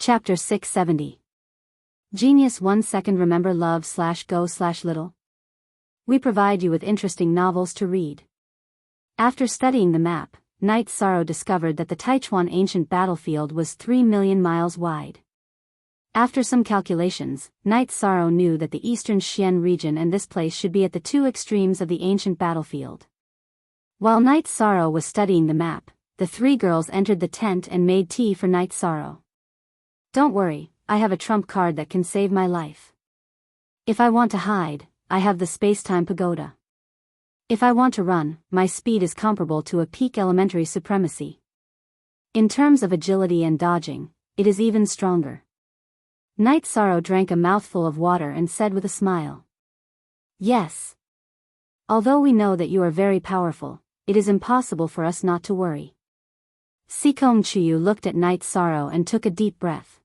Chapter 670. Genius 1 second. Remember love/go/little. We provide you with interesting novels to read. After studying the map, Knight Sorrow discovered that the Taichuan ancient battlefield was 3 million miles wide. After some calculations, Knight Sorrow knew that the eastern Xian region and this place should be at the two extremes of the ancient battlefield. While Knight Sorrow was studying the map, the three girls entered the tent and made tea for Knight Sorrow. Don't worry, I have a trump card that can save my life. If I want to hide, I have the space-time pagoda. If I want to run, my speed is comparable to a peak elementary supremacy. In terms of agility and dodging, it is even stronger. Knight Sorrow drank a mouthful of water and said with a smile. Yes. Although we know that you are very powerful, it is impossible for us not to worry. Sikong Chuyu looked at Knight Sorrow and took a deep breath.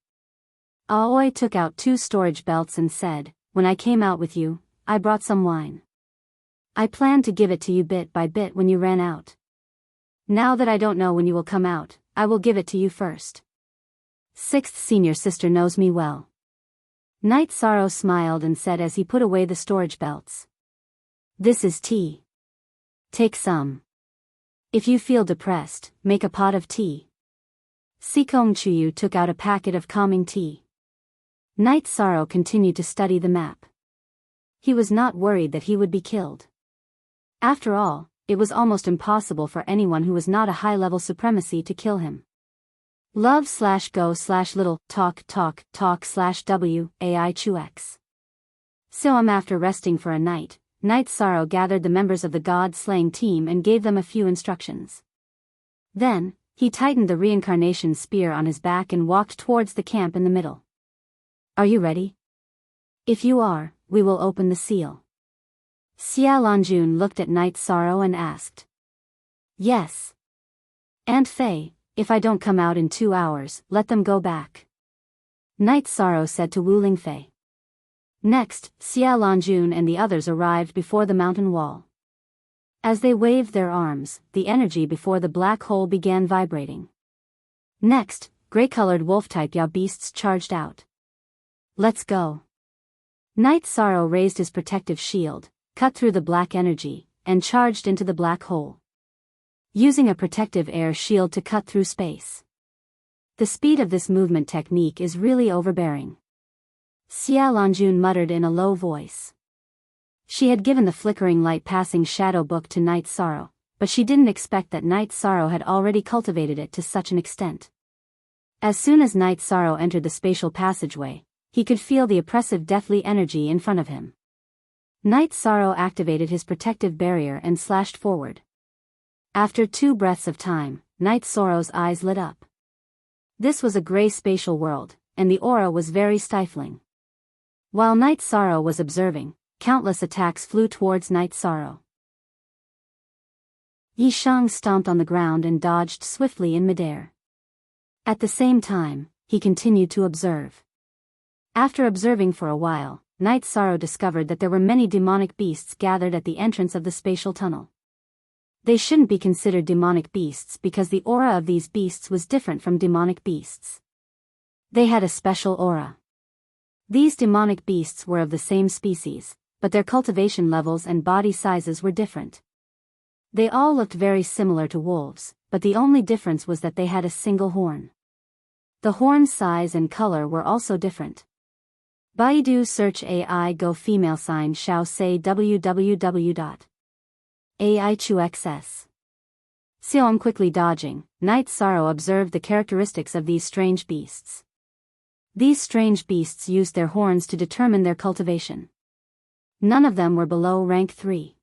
Aoi took out 2 storage belts and said, when I came out with you, I brought some wine. I planned to give it to you bit by bit when you ran out. Now that I don't know when you will come out, I will give it to you first. 6th senior sister knows me well. Knight Sorrow smiled and said as he put away the storage belts. This is tea. Take some. If you feel depressed, make a pot of tea. Sikong Chuyu took out a packet of calming tea. Knight Sorrow continued to study the map. He was not worried that he would be killed. After all, it was almost impossible for anyone who was not a high-level supremacy to kill him. Love/go/little, talk/w, AI Chuex. So after resting for a night, Knight Sorrow gathered the members of the god-slaying team and gave them a few instructions. Then, he tightened the reincarnation spear on his back and walked towards the camp in the middle. Are you ready? If you are, we will open the seal. Xia Lanjun looked at Knight Sorrow and asked. Yes. Aunt Fei, if I don't come out in 2 hours, let them go back. Knight Sorrow said to Wu Lingfei. Next, Xia Lanjun and the others arrived before the mountain wall. As they waved their arms, the energy before the black hole began vibrating. Next, gray-colored wolf-type Yao beasts charged out. Let's go. Knight Sorrow raised his protective shield, cut through the black energy, and charged into the black hole. Using a protective air shield to cut through space. The speed of this movement technique is really overbearing. Xia Lanjun muttered in a low voice. She had given the flickering light passing shadow book to Knight Sorrow, but she didn't expect that Knight Sorrow had already cultivated it to such an extent. As soon as Knight Sorrow entered the spatial passageway, he could feel the oppressive deathly energy in front of him. Knight Sorrow activated his protective barrier and slashed forward. After 2 breaths of time, Knight Sorrow's eyes lit up. This was a gray spatial world, and the aura was very stifling. While Knight Sorrow was observing, countless attacks flew towards Knight Sorrow. Yi Shang stomped on the ground and dodged swiftly in midair. At the same time, he continued to observe. After observing for a while, Knight Sorrow discovered that there were many demonic beasts gathered at the entrance of the spatial tunnel. They shouldn't be considered demonic beasts because the aura of these beasts was different from demonic beasts. They had a special aura. These demonic beasts were of the same species, but their cultivation levels and body sizes were different. They all looked very similar to wolves, but the only difference was that they had a single horn. The horn size and color were also different. Baidu search AI Go female sign Xiao say www.aichuxs. Xiaom quickly dodging, Knight Sorrow observed the characteristics of these strange beasts. These strange beasts used their horns to determine their cultivation. None of them were below rank 3.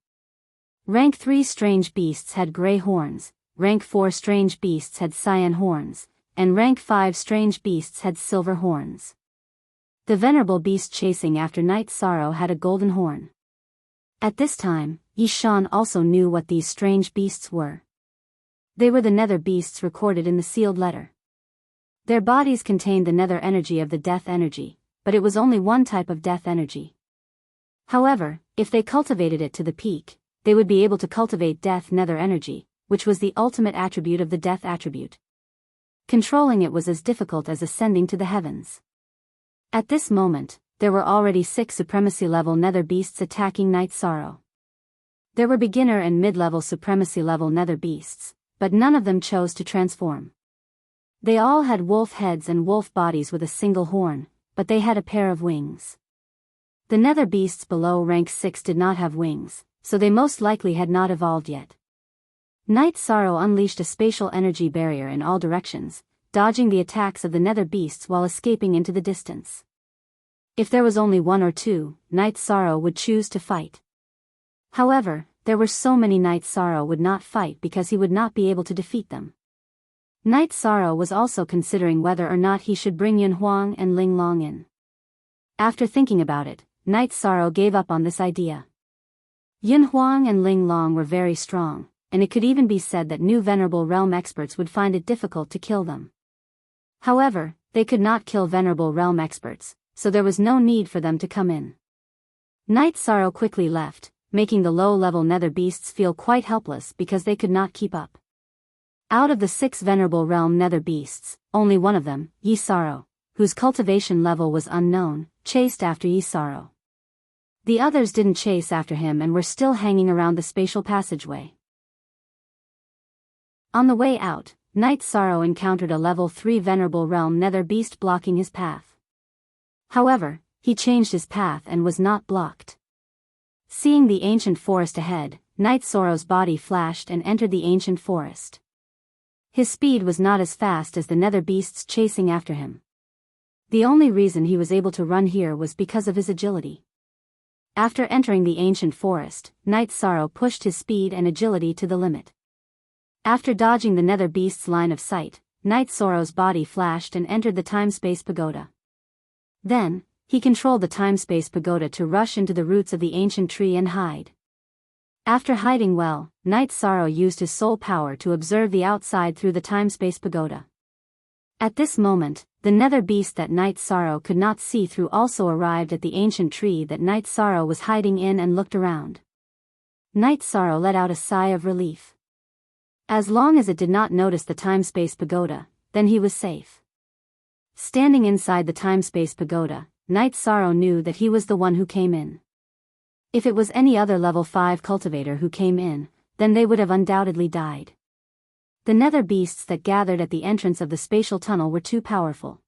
Rank 3 strange beasts had gray horns, rank 4 strange beasts had cyan horns, and rank 5 strange beasts had silver horns. The venerable beast chasing after Knight Sorrow had a golden horn. At this time, Yi Shan also knew what these strange beasts were. They were the nether beasts recorded in the sealed letter. Their bodies contained the nether energy of the death energy, but it was only one type of death energy. However, if they cultivated it to the peak, they would be able to cultivate death nether energy, which was the ultimate attribute of the death attribute. Controlling it was as difficult as ascending to the heavens. At this moment, there were already 6 supremacy-level nether beasts attacking Night Sorrow. There were beginner and mid-level supremacy-level nether beasts, but none of them chose to transform. They all had wolf heads and wolf bodies with a single horn, but they had a pair of wings. The nether beasts below rank 6 did not have wings, so they most likely had not evolved yet. Night Sorrow unleashed a spatial energy barrier in all directions, dodging the attacks of the nether beasts while escaping into the distance. If there was only 1 or 2, Night Sorrow would choose to fight. However, there were so many Night Sorrow would not fight because he would not be able to defeat them. Night Sorrow was also considering whether or not he should bring Yun Huang and Ling Long in. After thinking about it, Night Sorrow gave up on this idea. Yun Huang and Ling Long were very strong, and it could even be said that new Venerable Realm experts would find it difficult to kill them. However, they could not kill Venerable Realm experts, so there was no need for them to come in. Night Sorrow quickly left, making the low-level nether beasts feel quite helpless because they could not keep up. Out of the 6 Venerable Realm nether beasts, only one of them, Yi Sorrow, whose cultivation level was unknown, chased after Yi Sorrow. The others didn't chase after him and were still hanging around the spatial passageway. On the way out, Night Sorrow encountered a level 3 Venerable Realm nether beast blocking his path. However, he changed his path and was not blocked. Seeing the ancient forest ahead, Night Sorrow's body flashed and entered the ancient forest. His speed was not as fast as the nether beasts chasing after him. The only reason he was able to run here was because of his agility. After entering the ancient forest, Night Sorrow pushed his speed and agility to the limit. After dodging the nether beast's line of sight, Night Sorrow's body flashed and entered the time-space pagoda. Then, he controlled the time-space pagoda to rush into the roots of the ancient tree and hide. After hiding well, Night Sorrow used his soul power to observe the outside through the time-space pagoda. At this moment, the nether beast that Night Sorrow could not see through also arrived at the ancient tree that Night Sorrow was hiding in and looked around. Night Sorrow let out a sigh of relief. As long as it did not notice the time-space pagoda, then he was safe. Standing inside the time-space pagoda, Night Sorrow knew that he was the one who came in. If it was any other level 5 cultivator who came in, then they would have undoubtedly died. The nether beasts that gathered at the entrance of the spatial tunnel were too powerful.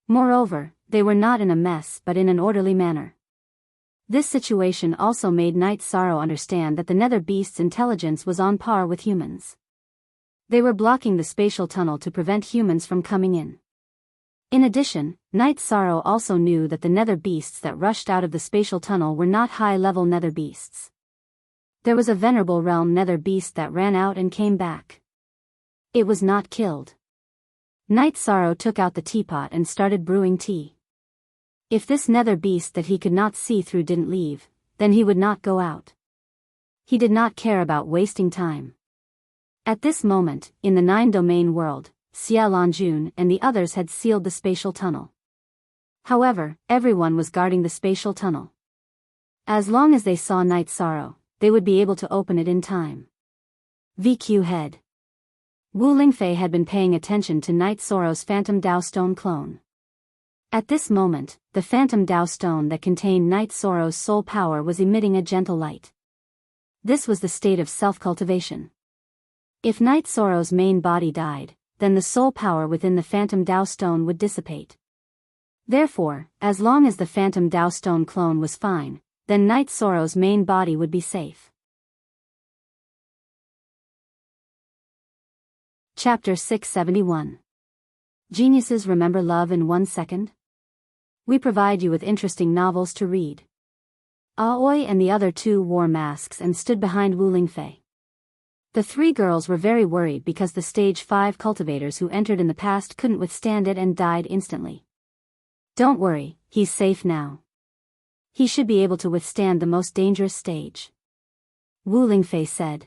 Moreover, they were not in a mess but in an orderly manner. This situation also made Night Sorrow understand that the nether beasts' intelligence was on par with humans. They were blocking the spatial tunnel to prevent humans from coming in. In addition, Night Sorrow also knew that the nether beasts that rushed out of the spatial tunnel were not high-level nether beasts. There was a Venerable Realm nether beast that ran out and came back. It was not killed. Night Sorrow took out the teapot and started brewing tea. If this nether beast that he could not see through didn't leave, then he would not go out. He did not care about wasting time. At this moment, in the 9-domain world, Xia Lanjun and the others had sealed the spatial tunnel. However, everyone was guarding the spatial tunnel. As long as they saw Night Sorrow, they would be able to open it in time. VQ Head. Wu Lingfei had been paying attention to Night Sorrow's Phantom Dao Stone clone. At this moment, the Phantom Dao Stone that contained Night Sorrow's soul power was emitting a gentle light. This was the state of self-cultivation. If Night Sorrow's main body died, then the soul power within the Phantom Dao Stone would dissipate. Therefore, as long as the Phantom Dao Stone clone was fine, then Night Sorrow's main body would be safe. Chapter 671. Geniuses remember love in 1 second? We provide you with interesting novels to read. Aoi and the other 2 wore masks and stood behind Wu Lingfei. The 3 girls were very worried because the stage 5 cultivators who entered in the past couldn't withstand it and died instantly. Don't worry, he's safe now. He should be able to withstand the most dangerous stage. Wu Lingfei said.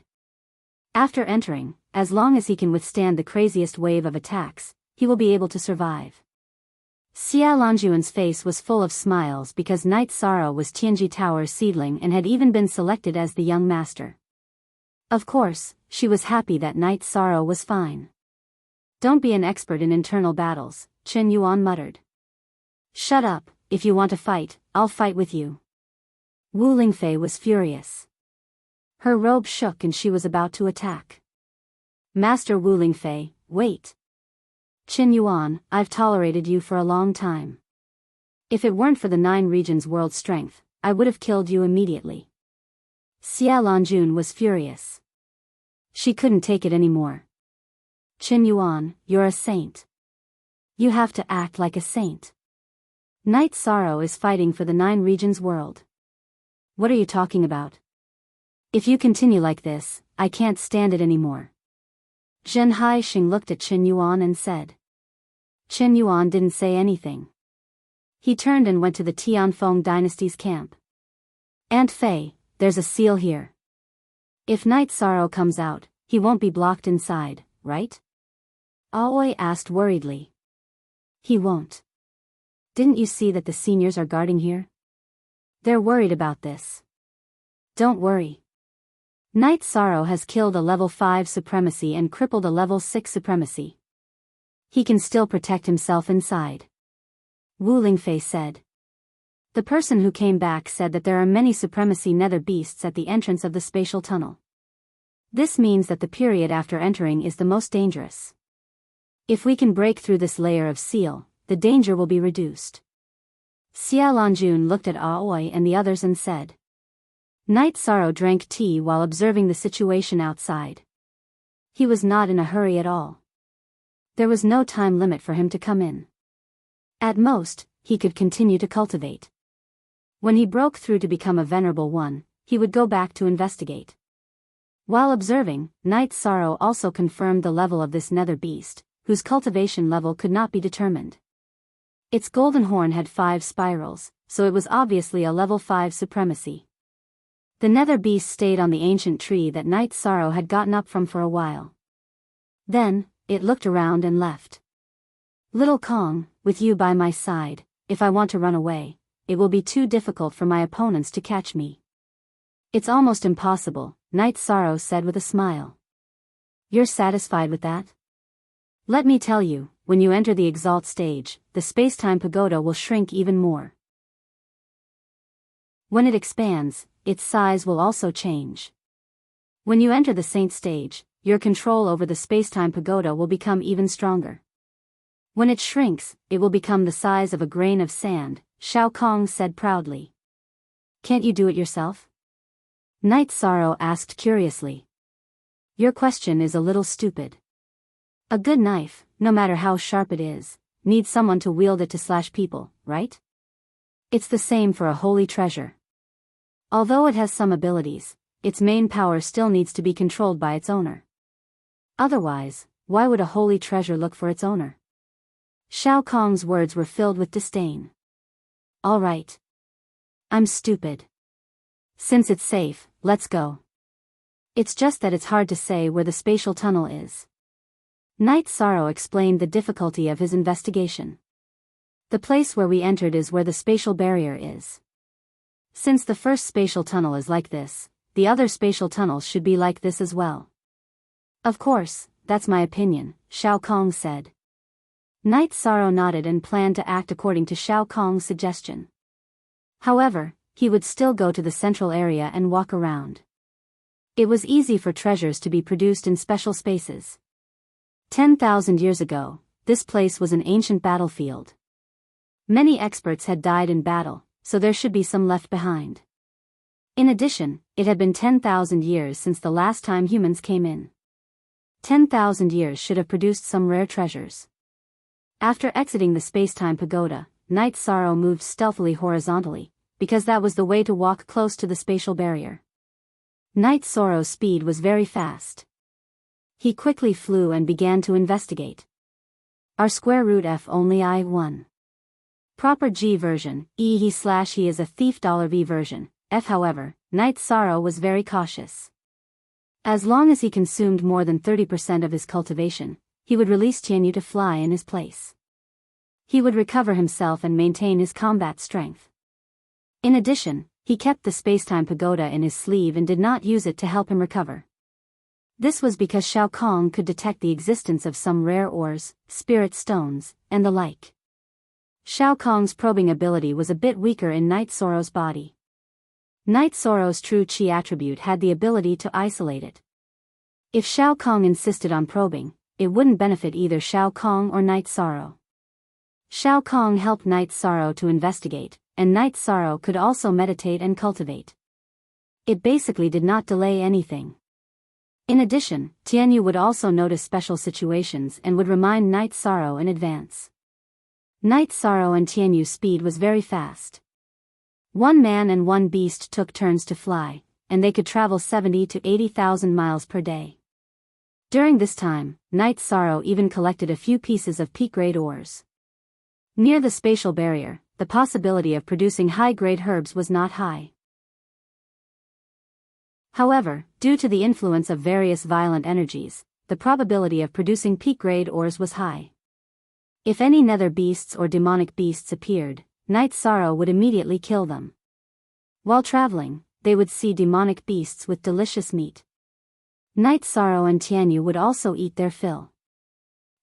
After entering, as long as he can withstand the craziest wave of attacks, he will be able to survive. Xia Lanjuan's face was full of smiles because Night Sorrow was Tianji Tower's seedling and had even been selected as the young master. Of course, she was happy that Night Sorrow was fine. Don't be an expert in internal battles, Chen Yuan muttered. Shut up, if you want to fight, I'll fight with you. Wu Lingfei was furious. Her robe shook and she was about to attack. Master Wu Lingfei, wait. Qin Yuan, I've tolerated you for a long time. If it weren't for the 9 regions' world strength, I would have killed you immediately. Xia Lanjun was furious. She couldn't take it anymore. Qin Yuan, you're a saint. You have to act like a saint. Night Sorrow is fighting for the 9 regions' world. What are you talking about? If you continue like this, I can't stand it anymore. Zhen Haixing looked at Qin Yuan and said. Qin Yuan didn't say anything. He turned and went to the Tianfeng dynasty's camp. Aunt Fei, there's a seal here. If Night Sorrow comes out, he won't be blocked inside, right? Aoi asked worriedly. He won't. Didn't you see that the seniors are guarding here? They're worried about this. Don't worry. Night Sorrow has killed a level 5 supremacy and crippled a level 6 supremacy. He can still protect himself inside. Wu Lingfei said. The person who came back said that there are many supremacy nether beasts at the entrance of the spatial tunnel. This means that the period after entering is the most dangerous. If we can break through this layer of seal, the danger will be reduced. Xia Lanjun looked at Aoi and the others and said. Night Sorrow drank tea while observing the situation outside. He was not in a hurry at all. There was no time limit for him to come in. At most, he could continue to cultivate. When he broke through to become a venerable one, he would go back to investigate. While observing, Night Sorrow also confirmed the level of this nether beast, whose cultivation level could not be determined. Its golden horn had 5 spirals, so it was obviously a level 5 supremacy. The nether beast stayed on the ancient tree that Night Sorrow had gotten up from for a while. Then, it looked around and left. Little Kong, with you by my side, if I want to run away, it will be too difficult for my opponents to catch me. It's almost impossible, Night Sorrow said with a smile. You're satisfied with that? Let me tell you, when you enter the Exalt stage, the space-time pagoda will shrink even more. When it expands, its size will also change. When you enter the Saint stage, your control over the space-time pagoda will become even stronger. When it shrinks, it will become the size of a grain of sand, Shao Kong said proudly. Can't you do it yourself? Night Sorrow asked curiously. Your question is a little stupid. A good knife, no matter how sharp it is, needs someone to wield it to slash people, right? It's the same for a holy treasure. Although it has some abilities, its main power still needs to be controlled by its owner. Otherwise, why would a holy treasure look for its owner? Shao Kong's words were filled with disdain. All right. I'm stupid. Since it's safe, let's go. It's just that it's hard to say where the spatial tunnel is. Night Sorrow explained the difficulty of his investigation. The place where we entered is where the spatial barrier is. Since the first spatial tunnel is like this, the other spatial tunnels should be like this as well. Of course, that's my opinion, Shao Kong said. Night Sorrow nodded and planned to act according to Shao Kong's suggestion. However, he would still go to the central area and walk around. It was easy for treasures to be produced in special spaces. 10,000 years ago, this place was an ancient battlefield. Many experts had died in battle, so there should be some left behind. In addition, it had been 10,000 years since the last time humans came in. 10,000 years should have produced some rare treasures. After exiting the space-time pagoda, Night Sorrow moved stealthily horizontally, because that was the way to walk close to the spatial barrier. Night Sorrow's speed was very fast. He quickly flew and began to investigate. R square root F only I1. Proper G version, he is a thief $V version, F however, Night Sorrow was very cautious. As long as he consumed more than 30% of his cultivation, he would release Tianyu to fly in his place. He would recover himself and maintain his combat strength. In addition, he kept the spacetime pagoda in his sleeve and did not use it to help him recover. This was because Shao Kong could detect the existence of some rare ores, spirit stones, and the like. Shao Kong's probing ability was a bit weaker in Night Sorrow's body. Night Sorrow's true chi attribute had the ability to isolate it. If Shao Kong insisted on probing, it wouldn't benefit either Shao Kong or Night Sorrow. Shao Kong helped Night Sorrow to investigate, and Night Sorrow could also meditate and cultivate. It basically did not delay anything. In addition, Tianyu would also notice special situations and would remind Night Sorrow in advance. Night Sorrow and Tianyu's speed was very fast. One man and one beast took turns to fly, and they could travel 70 to 80,000 miles per day. During this time, Night Sorrow even collected a few pieces of peak-grade ores. Near the spatial barrier, the possibility of producing high-grade herbs was not high. However, due to the influence of various violent energies, the probability of producing peak-grade ores was high. If any nether beasts or demonic beasts appeared, Night Sorrow would immediately kill them. While traveling, they would see demonic beasts with delicious meat. Night Sorrow and Tianyu would also eat their fill.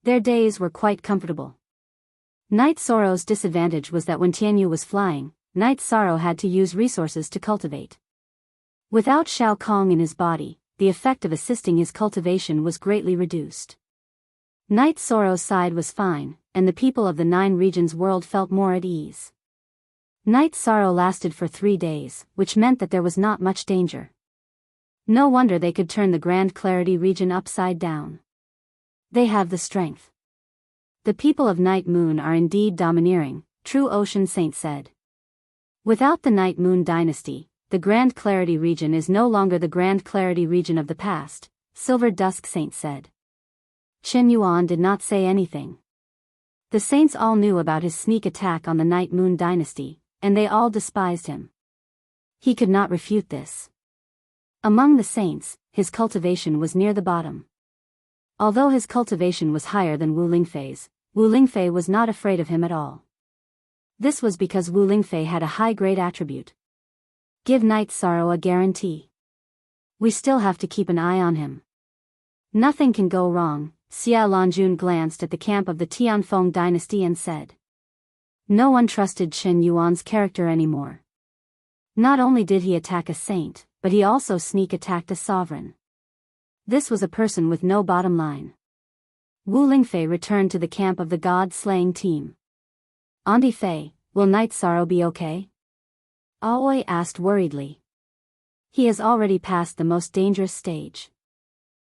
Their days were quite comfortable. Night Sorrow's disadvantage was that when Tianyu was flying, Night Sorrow had to use resources to cultivate. Without Shao Kong in his body, the effect of assisting his cultivation was greatly reduced. Night Sorrow's side was fine, and the people of the 9 regions world felt more at ease. Night Sorrow lasted for 3 days, which meant that there was not much danger. No wonder they could turn the Grand Clarity region upside down. They have the strength. The people of Night Moon are indeed domineering, True Ocean Saint said. Without the Night Moon dynasty, the Grand Clarity region is no longer the Grand Clarity region of the past, Silver Dusk Saint said. Chen Yuan did not say anything. The saints all knew about his sneak attack on the Night Moon dynasty, and they all despised him. He could not refute this. Among the saints, his cultivation was near the bottom. Although his cultivation was higher than Wu Lingfei's, Wu Lingfei was not afraid of him at all. This was because Wu Lingfei had a high-grade attribute. Give Night Sorrow a guarantee. We still have to keep an eye on him. Nothing can go wrong. Xia Lanjun glanced at the camp of the Tianfeng dynasty and said. No one trusted Chen Yuan's character anymore. Not only did he attack a saint, but he also sneak attacked a sovereign. This was a person with no bottom line. Wu Lingfei returned to the camp of the god-slaying team. Auntie Fei, will Night Sorrow be okay? Aoi asked worriedly. He has already passed the most dangerous stage.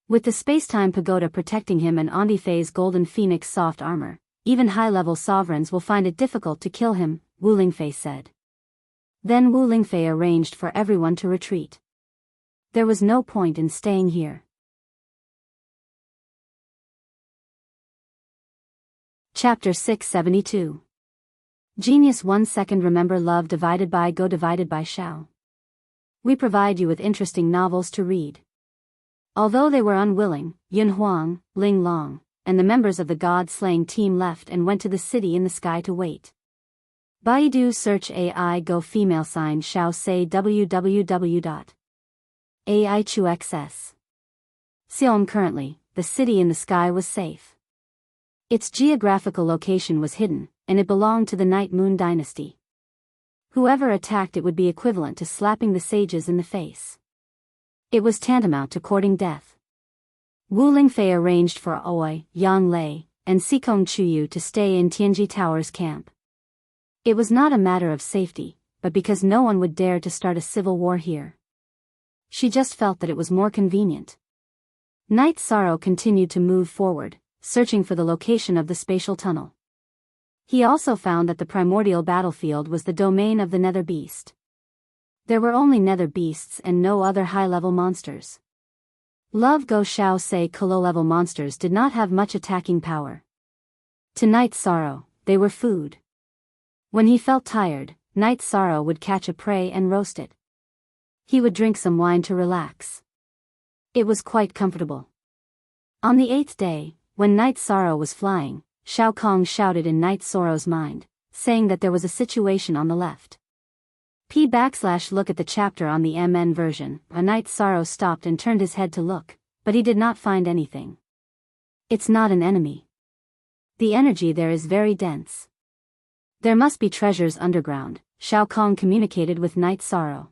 With the space-time pagoda protecting him and Auntie Fei's golden phoenix soft armor, even high-level sovereigns will find it difficult to kill him, Wu Lingfei said. Then Wu Lingfei arranged for everyone to retreat. There was no point in staying here. Chapter 672. Genius 1 second. Remember love divided by go divided by shao. We provide you with interesting novels to read. Although they were unwilling, Yun Huang, Ling Long, and the members of the god-slaying team left and went to the city in the sky to wait. Baidu search AI go female sign shao say www.aichuxs. Xiom currently, the city in the sky was safe. Its geographical location was hidden, and it belonged to the Night Moon dynasty. Whoever attacked it would be equivalent to slapping the sages in the face. It was tantamount to courting death. Wu Lingfei arranged for Aoi, Yang Lei, and Sikong Chuyu to stay in Tianji Tower's camp. It was not a matter of safety, but because no one would dare to start a civil war here. She just felt that it was more convenient. Night Sorrow continued to move forward, searching for the location of the spatial tunnel. He also found that the primordial battlefield was the domain of the Nether Beast. There were only Nether Beasts and no other high-level monsters. Love Go Shao say low-level monsters did not have much attacking power. To Night Sorrow, they were food. When he felt tired, Night Sorrow would catch a prey and roast it. He would drink some wine to relax. It was quite comfortable. On the 8th day, when Night Sorrow was flying, Shao Kong shouted in Night Sorrow's mind, saying that there was a situation on the left. Look at the chapter on the MN version. A Night Sorrow stopped and turned his head to look, but he did not find anything. It's not an enemy. The energy there is very dense. There must be treasures underground, Shao Kong communicated with Night Sorrow.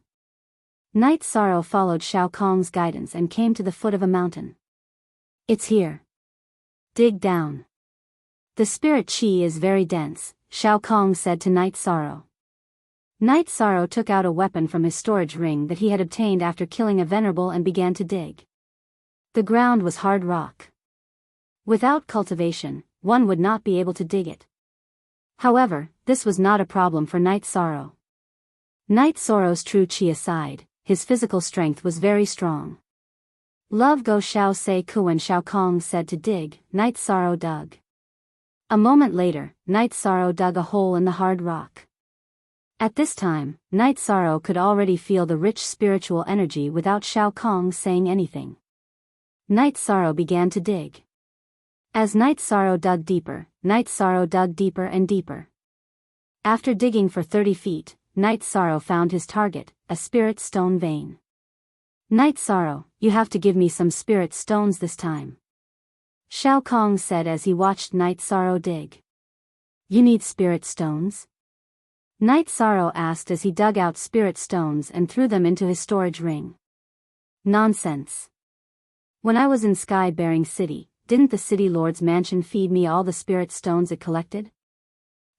Night Sorrow followed Shao Kong's guidance and came to the foot of a mountain. It's here. Dig down. The spirit chi is very dense, Shao Kong said to Night Sorrow. Night Sorrow took out a weapon from his storage ring that he had obtained after killing a venerable and began to dig. The ground was hard rock. Without cultivation, one would not be able to dig it. However, this was not a problem for Night Sorrow. Night Sorrow's true chi aside, his physical strength was very strong. Love go Shao Se Ku when Shao Kong said to dig, Night Sorrow dug. A moment later, Night Sorrow dug a hole in the hard rock. At this time, Night Sorrow could already feel the rich spiritual energy without Shao Kong saying anything. Night Sorrow began to dig. As Night Sorrow dug deeper, Night Sorrow dug deeper and deeper. After digging for 30 feet, Night Sorrow found his target, a spirit stone vein. Night Sorrow, you have to give me some spirit stones this time. Shao Kong said as he watched Night Sorrow dig. You need spirit stones? Night Sorrow asked as he dug out spirit stones and threw them into his storage ring. Nonsense. When I was in Sky-bearing City, didn't the City Lord's mansion feed me all the spirit stones it collected?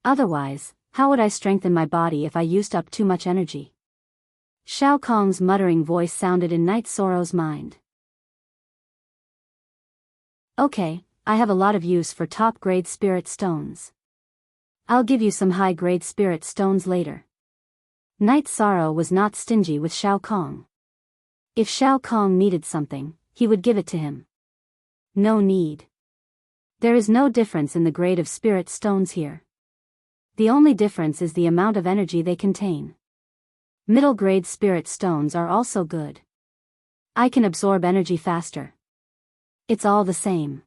Otherwise, how would I strengthen my body if I used up too much energy? Shao Kong's muttering voice sounded in Night Sorrow's mind. Okay, I have a lot of use for top-grade spirit stones. I'll give you some high-grade spirit stones later. Night Sorrow was not stingy with Shao Kong. If Shao Kong needed something, he would give it to him. No need. There is no difference in the grade of spirit stones here. The only difference is the amount of energy they contain. Middle-grade spirit stones are also good. I can absorb energy faster. It's all the same.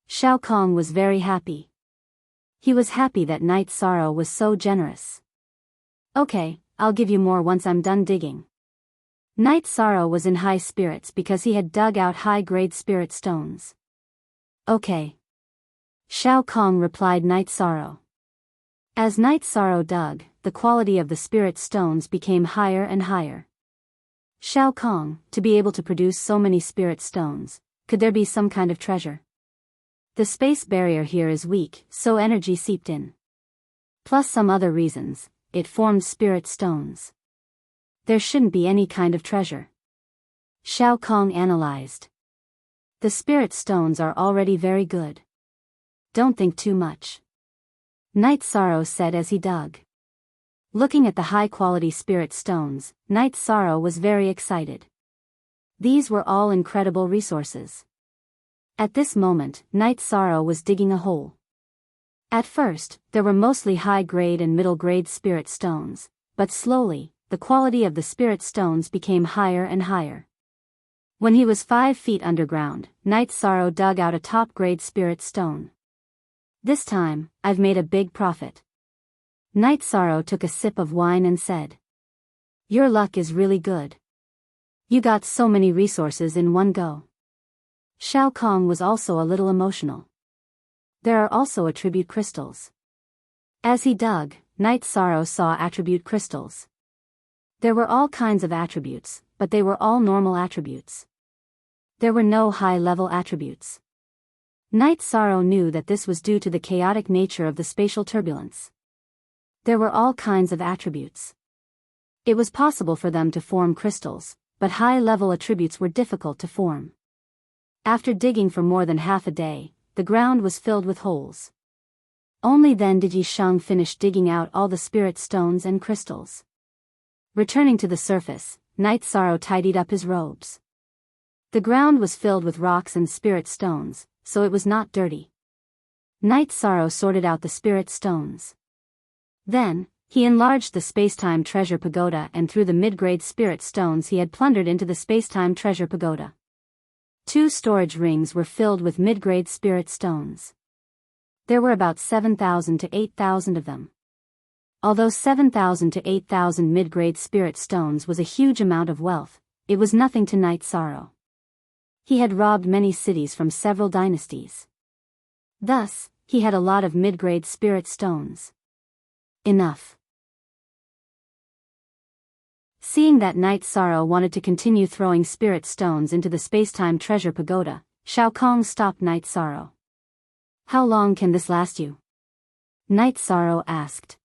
Shao Kong was very happy. He was happy that Night Sorrow was so generous. Okay, I'll give you more once I'm done digging. Night Sorrow was in high spirits because he had dug out high-grade spirit stones. Okay. Shao Kong replied Night Sorrow. As Night Sorrow dug, the quality of the spirit stones became higher and higher. Shao Kong, to be able to produce so many spirit stones, could there be some kind of treasure? The space barrier here is weak, so energy seeped in. Plus some other reasons, it formed spirit stones. There shouldn't be any kind of treasure. Shao Kong analyzed. The spirit stones are already very good. Don't think too much. Night Sorrow said as he dug. Looking at the high-quality spirit stones, Night Sorrow was very excited. These were all incredible resources. At this moment, Night Sorrow was digging a hole. At first, there were mostly high-grade and middle-grade spirit stones, but slowly, the quality of the spirit stones became higher and higher. When he was 5 feet underground, Night Sorrow dug out a top-grade spirit stone. This time, I've made a big profit. Night Sorrow took a sip of wine and said. Your luck is really good. You got so many resources in one go. Shao Kong was also a little emotional. There are also attribute crystals. As he dug, Night Sorrow saw attribute crystals. There were all kinds of attributes, but they were all normal attributes. There were no high-level attributes. Night Sorrow knew that this was due to the chaotic nature of the spatial turbulence. There were all kinds of attributes. It was possible for them to form crystals, but high-level attributes were difficult to form. After digging for more than half a day, the ground was filled with holes. Only then did Yi Sheng finish digging out all the spirit stones and crystals. Returning to the surface, Night Sorrow tidied up his robes. The ground was filled with rocks and spirit stones, so it was not dirty. Night Sorrow sorted out the spirit stones. Then, he enlarged the space-time treasure pagoda and threw the mid-grade spirit stones he had plundered into the space-time treasure pagoda. 2 storage rings were filled with mid-grade spirit stones. There were about 7,000 to 8,000 of them. Although 7,000 to 8,000 mid-grade spirit stones was a huge amount of wealth, it was nothing to Night Sorrow. He had robbed many cities from several dynasties. Thus, he had a lot of mid-grade spirit stones. Enough. Seeing that Night Sorrow wanted to continue throwing spirit stones into the space-time treasure pagoda, Shao Kong stopped Night Sorrow. "How long can this last you?" Night Sorrow asked.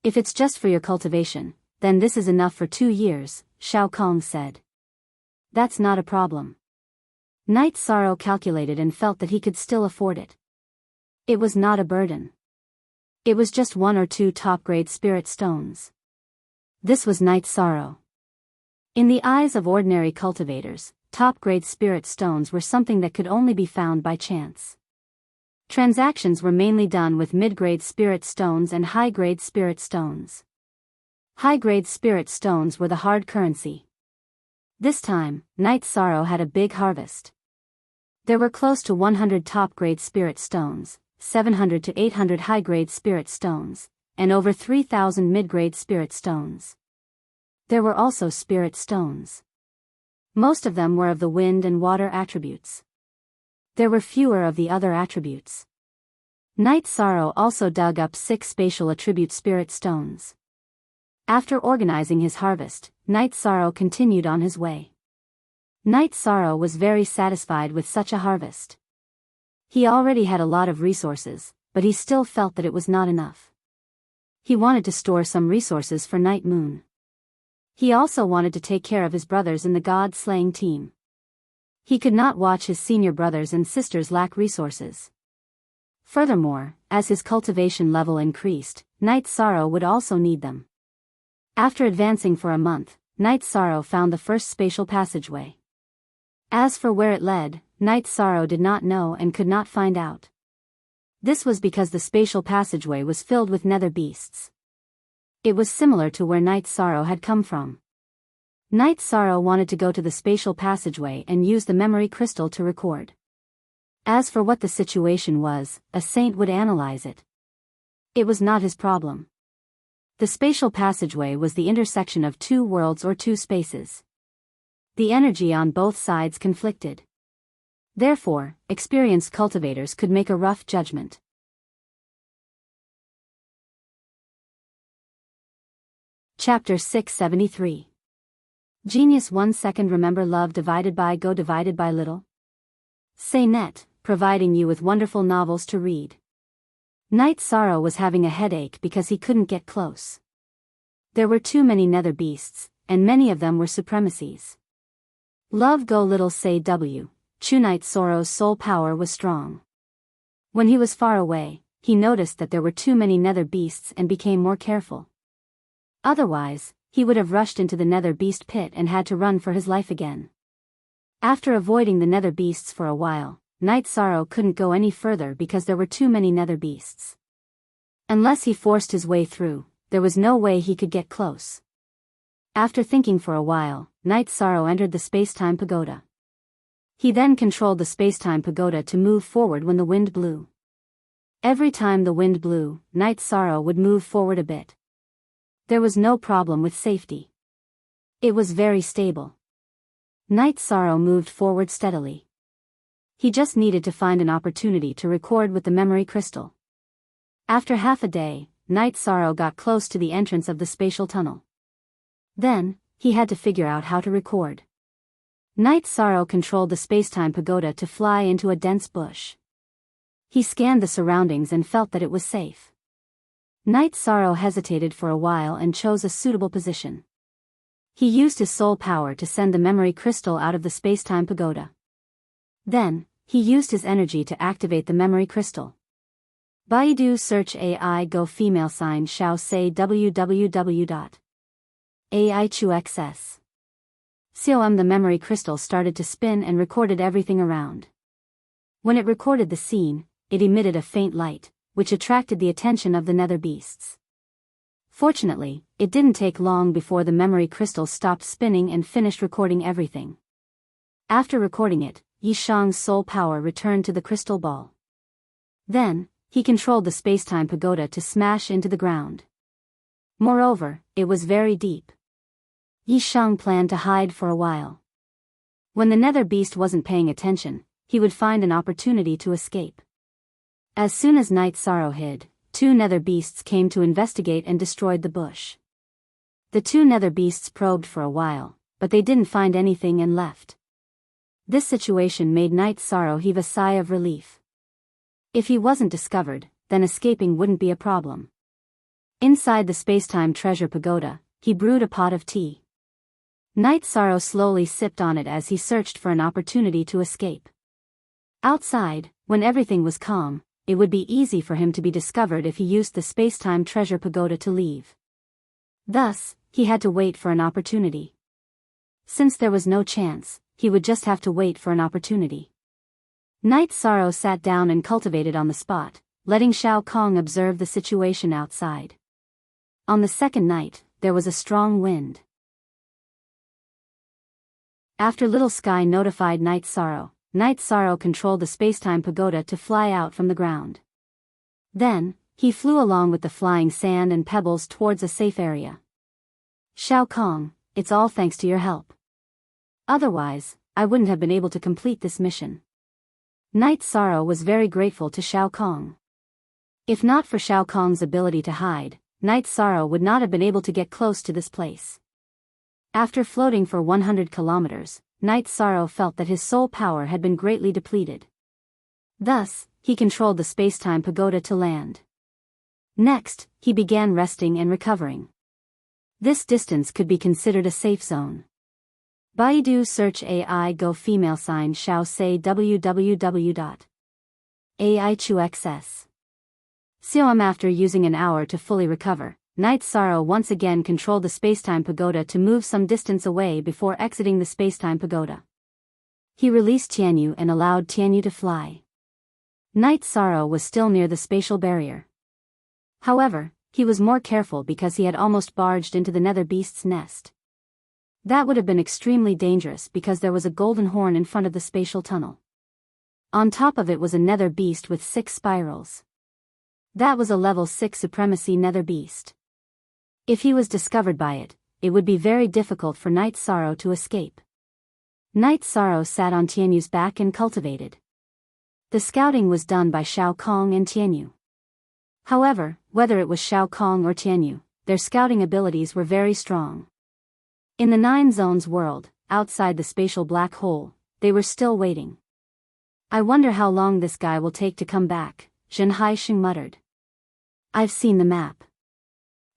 "If it's just for your cultivation, then this is enough for 2 years, Shao Kong said. "That's not a problem." Night Sorrow calculated and felt that he could still afford it. It was not a burden. It was just 1 or 2 top-grade spirit stones. This was Night Sorrow. In the eyes of ordinary cultivators, top-grade spirit stones were something that could only be found by chance. Transactions were mainly done with mid-grade spirit stones and high-grade spirit stones. High-grade spirit stones were the hard currency. This time, Night Sorrow had a big harvest. There were close to 100 top-grade spirit stones, 700 to 800 high-grade spirit stones, and over 3,000 mid-grade spirit stones. There were also spirit stones. Most of them were of the wind and water attributes. There were fewer of the other attributes. Night Sorrow also dug up 6 spatial attribute spirit stones. After organizing his harvest, Night Sorrow continued on his way. Night Sorrow was very satisfied with such a harvest. He already had a lot of resources, but he still felt that it was not enough. He wanted to store some resources for Night Moon. He also wanted to take care of his brothers in the god-slaying team. He could not watch his senior brothers and sisters lack resources. Furthermore, as his cultivation level increased, Night Sorrow would also need them. After advancing for a month, Night Sorrow found the first spatial passageway. As for where it led, Night Sorrow did not know and could not find out. This was because the spatial passageway was filled with nether beasts. It was similar to where Night Sorrow had come from. Night Sorrow wanted to go to the spatial passageway and use the memory crystal to record. As for what the situation was, a saint would analyze it. It was not his problem. The spatial passageway was the intersection of 2 worlds or 2 spaces. The energy on both sides conflicted. Therefore, experienced cultivators could make a rough judgment. Chapter 673. Genius 1 second. Remember love divided by go divided by little? Say net, providing you with wonderful novels to read. Night Sorrow was having a headache because he couldn't get close. There were too many nether beasts, and many of them were supremacies. Love go little say W. Night Sorrow's soul power was strong. When he was far away, he noticed that there were too many nether beasts and became more careful. Otherwise, he would have rushed into the nether beast pit and had to run for his life again. After avoiding the nether beasts for a while, Night Sorrow couldn't go any further because there were too many nether beasts. Unless he forced his way through, there was no way he could get close. After thinking for a while, Night Sorrow entered the space-time pagoda. He then controlled the space-time pagoda to move forward when the wind blew. Every time the wind blew, Night Sorrow would move forward a bit. There was no problem with safety. It was very stable. Night Sorrow moved forward steadily. He just needed to find an opportunity to record with the memory crystal. After half a day, Night Sorrow got close to the entrance of the spatial tunnel. Then, he had to figure out how to record. Night Sorrow controlled the space-time pagoda to fly into a dense bush. He scanned the surroundings and felt that it was safe. Night Sorrow hesitated for a while and chose a suitable position. He used his soul power to send the memory crystal out of the space-time pagoda. Then, he used his energy to activate the memory crystal. Baidu search AI go female sign shao say www.aichuxs. COM the memory crystal started to spin and recorded everything around. When it recorded the scene, it emitted a faint light, which attracted the attention of the nether beasts. Fortunately, it didn't take long before the memory crystal stopped spinning and finished recording everything. After recording it, Yishang's soul power returned to the crystal ball. Then, he controlled the space-time pagoda to smash into the ground. Moreover, it was very deep. Yishang planned to hide for a while. When the nether beast wasn't paying attention, he would find an opportunity to escape. As soon as Night Sorrow hid, 2 nether beasts came to investigate and destroyed the bush. The 2 nether beasts probed for a while, but they didn't find anything and left. This situation made Night Sorrow heave a sigh of relief. If he wasn't discovered, then escaping wouldn't be a problem. Inside the Spacetime Treasure Pagoda, he brewed a pot of tea. Night Sorrow slowly sipped on it as he searched for an opportunity to escape. Outside, when everything was calm, it would be easy for him to be discovered if he used the Spacetime Treasure Pagoda to leave. Thus, he had to wait for an opportunity. Since there was no chance, he would just have to wait for an opportunity. Night Sorrow sat down and cultivated on the spot, letting Shao Kong observe the situation outside. On the second night, there was a strong wind. After Little Sky notified Night Sorrow controlled the Spacetime Pagoda to fly out from the ground. Then, he flew along with the flying sand and pebbles towards a safe area. Shao Kong, it's all thanks to your help. Otherwise, I wouldn't have been able to complete this mission. Night Sorrow was very grateful to Shao Kong. If not for Shao Kong's ability to hide, Night Sorrow would not have been able to get close to this place. After floating for 100 kilometers, Night Sorrow felt that his soul power had been greatly depleted. Thus, he controlled the Spacetime Pagoda to land. Next, he began resting and recovering. This distance could be considered a safe zone. Baidu search AI go female sign Shao say www.aichuxs. After using an hour to fully recover, Night Sorrow once again controlled the Spacetime Pagoda to move some distance away before exiting the Spacetime Pagoda. He released Tianyu and allowed Tianyu to fly. Night Sorrow was still near the spatial barrier. However, he was more careful because he had almost barged into the nether beast's nest. That would have been extremely dangerous because there was a golden horn in front of the spatial tunnel. On top of it was a nether beast with 6 spirals. That was a level 6 supremacy nether beast. If he was discovered by it, it would be very difficult for Night Sorrow to escape. Night Sorrow sat on Tianyu's back and cultivated. The scouting was done by Shao Kong and Tianyu. However, whether it was Shao Kong or Tianyu, their scouting abilities were very strong. In the 9 Zones world, outside the spatial black hole, they were still waiting. I wonder how long this guy will take to come back, Zhen Haixing muttered. I've seen the map.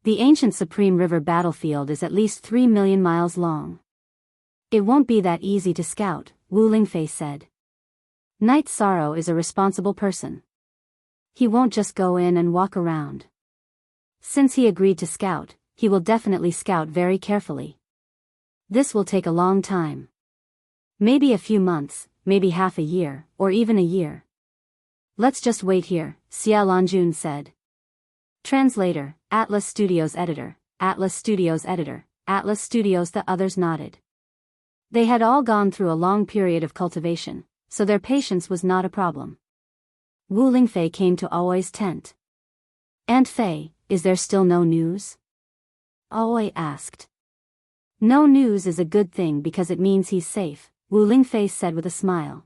The ancient Supreme River battlefield is at least 3 million miles long. It won't be that easy to scout, Wu Lingfei said. Night Sorrow is a responsible person. He won't just go in and walk around. Since he agreed to scout, he will definitely scout very carefully. This will take a long time. Maybe a few months, maybe half a year, or even a year. Let's just wait here, Xia Lanjun said. Translator, Atlas Studios Editor, Atlas Studios Editor, Atlas Studios. The others nodded. They had all gone through a long period of cultivation, so their patience was not a problem. Wu Lingfei came to Aoi's tent. Aunt Fei, is there still no news? Aoi asked. No news is a good thing because it means he's safe, Wu Lingfei said with a smile.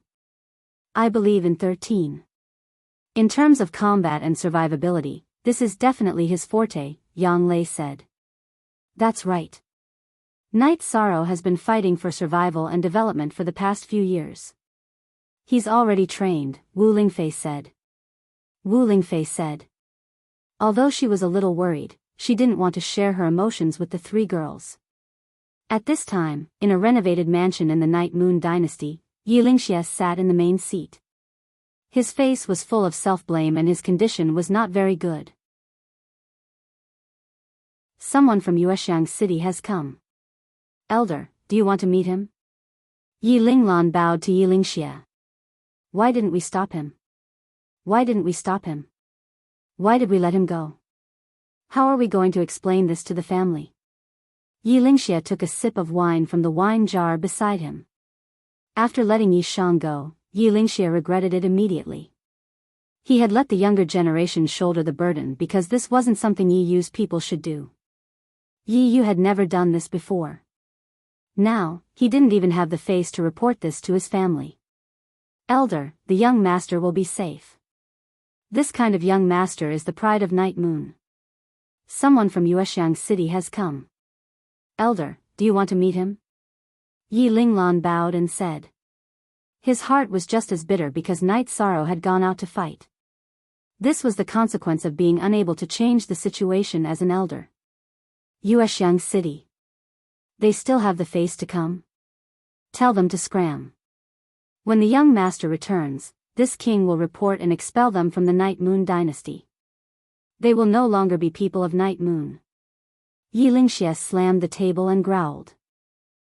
I believe in 13. In terms of combat and survivability, this is definitely his forte, Yang Lei said. That's right. Night Sorrow has been fighting for survival and development for the past few years. He's already trained, Wu Lingfei said. Wu Lingfei said. Although she was a little worried, she didn't want to share her emotions with the 3 girls. At this time, in a renovated mansion in the Night Moon Dynasty, Yi Lingxie sat in the main seat. His face was full of self-blame and his condition was not very good. Someone from Yuexiang City has come. Elder, do you want to meet him? Yi Linglan bowed to Yi Lingxie. Why didn't we stop him? Why didn't we stop him? Why did we let him go? How are we going to explain this to the family? Yi Lingxie took a sip of wine from the wine jar beside him. After letting Yi Shang go, Yi Lingxie regretted it immediately. He had let the younger generation shoulder the burden because this wasn't something Yi Yu's people should do. Yi Yu had never done this before. Now, he didn't even have the face to report this to his family. Elder, the young master will be safe. This kind of young master is the pride of Night Moon. Someone from Yuexiang City has come. Elder, do you want to meet him? Yi Linglan bowed and said. His heart was just as bitter because Night Sorrow had gone out to fight. This was the consequence of being unable to change the situation as an elder. Yuexiang City. They still have the face to come? Tell them to scram. When the young master returns, this king will report and expel them from the Night Moon dynasty. They will no longer be people of Night Moon. Yi Lingxie slammed the table and growled.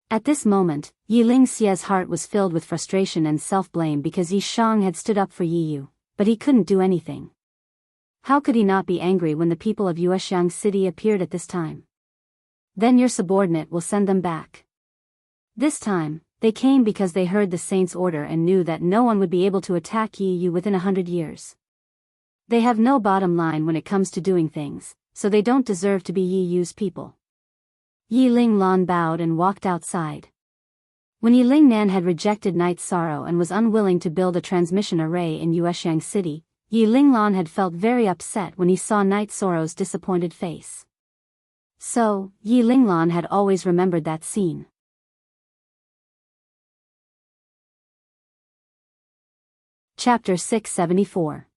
At this moment, Yi Lingxie's heart was filled with frustration and self-blame because Yi Shang had stood up for Yi Yu, but he couldn't do anything. How could he not be angry when the people of Yuexiang City appeared at this time? Then your subordinate will send them back. This time, they came because they heard the saint's order and knew that no one would be able to attack Yi Yu within 100 years. They have no bottom line when it comes to doing things, so they don't deserve to be Yi Yu's people. Yi Linglan bowed and walked outside. When Yi Lingnan had rejected Night Sorrow and was unwilling to build a transmission array in Yuexiang City, Yi Linglan had felt very upset when he saw Night Sorrow's disappointed face. So, Yi Linglan had always remembered that scene. Chapter 674.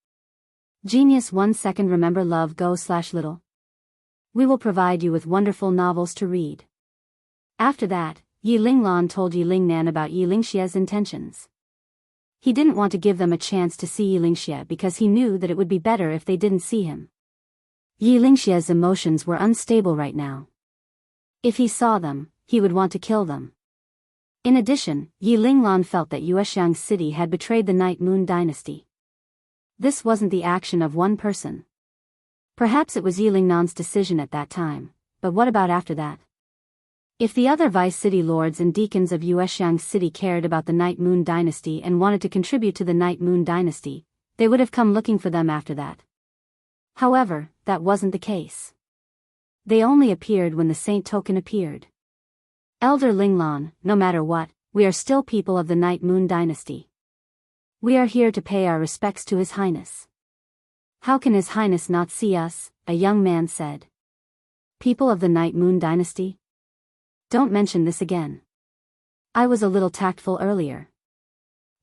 Genius 1 second. Remember love go/little. We will provide you with wonderful novels to read. After that, Yi Linglan told Yi Lingnan about Yi Lingxie's intentions. He didn't want to give them a chance to see Yi Lingxie because he knew that it would be better if they didn't see him. Yi Lingxie's emotions were unstable right now. If he saw them, he would want to kill them. In addition, Yi Linglan felt that Yuexiang City had betrayed the Night Moon dynasty. This wasn't the action of one person. Perhaps it was Yi Lingnan's decision at that time, but what about after that? If the other vice city lords and deacons of Yuexiang City cared about the Night Moon dynasty and wanted to contribute to the Night Moon dynasty, they would have come looking for them after that. However, that wasn't the case. They only appeared when the Saint token appeared. Elder Linglan, no matter what, we are still people of the Night Moon dynasty. We are here to pay our respects to His Highness. How can His Highness not see us? A young man said. People of the Night Moon dynasty? Don't mention this again. I was a little tactful earlier.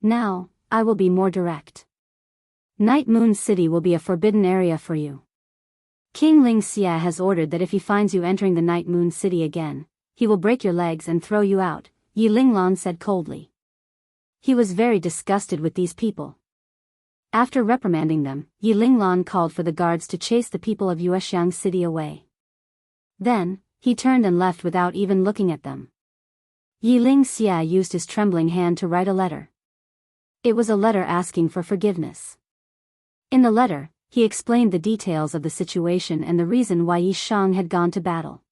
Now, I will be more direct. Night Moon City will be a forbidden area for you. King Ling Xie has ordered that if he finds you entering the Night Moon City again, he will break your legs and throw you out, Yi Linglan said coldly. He was very disgusted with these people. After reprimanding them, Yi Linglan called for the guards to chase the people of Yuexiang City away. Then, he turned and left without even looking at them. Yi Lingxie used his trembling hand to write a letter. It was a letter asking for forgiveness. In the letter, he explained the details of the situation and the reason why Yi Shang had gone to battle.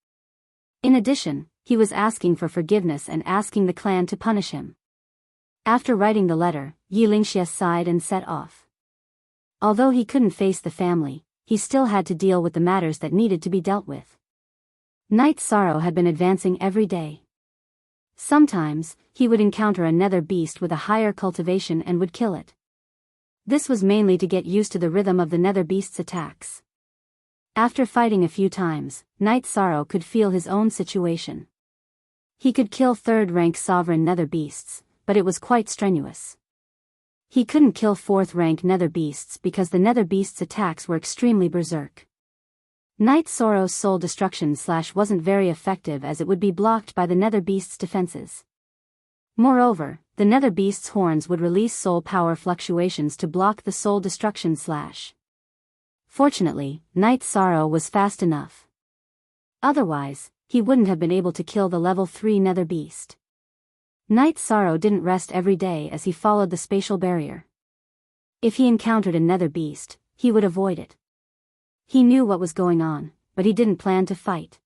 In addition, he was asking for forgiveness and asking the clan to punish him. After writing the letter, Yi Lingxie sighed and set off. Although he couldn't face the family, he still had to deal with the matters that needed to be dealt with. Night Sorrow had been advancing every day. Sometimes, he would encounter a nether beast with a higher cultivation and would kill it. This was mainly to get used to the rhythm of the nether beast's attacks. After fighting a few times, Night Sorrow could feel his own situation. He could kill third-rank sovereign nether beasts, but it was quite strenuous. He couldn't kill fourth-rank nether beasts because the nether beast's attacks were extremely berserk. Night Sorrow's soul destruction slash wasn't very effective as it would be blocked by the nether beast's defenses. Moreover, the nether beast's horns would release soul power fluctuations to block the soul destruction slash. Fortunately, Night Sorrow was fast enough. Otherwise, he wouldn't have been able to kill the level 3 nether beast. Night Sorrow didn't rest every day as he followed the spatial barrier. If he encountered a nether beast, he would avoid it. He knew what was going on, but he didn't plan to fight.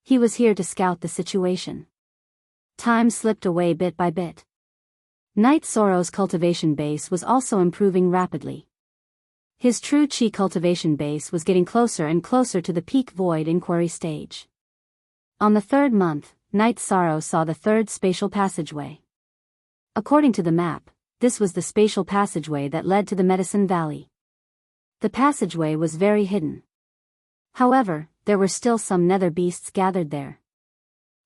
He was here to scout the situation. Time slipped away bit by bit. Night Sorrow's cultivation base was also improving rapidly. His true chi cultivation base was getting closer and closer to the peak void inquiry stage. On the third month, Night Sorrow saw the third spatial passageway. According to the map, this was the spatial passageway that led to the Medicine Valley. The passageway was very hidden. However, there were still some nether beasts gathered there.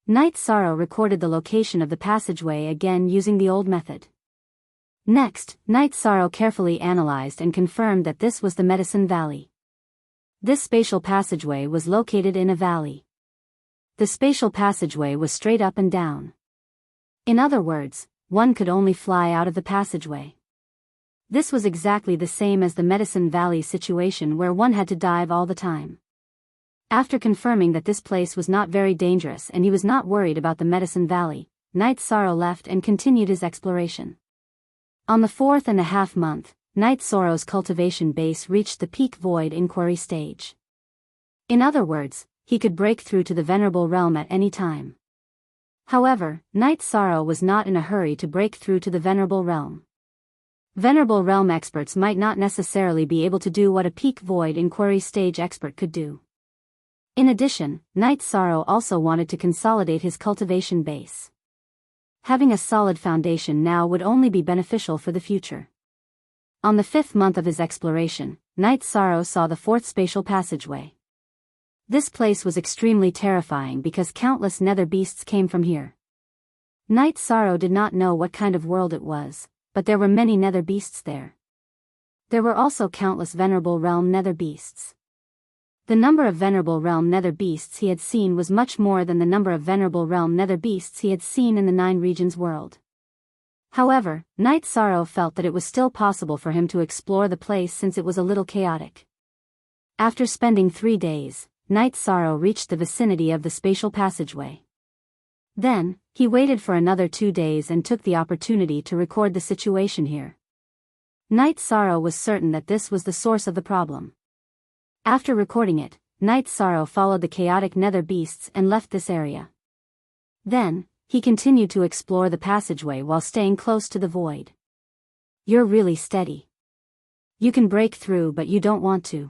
Night Sorrow recorded the location of the passageway again using the old method. Next, Night Sorrow carefully analyzed and confirmed that this was the Medicine Valley. This spatial passageway was located in a valley. The spatial passageway was straight up and down. In other words, one could only fly out of the passageway. This was exactly the same as the Medicine Valley situation where one had to dive all the time. After confirming that this place was not very dangerous and he was not worried about the Medicine Valley, Night Sorrow left and continued his exploration. On the 4.5 month, Night Sorrow's cultivation base reached the peak void inquiry stage. In other words, he could break through to the Venerable Realm at any time. However, Night Sorrow was not in a hurry to break through to the Venerable Realm. Venerable Realm experts might not necessarily be able to do what a peak void inquiry stage expert could do. In addition, Night Sorrow also wanted to consolidate his cultivation base. Having a solid foundation now would only be beneficial for the future. On the 5th month of his exploration, Night Sorrow saw the 4th spatial passageway. This place was extremely terrifying because countless nether beasts came from here. Night Sorrow did not know what kind of world it was, but there were many nether beasts there. There were also countless Venerable Realm nether beasts. The number of Venerable Realm nether beasts he had seen was much more than the number of Venerable Realm nether beasts he had seen in the 9 regions world. However, Night Sorrow felt that it was still possible for him to explore the place since it was a little chaotic. After spending 3 days, Night Sorrow reached the vicinity of the spatial passageway. Then, he waited for another 2 days and took the opportunity to record the situation here. Night Sorrow was certain that this was the source of the problem. After recording it, Night Sorrow followed the chaotic nether beasts and left this area. Then, he continued to explore the passageway while staying close to the void. You're really steady. You can break through but you don't want to.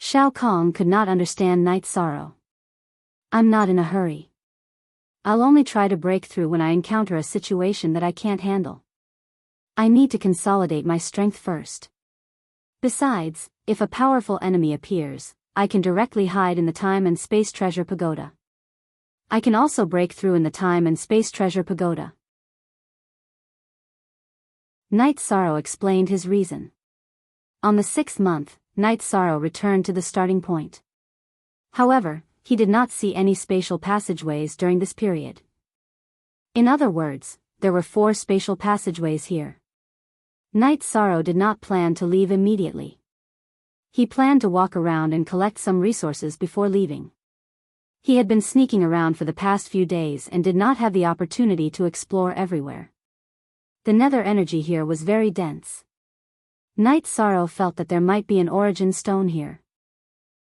Shao Kong could not understand Night Sorrow. I'm not in a hurry. I'll only try to break through when I encounter a situation that I can't handle. I need to consolidate my strength first. Besides, if a powerful enemy appears, I can directly hide in the Time and Space Treasure Pagoda. I can also break through in the Time and Space Treasure Pagoda. Night Sorrow explained his reason. On the 6th month, Night Sorrow returned to the starting point. However, he did not see any spatial passageways during this period. In other words, there were 4 spatial passageways here. Night Sorrow did not plan to leave immediately. He planned to walk around and collect some resources before leaving. He had been sneaking around for the past few days and did not have the opportunity to explore everywhere. The nether energy here was very dense. Night Sorrow felt that there might be an origin stone here.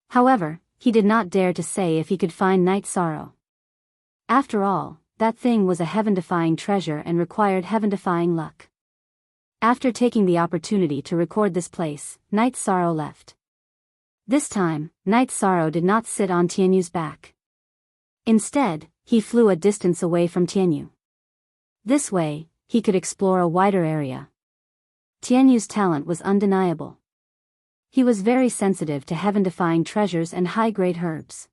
However, he did not dare to say if he could find Night Sorrow. After all, that thing was a heaven-defying treasure and required heaven-defying luck. After taking the opportunity to record this place, Night Sorrow left. This time, Night Sorrow did not sit on Tianyu's back. Instead, he flew a distance away from Tianyu. This way, he could explore a wider area. Tianyu's talent was undeniable. He was very sensitive to heaven-defying treasures and high-grade herbs.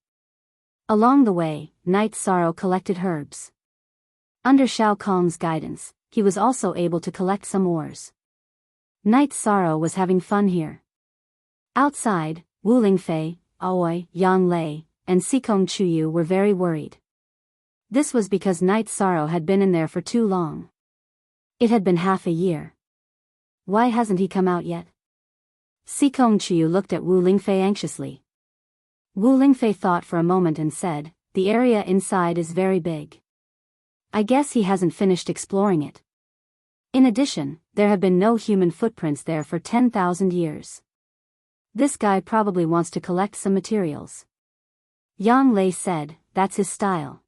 Along the way, Night Sorrow collected herbs. Under Shao Kong's guidance, he was also able to collect some ores. Night Sorrow was having fun here. Outside, Wu Lingfei, Aoi, Yang Lei, and Sikong Chuyu were very worried. This was because Night Sorrow had been in there for too long. It had been half a year. Why hasn't he come out yet? Sikong Chuyu looked at Wu Lingfei anxiously. Wu Lingfei thought for a moment and said, "The area inside is very big. I guess he hasn't finished exploring it. In addition, there have been no human footprints there for 10,000 years. This guy probably wants to collect some materials." Yang Lei said, "That's his style.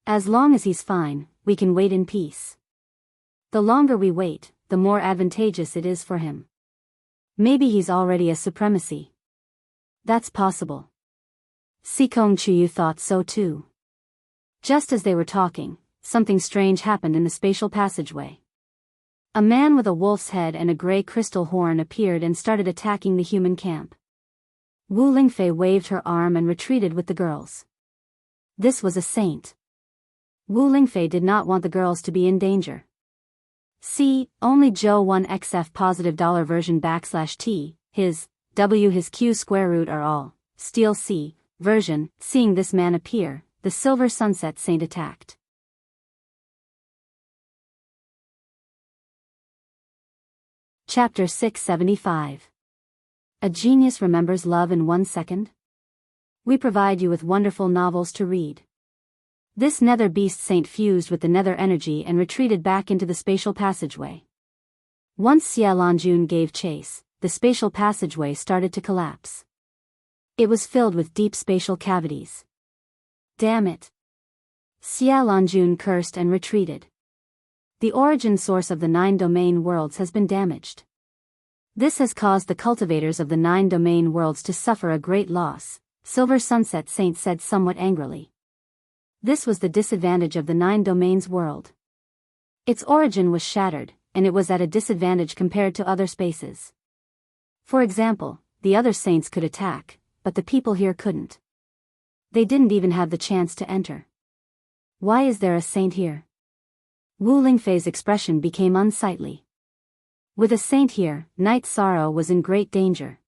As long as he's fine, we can wait in peace. The longer we wait, the more advantageous it is for him. Maybe he's already a supremacy." That's possible. Sikong Chuyu thought so too. Just as they were talking, something strange happened in the spatial passageway. A man with a wolf's head and a gray crystal horn appeared and started attacking the human camp. Wu Lingfei waved her arm and retreated with the girls. This was a saint. Wu Lingfei did not want the girls to be in danger. C. Only Joe 1xf positive dollar version \t, his, W his Q square root are all, Steel C, version. Seeing this man appear, the Silver Sunset Saint attacked. Chapter 675. A Genius Remembers Love in 1 Second? We provide you with wonderful novels to read. This nether beast saint fused with the nether energy and retreated back into the spatial passageway. Once Xia Lanjun gave chase, the spatial passageway started to collapse. It was filled with deep spatial cavities. Damn it! Xia Lanjun cursed and retreated. The origin source of the 9 domain worlds has been damaged. This has caused the cultivators of the 9 domain worlds to suffer a great loss, Silver Sunset Saint said somewhat angrily. This was the disadvantage of the 9 domains world. Its origin was shattered, and it was at a disadvantage compared to other spaces. For example, the other saints could attack, but the people here couldn't. They didn't even have the chance to enter. Why is there a saint here? Wu Lingfei's expression became unsightly. With a saint here, Night Sorrow was in great danger.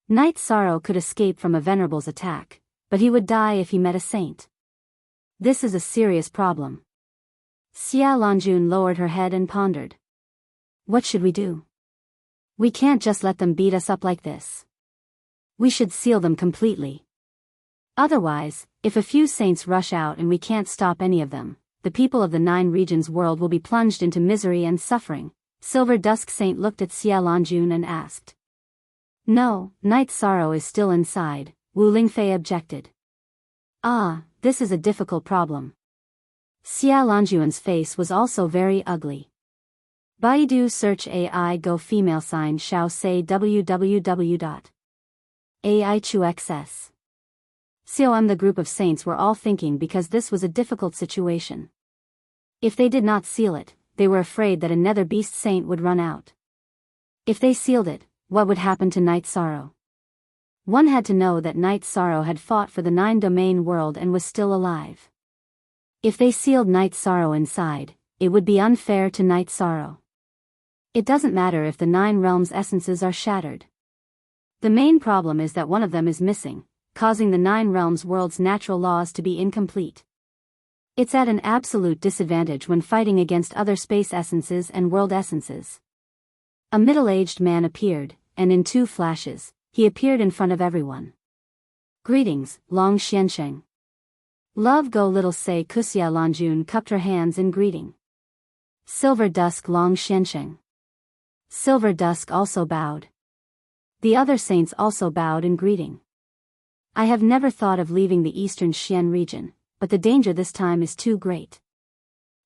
Night Sorrow could escape from a venerable's attack, but he would die if he met a saint. This is a serious problem. Xia Lanjun lowered her head and pondered. What should we do? We can't just let them beat us up like this. We should seal them completely. Otherwise, if a few saints rush out and we can't stop any of them, the people of the 9 regions world will be plunged into misery and suffering. Silver Dusk Saint looked at Xia Lanjun and asked. No, Night Sorrow is still inside, Wu Lingfei objected. Ah, this is a difficult problem. Xia Lanjun's face was also very ugly. Baidu search AI go female sign shao say www.aichuxs. COM the group of saints were all thinking because this was a difficult situation. If they did not seal it, they were afraid that a nether beast saint would run out. If they sealed it, what would happen to Night Sorrow? One had to know that Night Sorrow had fought for the 9 domain world and was still alive. If they sealed Night Sorrow inside, it would be unfair to Night Sorrow. It doesn't matter if the 9 realms' essences are shattered. The main problem is that one of them is missing, causing the 9 realms world's natural laws to be incomplete. It's at an absolute disadvantage when fighting against other space essences and world essences. A middle-aged man appeared, and in 2 flashes, he appeared in front of everyone. Greetings, Long Xiansheng. Love go little say Xia Lanjun cupped her hands in greeting. Silver Dusk Long Xiansheng. Silver Dusk also bowed. The other saints also bowed in greeting. I have never thought of leaving the eastern Xian region, but the danger this time is too great.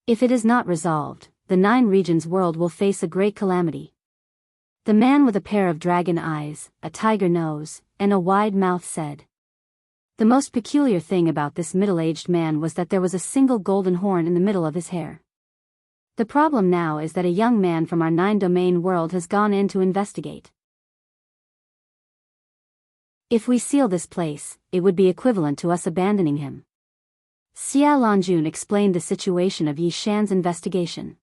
If it is not resolved, the 9 regions world will face a great calamity. The man with a pair of dragon eyes, a tiger nose, and a wide mouth said. The most peculiar thing about this middle-aged man was that there was a single golden horn in the middle of his hair. The problem now is that a young man from our 9 domain world has gone in to investigate. If we seal this place, it would be equivalent to us abandoning him. Xia Lanjun explained the situation of Yi Shan's investigation.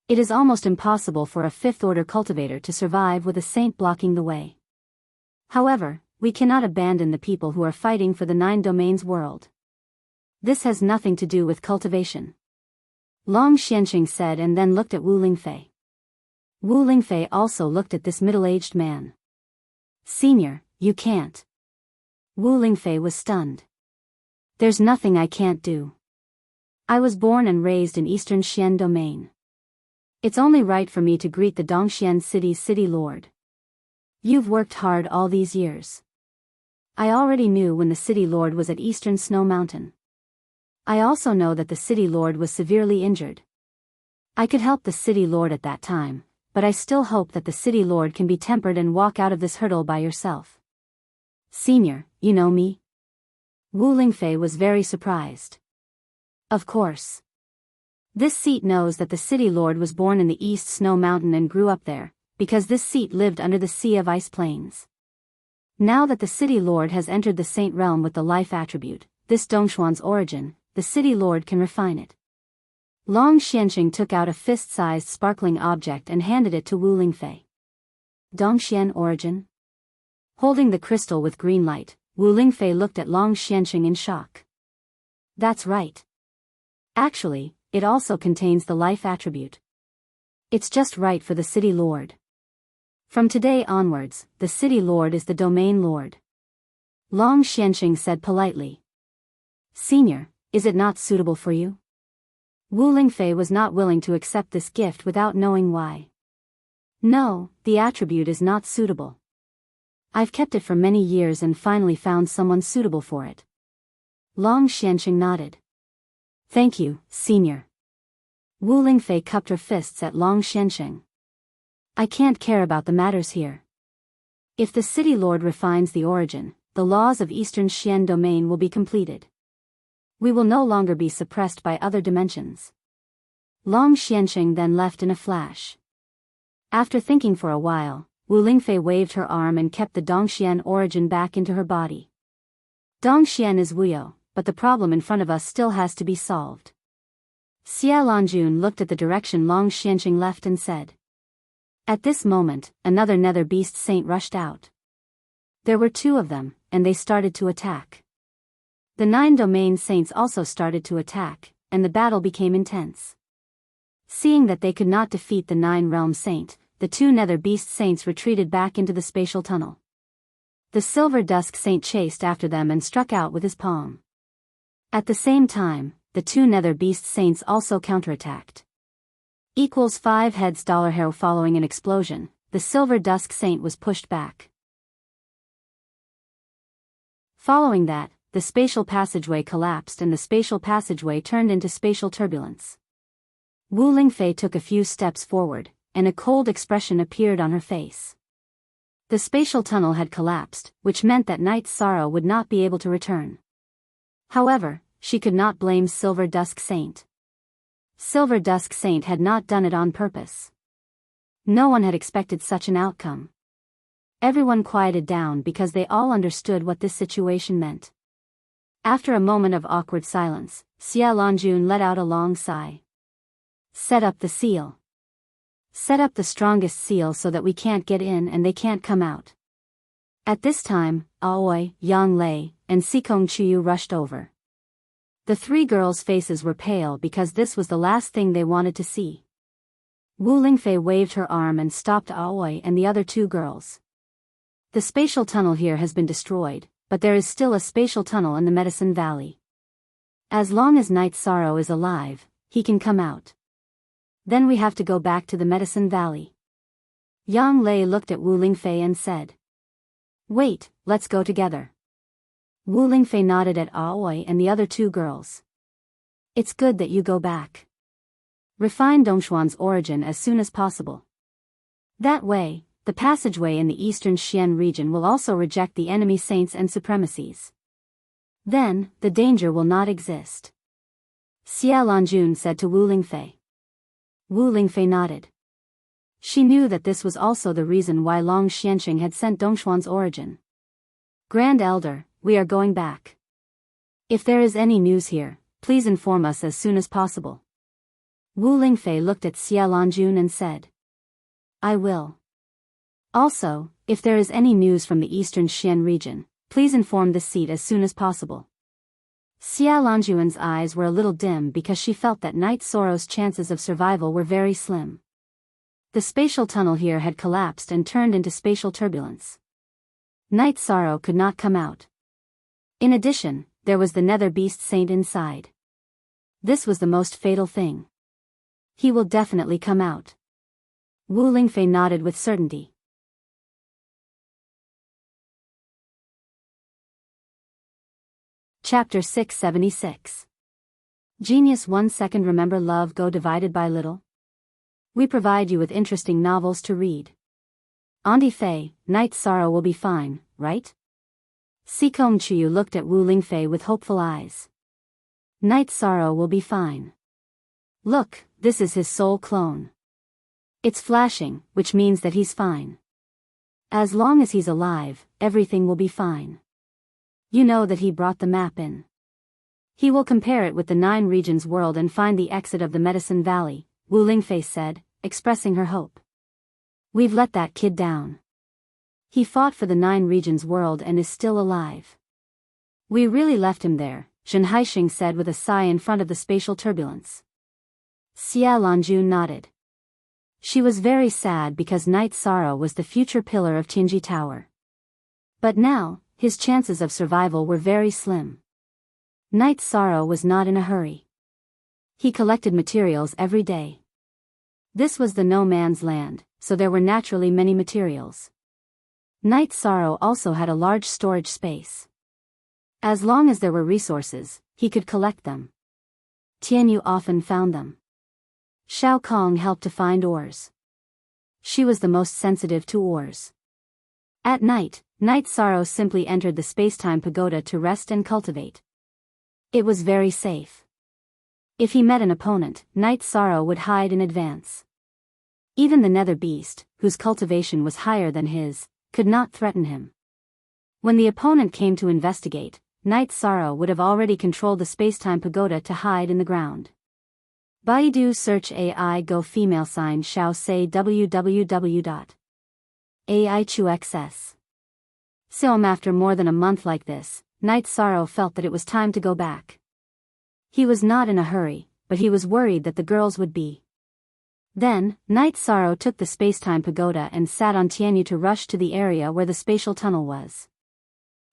It is almost impossible for a 5th-order cultivator to survive with a saint blocking the way. However, we cannot abandon the people who are fighting for the 9 domains world. This has nothing to do with cultivation. Long Xianxing said and then looked at Wu Lingfei. Wu Lingfei also looked at this middle-aged man. Senior, you can't. Wu Lingfei was stunned. There's nothing I can't do. I was born and raised in Eastern Xian domain. It's only right for me to greet the Dongxian city's city lord. You've worked hard all these years. I already knew when the city lord was at Eastern Snow Mountain. I also know that the city lord was severely injured. I could help the city lord at that time, but I still hope that the city lord can be tempered and walk out of this hurdle by yourself. Senior, you know me? Wu Lingfei was very surprised. Of course. This seat knows that the city lord was born in the East Snow Mountain and grew up there, because this seat lived under the Sea of Ice Plains. Now that the city lord has entered the saint realm with the life attribute, this Dongxuan's origin, the city lord can refine it. Long Xianxing took out a fist-sized sparkling object and handed it to Wu Lingfei. Dongxian origin? Holding the crystal with green light, Wu Lingfei looked at Long Xianxing in shock. That's right. Actually, it also contains the life attribute. It's just right for the city lord. From today onwards, the city lord is the domain lord. Long Xianxing said politely. Senior, is it not suitable for you? Wu Lingfei was not willing to accept this gift without knowing why. No, the attribute is not suitable. I've kept it for many years and finally found someone suitable for it. Long Xianxing nodded. Thank you, senior. Wu Lingfei cupped her fists at Long Xianxing. I can't care about the matters here. If the city lord refines the origin, the laws of Eastern Xian domain will be completed. We will no longer be suppressed by other dimensions. Long Xianxing then left in a flash. After thinking for a while, Wu Lingfei waved her arm and kept the Dongxian origin back into her body. Dongxian is Wuyo, but the problem in front of us still has to be solved. Xia Lanjun looked at the direction Long Xianxing left and said. At this moment, another nether beast saint rushed out. There were 2 of them, and they started to attack. The 9 domain saints also started to attack, and the battle became intense. Seeing that they could not defeat the 9 realm saint, the 2 nether beast saints retreated back into the spatial tunnel. The silver dusk saint chased after them and struck out with his palm. At the same time, the 2 nether beast saints also counterattacked. Equals 5 heads $. Following an explosion, the silver dusk saint was pushed back. Following that, the spatial passageway collapsed and the spatial passageway turned into spatial turbulence. Wu Lingfei took a few steps forward, and a cold expression appeared on her face. The spatial tunnel had collapsed, which meant that Night's Sorrow would not be able to return. However, she could not blame Silver Dusk Saint. Silver Dusk Saint had not done it on purpose. No one had expected such an outcome. Everyone quieted down because they all understood what this situation meant. After a moment of awkward silence, Xia Lanjun let out a long sigh. Set up the seal. Set up the strongest seal so that we can't get in and they can't come out. At this time, Aoi, Yang Lei, and Sikong Chuyu rushed over. The 3 girls' faces were pale because this was the last thing they wanted to see. Wu Lingfei waved her arm and stopped Aoi and the other 2 girls. The spatial tunnel here has been destroyed, but there is still a spatial tunnel in the Medicine Valley. As long as Night's Sorrow is alive, he can come out. Then we have to go back to the Medicine Valley. Yang Lei looked at Wu Lingfei and said. Wait, let's go together. Wu Lingfei nodded at Aoi and the other 2 girls. It's good that you go back. Refine Dongxuan's origin as soon as possible. That way, the passageway in the Eastern Xian region will also reject the enemy saints and supremacies. Then, the danger will not exist. Xia Lanjun said to Wu Lingfei. Wu Lingfei nodded. She knew that this was also the reason why Long Xianxing had sent Dongxuan's origin. Grand Elder, we are going back. If there is any news here, please inform us as soon as possible. Wu Lingfei looked at Xia Lanjun and said. I will. Also, if there is any news from the Eastern Xian region, please inform this seat as soon as possible. Xia Lanjun's eyes were a little dim because she felt that Night Sorrow's chances of survival were very slim. The spatial tunnel here had collapsed and turned into spatial turbulence. Night Sorrow could not come out. In addition, there was the Nether Beast Saint inside. This was the most fatal thing. He will definitely come out. Wu Lingfei nodded with certainty. Chapter 676. Genius 1 second. Remember love go divided by little? We provide you with interesting novels to read. Auntie Fei, Night Sorrow will be fine, right? Sikong Chuyu looked at Wu Lingfei with hopeful eyes. Night Sorrow will be fine. Look, this is his soul clone. It's flashing, which means that he's fine. As long as he's alive, everything will be fine. You know that he brought the map in. He will compare it with the 9 regions world and find the exit of the Medicine Valley, Wu Lingfei said, expressing her hope. We've let that kid down. He fought for the 9 regions world and is still alive. We really left him there, Zhen Haixing said with a sigh in front of the spatial turbulence. Xia Lanju nodded. She was very sad because Night Sorrow was the future pillar of Tianji Tower. But now, his chances of survival were very slim. Night Sorrow was not in a hurry. He collected materials every day. This was the no man's land, so there were naturally many materials. Night Sorrow also had a large storage space. As long as there were resources, he could collect them. Tianyu often found them. Shao Kong helped to find ores. She was the most sensitive to ores. At night, Night Sorrow simply entered the space-time pagoda to rest and cultivate. It was very safe. If he met an opponent, Night Sorrow would hide in advance. Even the Nether Beast, whose cultivation was higher than his, could not threaten him. When the opponent came to investigate, Night Sorrow would have already controlled the space-time pagoda to hide in the ground. Baidu search AI go female sign Shao say www.aichuxs. After more than a month like this, Night Sorrow felt that it was time to go back. He was not in a hurry, but he was worried that the girls would be. Then, Night Sorrow took the space-time pagoda and sat on Tianyu to rush to the area where the spatial tunnel was.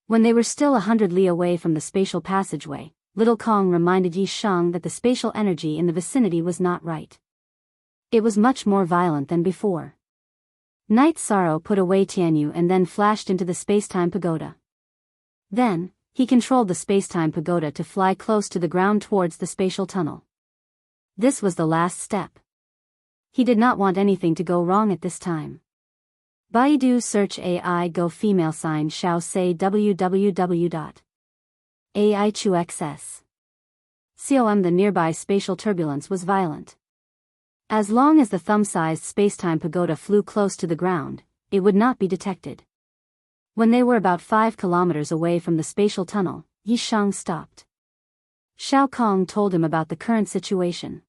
When they were still 100 li away from the spatial passageway, Little Kong reminded Yi Shang that the spatial energy in the vicinity was not right. It was much more violent than before. Night Sorrow put away Tianyu and then flashed into the space-time pagoda. Then, he controlled the space-time pagoda to fly close to the ground towards the spatial tunnel. This was the last step. He did not want anything to go wrong at this time. Baidu search AI go female sign Shao say www.aichuxs. The nearby spatial turbulence was violent. As long as the thumb-sized space-time pagoda flew close to the ground, it would not be detected. When they were about 5 kilometers away from the spatial tunnel, Yi Shang stopped. Shao Kong told him about the current situation.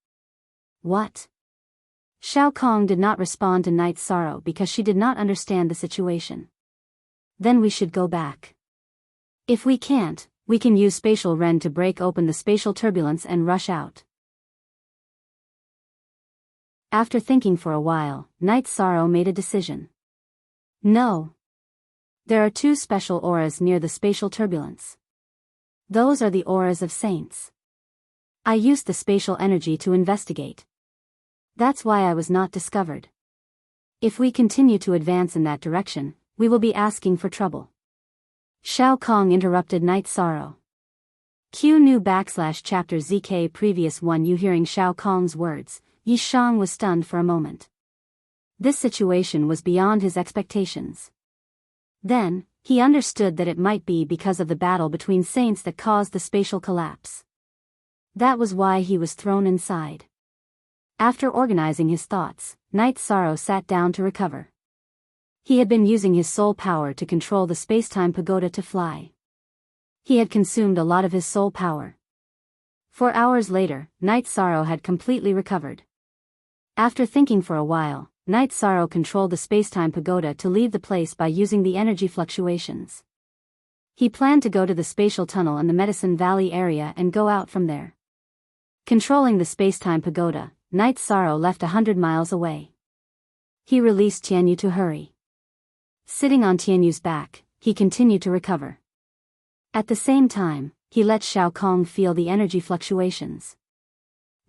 What? Shao Kong did not respond to Night Sorrow because she did not understand the situation. Then we should go back. If we can't, we can use Spatial Ren to break open the spatial turbulence and rush out. After thinking for a while, Night Sorrow made a decision. No. There are 2 special auras near the spatial turbulence. Those are the auras of saints. I used the spatial energy to investigate. That's why I was not discovered. If we continue to advance in that direction, we will be asking for trouble. Shao Kong interrupted Night Sorrow. Q new /chapter ZK previous 1 You hearing Shao Kong's words, Yi Shang was stunned for a moment. This situation was beyond his expectations. Then, he understood that it might be because of the battle between saints that caused the spatial collapse. That was why he was thrown inside. After organizing his thoughts, Night Sorrow sat down to recover. He had been using his soul power to control the space-time pagoda to fly. He had consumed a lot of his soul power. 4 hours later, Night Sorrow had completely recovered. After thinking for a while, Night Sorrow controlled the space-time pagoda to leave the place by using the energy fluctuations. He planned to go to the spatial tunnel in the Medicine Valley area and go out from there. Controlling the space-time pagoda, Night Sorrow left 100 miles away. He released Tianyu to hurry. Sitting on Tianyu's back, he continued to recover. At the same time, he let Shao Kong feel the energy fluctuations.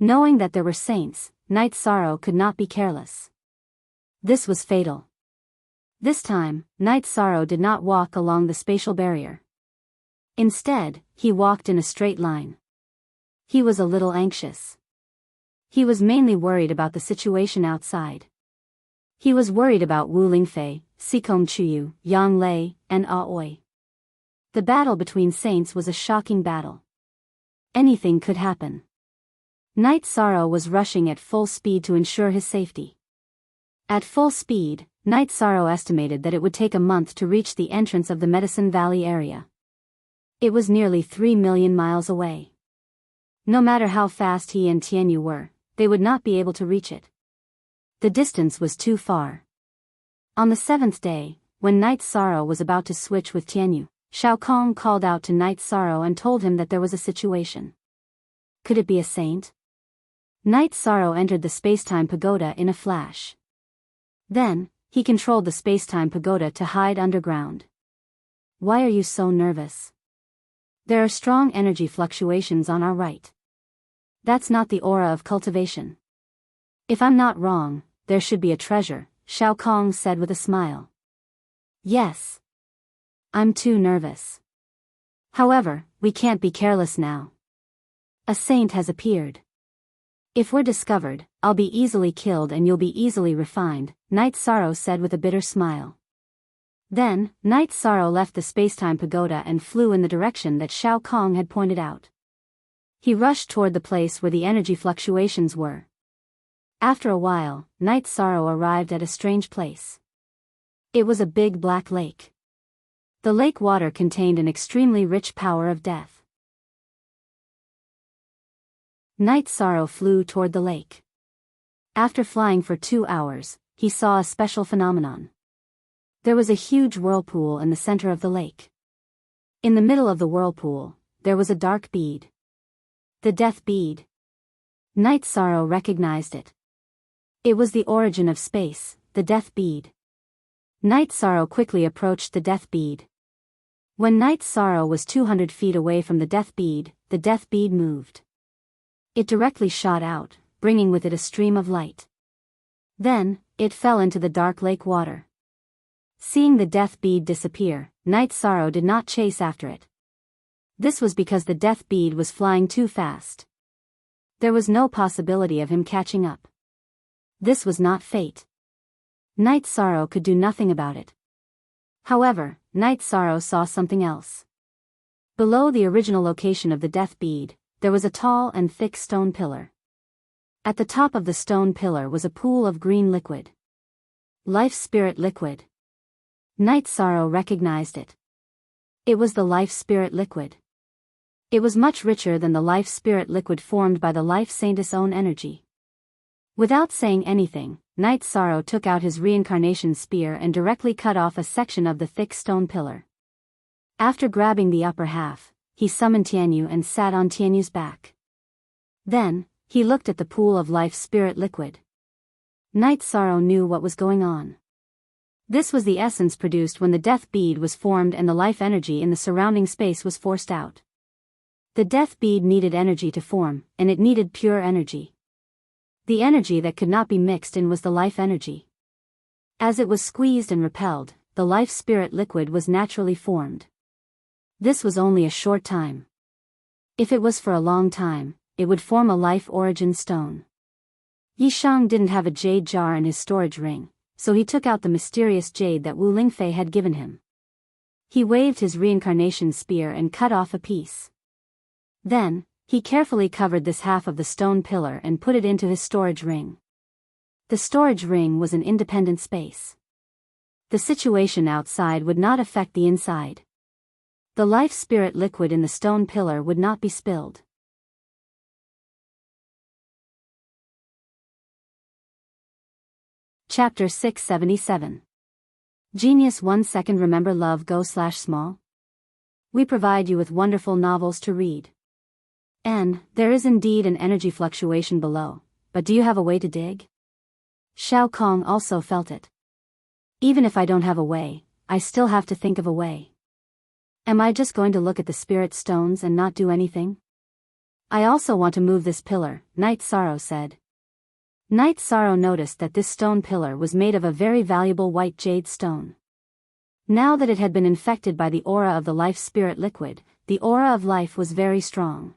Knowing that there were saints, Night Sorrow could not be careless. This was fatal. This time, Night Sorrow did not walk along the spatial barrier. Instead, he walked in a straight line. He was a little anxious. He was mainly worried about the situation outside. He was worried about Wu Lingfei, Sikong Chuyu, Yang Lei, and Aoi. The battle between saints was a shocking battle. Anything could happen. Night Sorrow was rushing at full speed to ensure his safety. At full speed, Night Sorrow estimated that it would take a month to reach the entrance of the Medicine Valley area. It was nearly 3 million miles away. No matter how fast he and Tianyu were, they would not be able to reach it. The distance was too far. On the 7th day, when Night Sorrow was about to switch with Tianyu, Shao Kong called out to Night Sorrow and told him that there was a situation. Could it be a saint? Night Sorrow entered the space-time pagoda in a flash. Then, he controlled the space-time pagoda to hide underground. Why are you so nervous? There are strong energy fluctuations on our right. That's not the aura of cultivation. If I'm not wrong, there should be a treasure, Shao Kong said with a smile. Yes. I'm too nervous. However, we can't be careless now. A saint has appeared. If we're discovered, I'll be easily killed and you'll be easily refined, Night Sorrow said with a bitter smile. Then, Night Sorrow left the spacetime pagoda and flew in the direction that Shao Kong had pointed out. He rushed toward the place where the energy fluctuations were. After a while, Night Sorrow arrived at a strange place. It was a big black lake. The lake water contained an extremely rich power of death. Night Sorrow flew toward the lake. After flying for 2 hours, he saw a special phenomenon. There was a huge whirlpool in the center of the lake. In the middle of the whirlpool, there was a dark bead. The death bead. Night Sorrow recognized it. It was the origin of space, the death bead. Night Sorrow quickly approached the death bead. When Night Sorrow was 200 feet away from the death bead moved. It directly shot out, bringing with it a stream of light. Then, it fell into the dark lake water. Seeing the death bead disappear, Night Sorrow did not chase after it. This was because the death bead was flying too fast. There was no possibility of him catching up. This was not fate. Night Sorrow could do nothing about it. However, Night Sorrow saw something else. Below the original location of the death bead, there was a tall and thick stone pillar. At the top of the stone pillar was a pool of green liquid. Life Spirit liquid. Night Sorrow recognized it. It was the Life Spirit liquid. It was much richer than the Life Spirit liquid formed by the Life Saintess' own energy. Without saying anything, Night Sorrow took out his reincarnation spear and directly cut off a section of the thick stone pillar. After grabbing the upper half, he summoned Tianyu and sat on Tianyu's back. Then, he looked at the pool of Life Spirit liquid. Night Sorrow knew what was going on. This was the essence produced when the death bead was formed and the life energy in the surrounding space was forced out. The death bead needed energy to form, and it needed pure energy. The energy that could not be mixed in was the life energy. As it was squeezed and repelled, the Life Spirit liquid was naturally formed. This was only a short time. If it was for a long time, it would form a life origin stone. Yishang didn't have a jade jar in his storage ring, so he took out the mysterious jade that Wu Lingfei had given him. He waved his reincarnation spear and cut off a piece. Then, he carefully covered this half of the stone pillar and put it into his storage ring. The storage ring was an independent space. The situation outside would not affect the inside. The Life Spirit liquid in the stone pillar would not be spilled. Chapter 677. Genius 1 second. Remember love go/small? We provide you with wonderful novels to read. And, there is indeed an energy fluctuation below, but do you have a way to dig? Shao Kong also felt it. Even if I don't have a way, I still have to think of a way. Am I just going to look at the spirit stones and not do anything? I also want to move this pillar, Night Sorrow said. Night Sorrow noticed that this stone pillar was made of a very valuable white jade stone. Now that it had been infected by the aura of the Life Spirit liquid, the aura of life was very strong.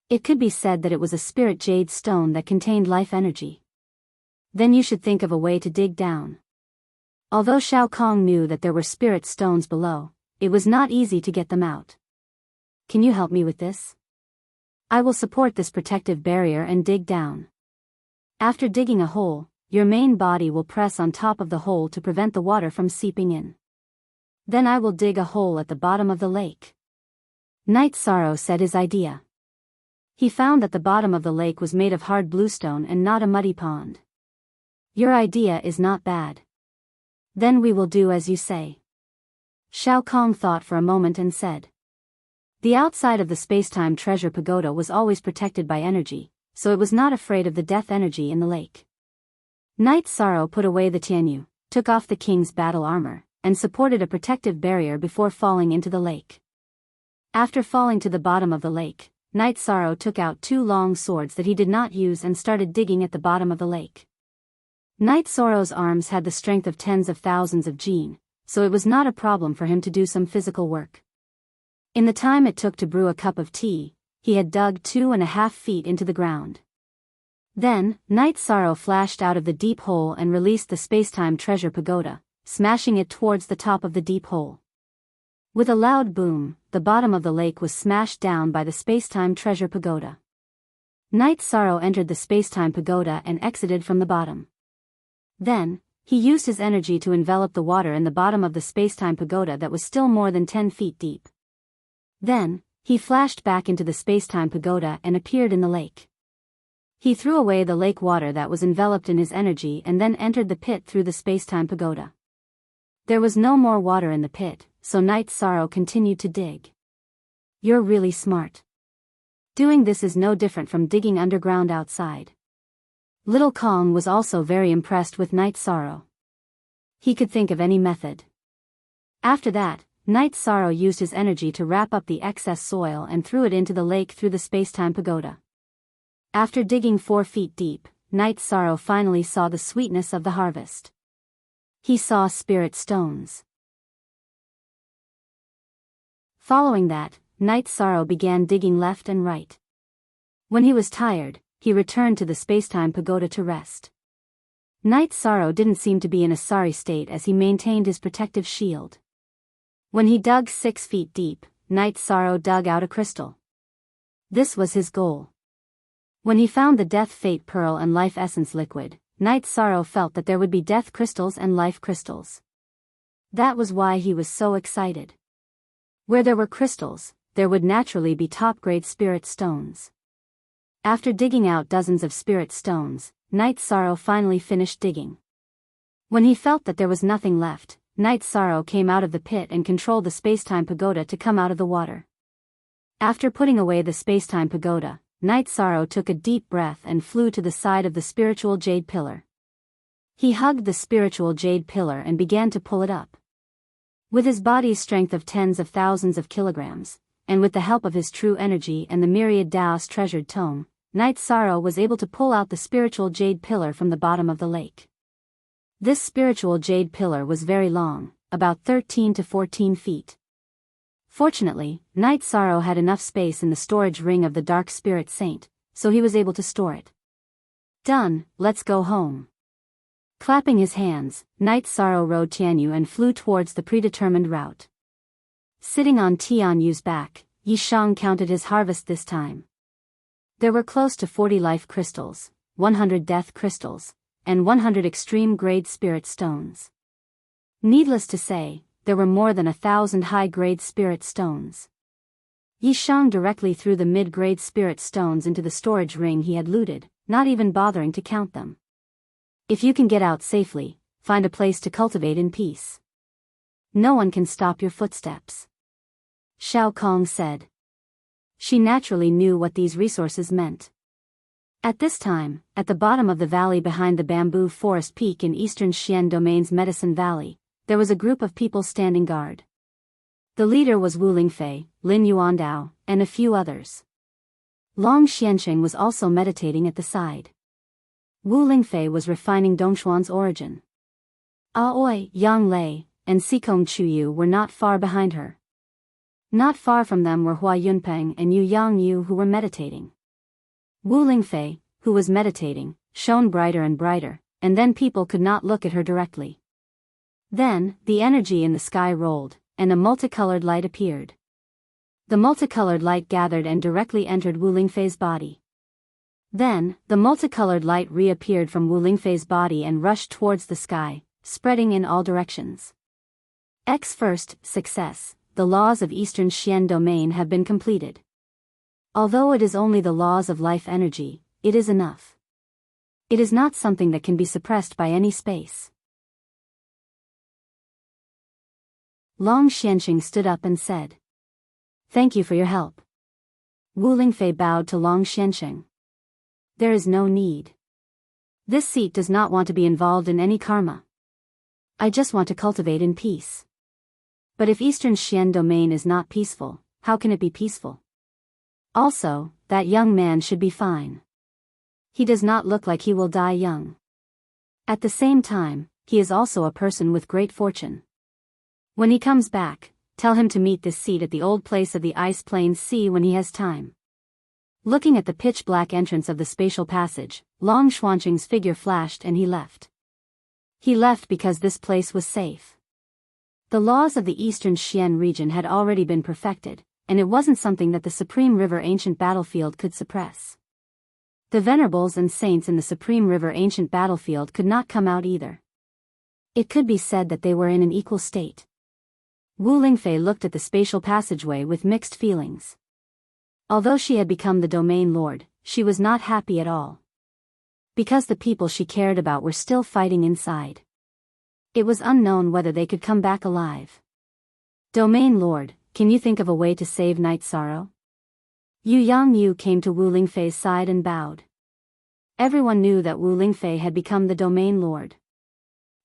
It could be said that it was a spirit jade stone that contained life energy. Then you should think of a way to dig down. Although Shao Kong knew that there were spirit stones below, it was not easy to get them out. Can you help me with this? I will support this protective barrier and dig down. After digging a hole, your main body will press on top of the hole to prevent the water from seeping in. Then I will dig a hole at the bottom of the lake. Night Sorrow said his idea. He found that the bottom of the lake was made of hard bluestone and not a muddy pond. Your idea is not bad. Then we will do as you say. Shao Kong thought for a moment and said. The outside of the space-time treasure pagoda was always protected by energy, so it was not afraid of the death energy in the lake. Night Sorrow put away the Tianyu, took off the king's battle armor, and supported a protective barrier before falling into the lake. After falling to the bottom of the lake, Night Sorrow took out 2 long swords that he did not use and started digging at the bottom of the lake. Night Sorrow's arms had the strength of tens of thousands of Jin, so it was not a problem for him to do some physical work. In the time it took to brew a cup of tea, he had dug 2.5 feet into the ground. Then, Night Sorrow flashed out of the deep hole and released the space-time treasure pagoda, smashing it towards the top of the deep hole. With a loud boom, the bottom of the lake was smashed down by the space-time treasure pagoda. Night Sorrow entered the space-time pagoda and exited from the bottom. Then, he used his energy to envelop the water in the bottom of the space-time pagoda that was still more than 10 feet deep. Then, he flashed back into the space-time pagoda and appeared in the lake. He threw away the lake water that was enveloped in his energy and then entered the pit through the space-time pagoda. There was no more water in the pit, so Night Sorrow continued to dig. You're really smart. Doing this is no different from digging underground outside. Little Kong was also very impressed with Night Sorrow. He could think of any method. After that, Night Sorrow used his energy to wrap up the excess soil and threw it into the lake through the space-time pagoda. After digging 4 feet deep, Night Sorrow finally saw the sweetness of the harvest. He saw spirit stones. Following that, Night Sorrow began digging left and right. When he was tired, he returned to the space-time pagoda to rest. Night Sorrow didn't seem to be in a sorry state as he maintained his protective shield. When he dug 6 feet deep, Night Sorrow dug out a crystal. This was his goal. When he found the Death Fate Pearl and Life Essence liquid, Night Sorrow felt that there would be death crystals and life crystals. That was why he was so excited. Where there were crystals, there would naturally be top-grade spirit stones. After digging out dozens of spirit stones, Night Sorrow finally finished digging. When he felt that there was nothing left, Night Sorrow came out of the pit and controlled the space-time pagoda to come out of the water. After putting away the space-time pagoda, Night Sorrow took a deep breath and flew to the side of the spiritual jade pillar. He hugged the spiritual jade pillar and began to pull it up. With his body's strength of tens of thousands of kilograms, and with the help of his true energy and the myriad Dao's treasured tome, Night Sorrow was able to pull out the spiritual jade pillar from the bottom of the lake. This spiritual jade pillar was very long, about 13 to 14 feet. Fortunately, Night Sorrow had enough space in the storage ring of the Dark Spirit Saint, so he was able to store it. Done, let's go home. Clapping his hands, Night Sorrow rode Tianyu and flew towards the predetermined route. Sitting on Tianyu's back, Yishang counted his harvest this time. There were close to 40 life crystals, 100 death crystals, and 100 extreme-grade spirit stones. Needless to say, there were more than 1,000 high-grade spirit stones. Yishang directly threw the mid-grade spirit stones into the storage ring he had looted, not even bothering to count them. If you can get out safely, find a place to cultivate in peace. No one can stop your footsteps. Shao Kong said. She naturally knew what these resources meant. At this time, at the bottom of the valley behind the bamboo forest peak in eastern Xian Domain's Medicine Valley, there was a group of people standing guard. The leader was Wu Lingfei, Lin Yuandao, and a few others. Long Xiansheng was also meditating at the side. Wu Lingfei was refining Dongxuan's origin. Aoi, Yang Lei, and Sikong Chuyu were not far behind her. Not far from them were Hua Yunpeng and Yu Yang who were meditating. Wu Lingfei, who was meditating, shone brighter and brighter, and then people could not look at her directly. Then, the energy in the sky rolled, and a multicolored light appeared. The multicolored light gathered and directly entered Wu Lingfei's body. Then, the multicolored light reappeared from Wu Lingfei's body and rushed towards the sky, spreading in all directions. First, success. The laws of Eastern Xian domain have been completed. Although it is only the laws of life energy, it is enough. It is not something that can be suppressed by any space. Long Xianxing stood up and said, "Thank you for your help." Wu Lingfei bowed to Long Xianxing. "There is no need. This seat does not want to be involved in any karma. I just want to cultivate in peace. But if Eastern Xian domain is not peaceful, how can it be peaceful? Also, that young man should be fine. He does not look like he will die young. At the same time, he is also a person with great fortune. When he comes back, tell him to meet this seat at the old place of the Ice Plain Sea when he has time." Looking at the pitch-black entrance of the spatial passage, Long Xuanqing's figure flashed and he left. He left because this place was safe. The laws of the Eastern Xian region had already been perfected, and it wasn't something that the Supreme River Ancient Battlefield could suppress. The venerables and saints in the Supreme River Ancient Battlefield could not come out either. It could be said that they were in an equal state. Wu Lingfei looked at the spatial passageway with mixed feelings. Although she had become the domain lord, she was not happy at all. Because the people she cared about were still fighting inside. It was unknown whether they could come back alive. "Domain lord, can you think of a way to save Night Sorrow?" Yu Yangyu came to Wu Lingfei's side and bowed. Everyone knew that Wu Lingfei had become the domain lord.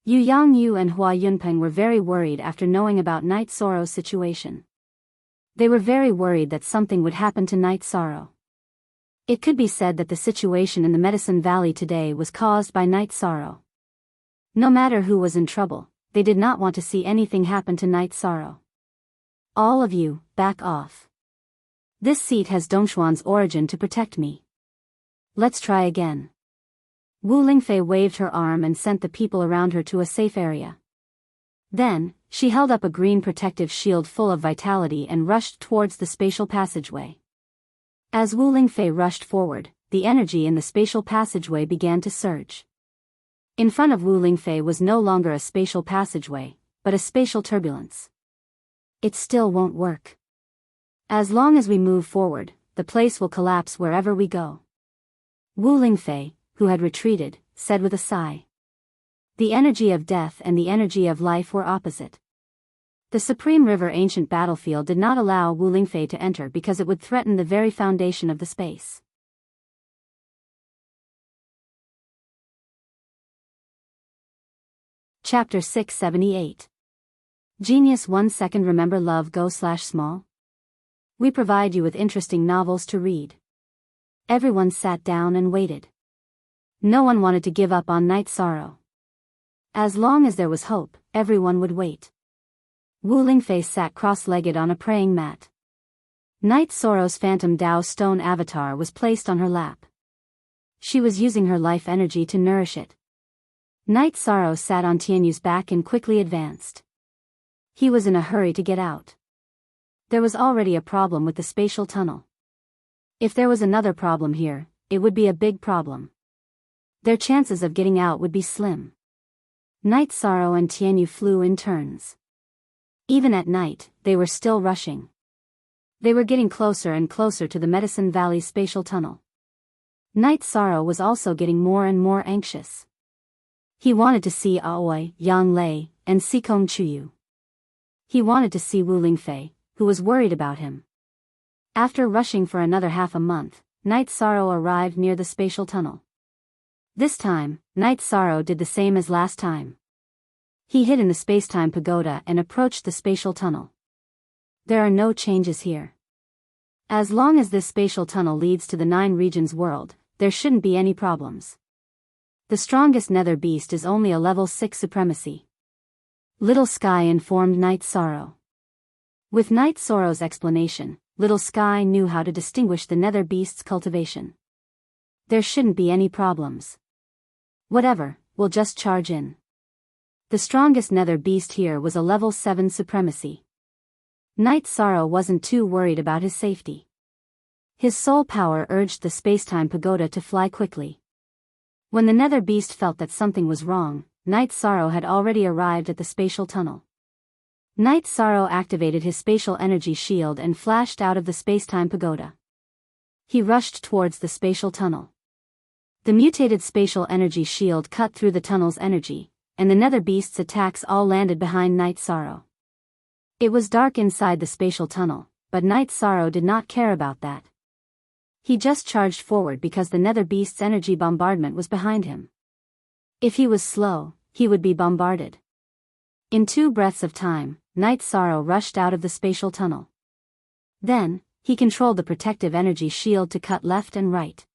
Yu Yangyu and Hua Yunpeng were very worried after knowing about Night Sorrow's situation. They were very worried that something would happen to Night Sorrow. It could be said that the situation in the Medicine Valley today was caused by Night Sorrow. No matter who was in trouble, they did not want to see anything happen to Night Sorrow. "All of you, back off. This seat has Dongxuan's origin to protect me. Let's try again." Wu Lingfei waved her arm and sent the people around her to a safe area. Then, she held up a green protective shield full of vitality and rushed towards the spatial passageway. As Wu Lingfei rushed forward, the energy in the spatial passageway began to surge. In front of Wu Lingfei was no longer a spatial passageway, but a spatial turbulence. It still won't work. As long as we move forward, the place will collapse wherever we go. Wu Lingfei, who had retreated, said with a sigh. The energy of death and the energy of life were opposite. The Supreme River Ancient Battlefield did not allow Wu Lingfei to enter because it would threaten the very foundation of the space. Chapter 678. Genius 1 second. Remember love go/small? We provide you with interesting novels to read. Everyone sat down and waited. No one wanted to give up on Night Sorrow. As long as there was hope, everyone would wait. Wu Lingfei sat cross-legged on a praying mat. Night Sorrow's phantom Dao stone avatar was placed on her lap. She was using her life energy to nourish it. Night Sorrow sat on Tianyu's back and quickly advanced. He was in a hurry to get out. There was already a problem with the spatial tunnel. If there was another problem here, it would be a big problem. Their chances of getting out would be slim. Night Sorrow and Tianyu flew in turns. Even at night, they were still rushing. They were getting closer and closer to the Medicine Valley spatial tunnel. Night Sorrow was also getting more and more anxious. He wanted to see Aoi, Yang Lei, and Sikong Chuyu. He wanted to see Wu Lingfei, who was worried about him. After rushing for another half a month, Night Sorrow arrived near the spatial tunnel. This time, Night Sorrow did the same as last time. He hid in the space-time pagoda and approached the spatial tunnel. There are no changes here. As long as this spatial tunnel leads to the 9 regions world, there shouldn't be any problems. The strongest nether beast is only a level 6 supremacy. Little Sky informed Night Sorrow. With Night Sorrow's explanation, Little Sky knew how to distinguish the nether beast's cultivation. There shouldn't be any problems. Whatever, we'll just charge in. The strongest nether beast here was a level 7 supremacy. Night Sorrow wasn't too worried about his safety. His soul power urged the spacetime pagoda to fly quickly. When the nether beast felt that something was wrong, Night Sorrow had already arrived at the spatial tunnel. Night Sorrow activated his spatial energy shield and flashed out of the spacetime pagoda. He rushed towards the spatial tunnel. The mutated spatial energy shield cut through the tunnel's energy, and the nether beast's attacks all landed behind Night Sorrow. It was dark inside the spatial tunnel, but Night Sorrow did not care about that. He just charged forward because the nether beast's energy bombardment was behind him. If he was slow, he would be bombarded. In 2 breaths of time, Night Sorrow rushed out of the spatial tunnel. Then, he controlled the protective energy shield to cut left and right.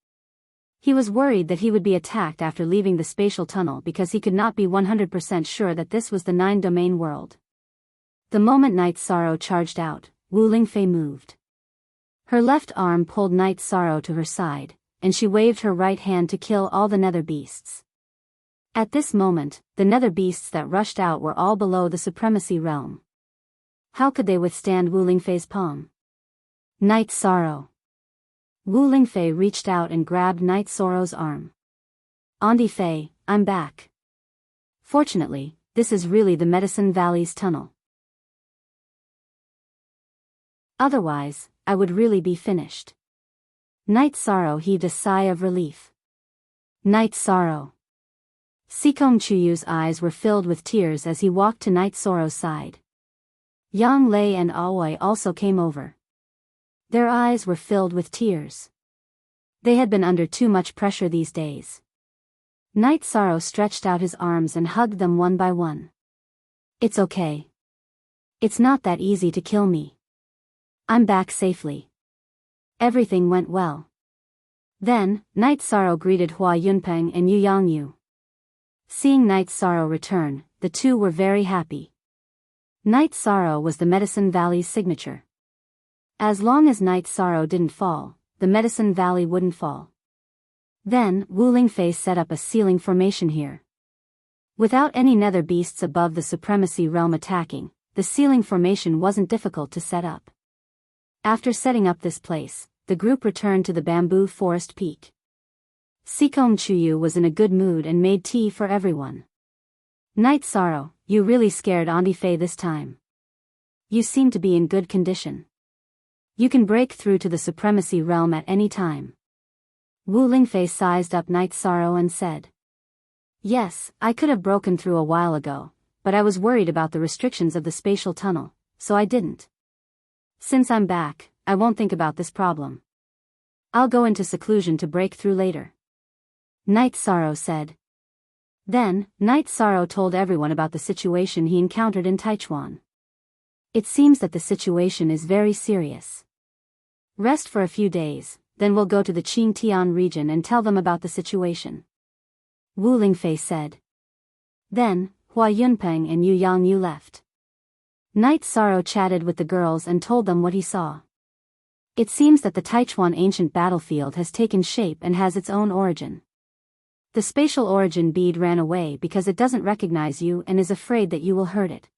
He was worried that he would be attacked after leaving the spatial tunnel because he could not be 100% sure that this was the 9-domain world. The moment Night Sorrow charged out, Wu Lingfei moved. Her left arm pulled Night Sorrow to her side, and she waved her right hand to kill all the nether beasts. At this moment, the nether beasts that rushed out were all below the supremacy realm. How could they withstand Wu Lingfei's palm? Night Sorrow. Wu Lingfei reached out and grabbed Night Sorrow's arm. Andi Fei, I'm back. Fortunately, this is really the Medicine Valley's tunnel. Otherwise, I would really be finished. Night Sorrow heaved a sigh of relief. Night Sorrow. Sikong Chuyu's eyes were filled with tears as he walked to Night Sorrow's side. Yang Lei and Aoi also came over. Their eyes were filled with tears. They had been under too much pressure these days. Night Sorrow stretched out his arms and hugged them one by one. It's okay. It's not that easy to kill me. I'm back safely. Everything went well. Then, Night Sorrow greeted Hua Yunpeng and Yu Yangyu. Seeing Night Sorrow return, the two were very happy. Night Sorrow was the Medicine Valley's signature. As long as Night Sorrow didn't fall, the Medicine Valley wouldn't fall. Then, Wu Lingfei set up a sealing formation here. Without any nether beasts above the supremacy realm attacking, the sealing formation wasn't difficult to set up. After setting up this place, the group returned to the bamboo forest peak. Sikong Chuyu was in a good mood and made tea for everyone. Night Sorrow, you really scared Andi Fei this time. You seem to be in good condition. You can break through to the supremacy realm at any time. Wu Lingfei sized up Night Sorrow and said. Yes, I could have broken through a while ago, but I was worried about the restrictions of the spatial tunnel, so I didn't. Since I'm back, I won't think about this problem. I'll go into seclusion to break through later. Night Sorrow said. Then, Night Sorrow told everyone about the situation he encountered in Taichuan. It seems that the situation is very serious. Rest for a few days, then we'll go to the Qingtian region and tell them about the situation. Wu Lingfei said. Then, Hua Yunpeng and Yu Yangyu left. Night Sorrow chatted with the girls and told them what he saw. It seems that the Taichuan ancient battlefield has taken shape and has its own origin. The spatial origin bead ran away because it doesn't recognize you and is afraid that you will hurt it.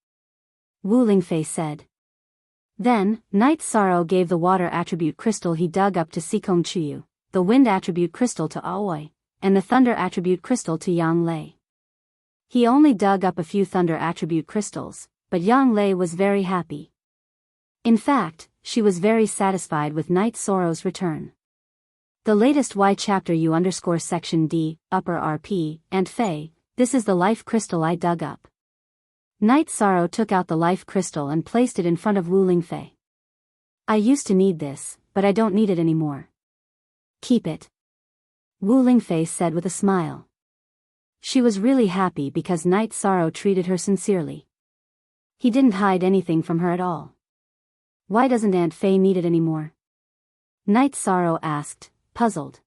Wu Lingfei said. Then, Night Sorrow gave the water attribute crystal he dug up to Sikong Chuyu, the wind attribute crystal to Aoi, and the thunder attribute crystal to Yang Lei. He only dug up a few thunder attribute crystals, but Yang Lei was very happy. In fact, she was very satisfied with Night Sorrow's return. The latest Y chapter U_section D, upper RP, and Fei, this is the life crystal I dug up. Night Sorrow took out the life crystal and placed it in front of Wu Lingfei. I used to need this, but I don't need it anymore. Keep it. Wu Lingfei said with a smile. She was really happy because Night Sorrow treated her sincerely. He didn't hide anything from her at all. Why doesn't Aunt Fei need it anymore? Night Sorrow asked, puzzled.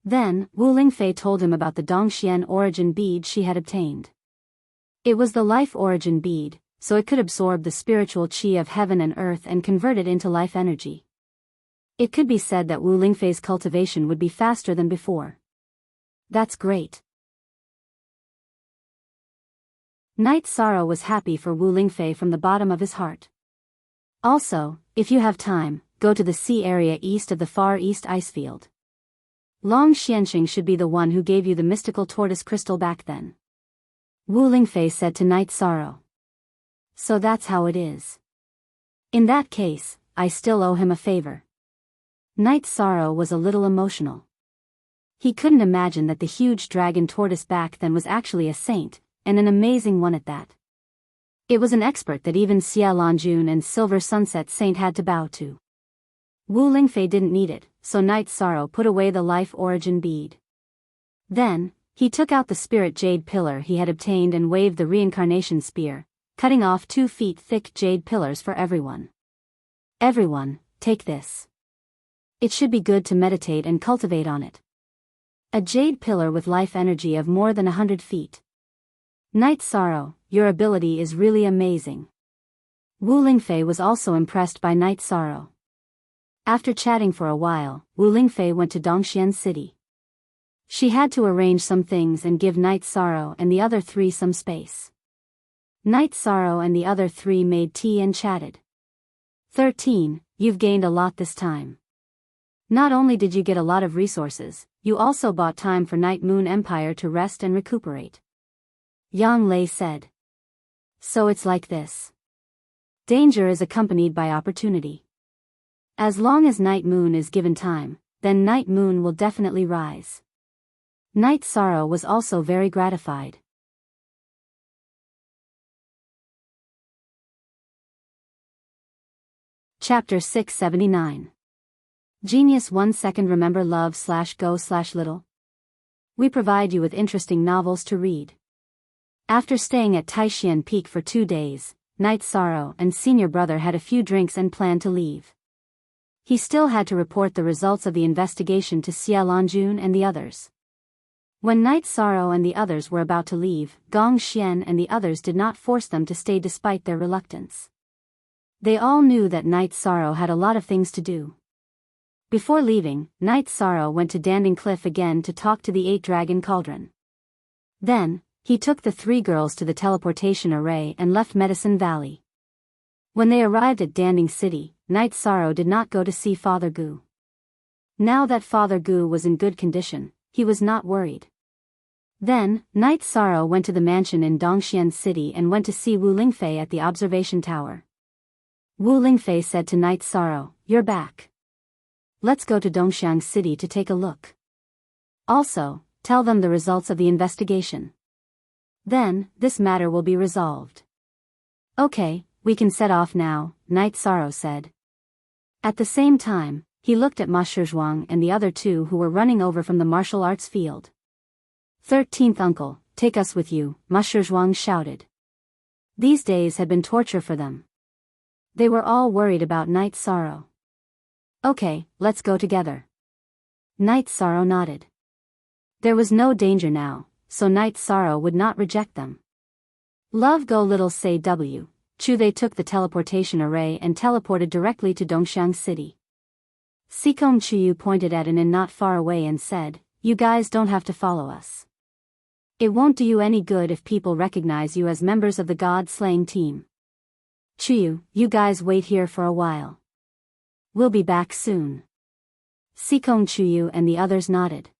Then, Wu Lingfei told him about the Dongxian origin bead she had obtained. It was the life origin bead, so it could absorb the spiritual qi of heaven and earth and convert it into life energy. It could be said that Wu Lingfei's cultivation would be faster than before. That's great. Night Sorrow was happy for Wu Lingfei from the bottom of his heart. Also, if you have time, go to the sea area east of the Far East icefield. Long Xianxing should be the one who gave you the mystical tortoise crystal back then. Wu Lingfei said to Night Sorrow. So that's how it is. In that case, I still owe him a favor. Night Sorrow was a little emotional. He couldn't imagine that the huge dragon tortoise back then was actually a saint, and an amazing one at that. It was an expert that even Xia Lanjun and Silver Sunset Saint had to bow to. Wu Lingfei didn't need it, so Night Sorrow put away the life origin bead. Then, he took out the spirit jade pillar he had obtained and waved the reincarnation spear, cutting off 2 feet thick jade pillars for everyone. Everyone, take this. It should be good to meditate and cultivate on it. A jade pillar with life energy of more than 100 feet. Night Sorrow, your ability is really amazing. Wu Lingfei was also impressed by Night Sorrow. After chatting for a while, Wu Lingfei went to Dongxian City. She had to arrange some things and give Night Sorrow and the other 3 some space. Night Sorrow and the other 3 made tea and chatted. 13, you've gained a lot this time. Not only did you get a lot of resources, you also bought time for Night Moon Empire to rest and recuperate. Yang Lei said. So it's like this. Danger is accompanied by opportunity. As long as Night Moon is given time, then Night Moon will definitely rise. Night Sorrow was also very gratified. Chapter 679. Genius 1 second remember love/go/little. We provide you with interesting novels to read. After staying at Taixian Peak for 2 days, Night Sorrow and Senior Brother had a few drinks and planned to leave. He still had to report the results of the investigation to Xia Lanjun and the others. When Night Sorrow and the others were about to leave, Gong Xian and the others did not force them to stay despite their reluctance. They all knew that Night Sorrow had a lot of things to do. Before leaving, Night Sorrow went to Danding Cliff again to talk to the 8-dragon cauldron. Then, he took the 3 girls to the teleportation array and left Medicine Valley. When they arrived at Danding City, Night Sorrow did not go to see Father Gu. Now that Father Gu was in good condition, he was not worried. Then, Night Sorrow went to the mansion in Dongxian City and went to see Wu Lingfei at the observation tower. Wu Lingfei said to Night Sorrow, "You're back. Let's go to Dongxiang City to take a look. Also, tell them the results of the investigation. Then, this matter will be resolved." "Okay, we can set off now," Night Sorrow said. At the same time, he looked at Ma Shizhuang and the other 2 who were running over from the martial arts field. 13th uncle, take us with you," Ma Shizhuang shouted. These days had been torture for them. They were all worried about Night Sorrow. "Okay, let's go together." Night Sorrow nodded. There was no danger now, so Night Sorrow would not reject them. Love go little say W. Chu they took the teleportation array and teleported directly to Dongxiang City. Sikong Chuyu pointed at an inn not far away and said, "You guys don't have to follow us. It won't do you any good if people recognize you as members of the god-slaying team. Chuyu, you guys wait here for a while. We'll be back soon." Sikong Chuyu and the others nodded.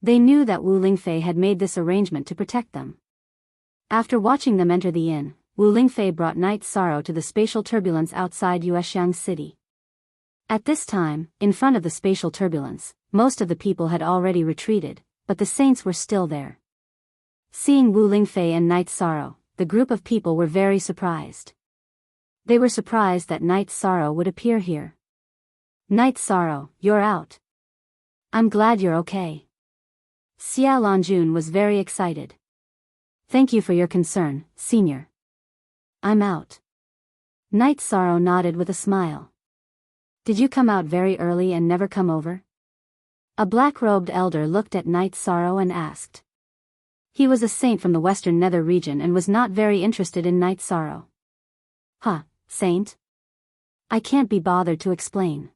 They knew that Wu Lingfei had made this arrangement to protect them. After watching them enter the inn, Wu Lingfei brought Night Sorrow to the spatial turbulence outside Yuexiang City. At this time, in front of the spatial turbulence, most of the people had already retreated, but the saints were still there. Seeing Wu Lingfei and Night Sorrow, the group of people were very surprised. They were surprised that Night Sorrow would appear here. "Night Sorrow, you're out. I'm glad you're okay." Xia Lanjun was very excited. "Thank you for your concern, Senior. I'm out." Night Sorrow nodded with a smile. "Did you come out very early and never come over?" A black-robed elder looked at Night Sorrow and asked. He was a saint from the western nether region and was not very interested in Night Sorrow. "Huh, saint? I can't be bothered to explain."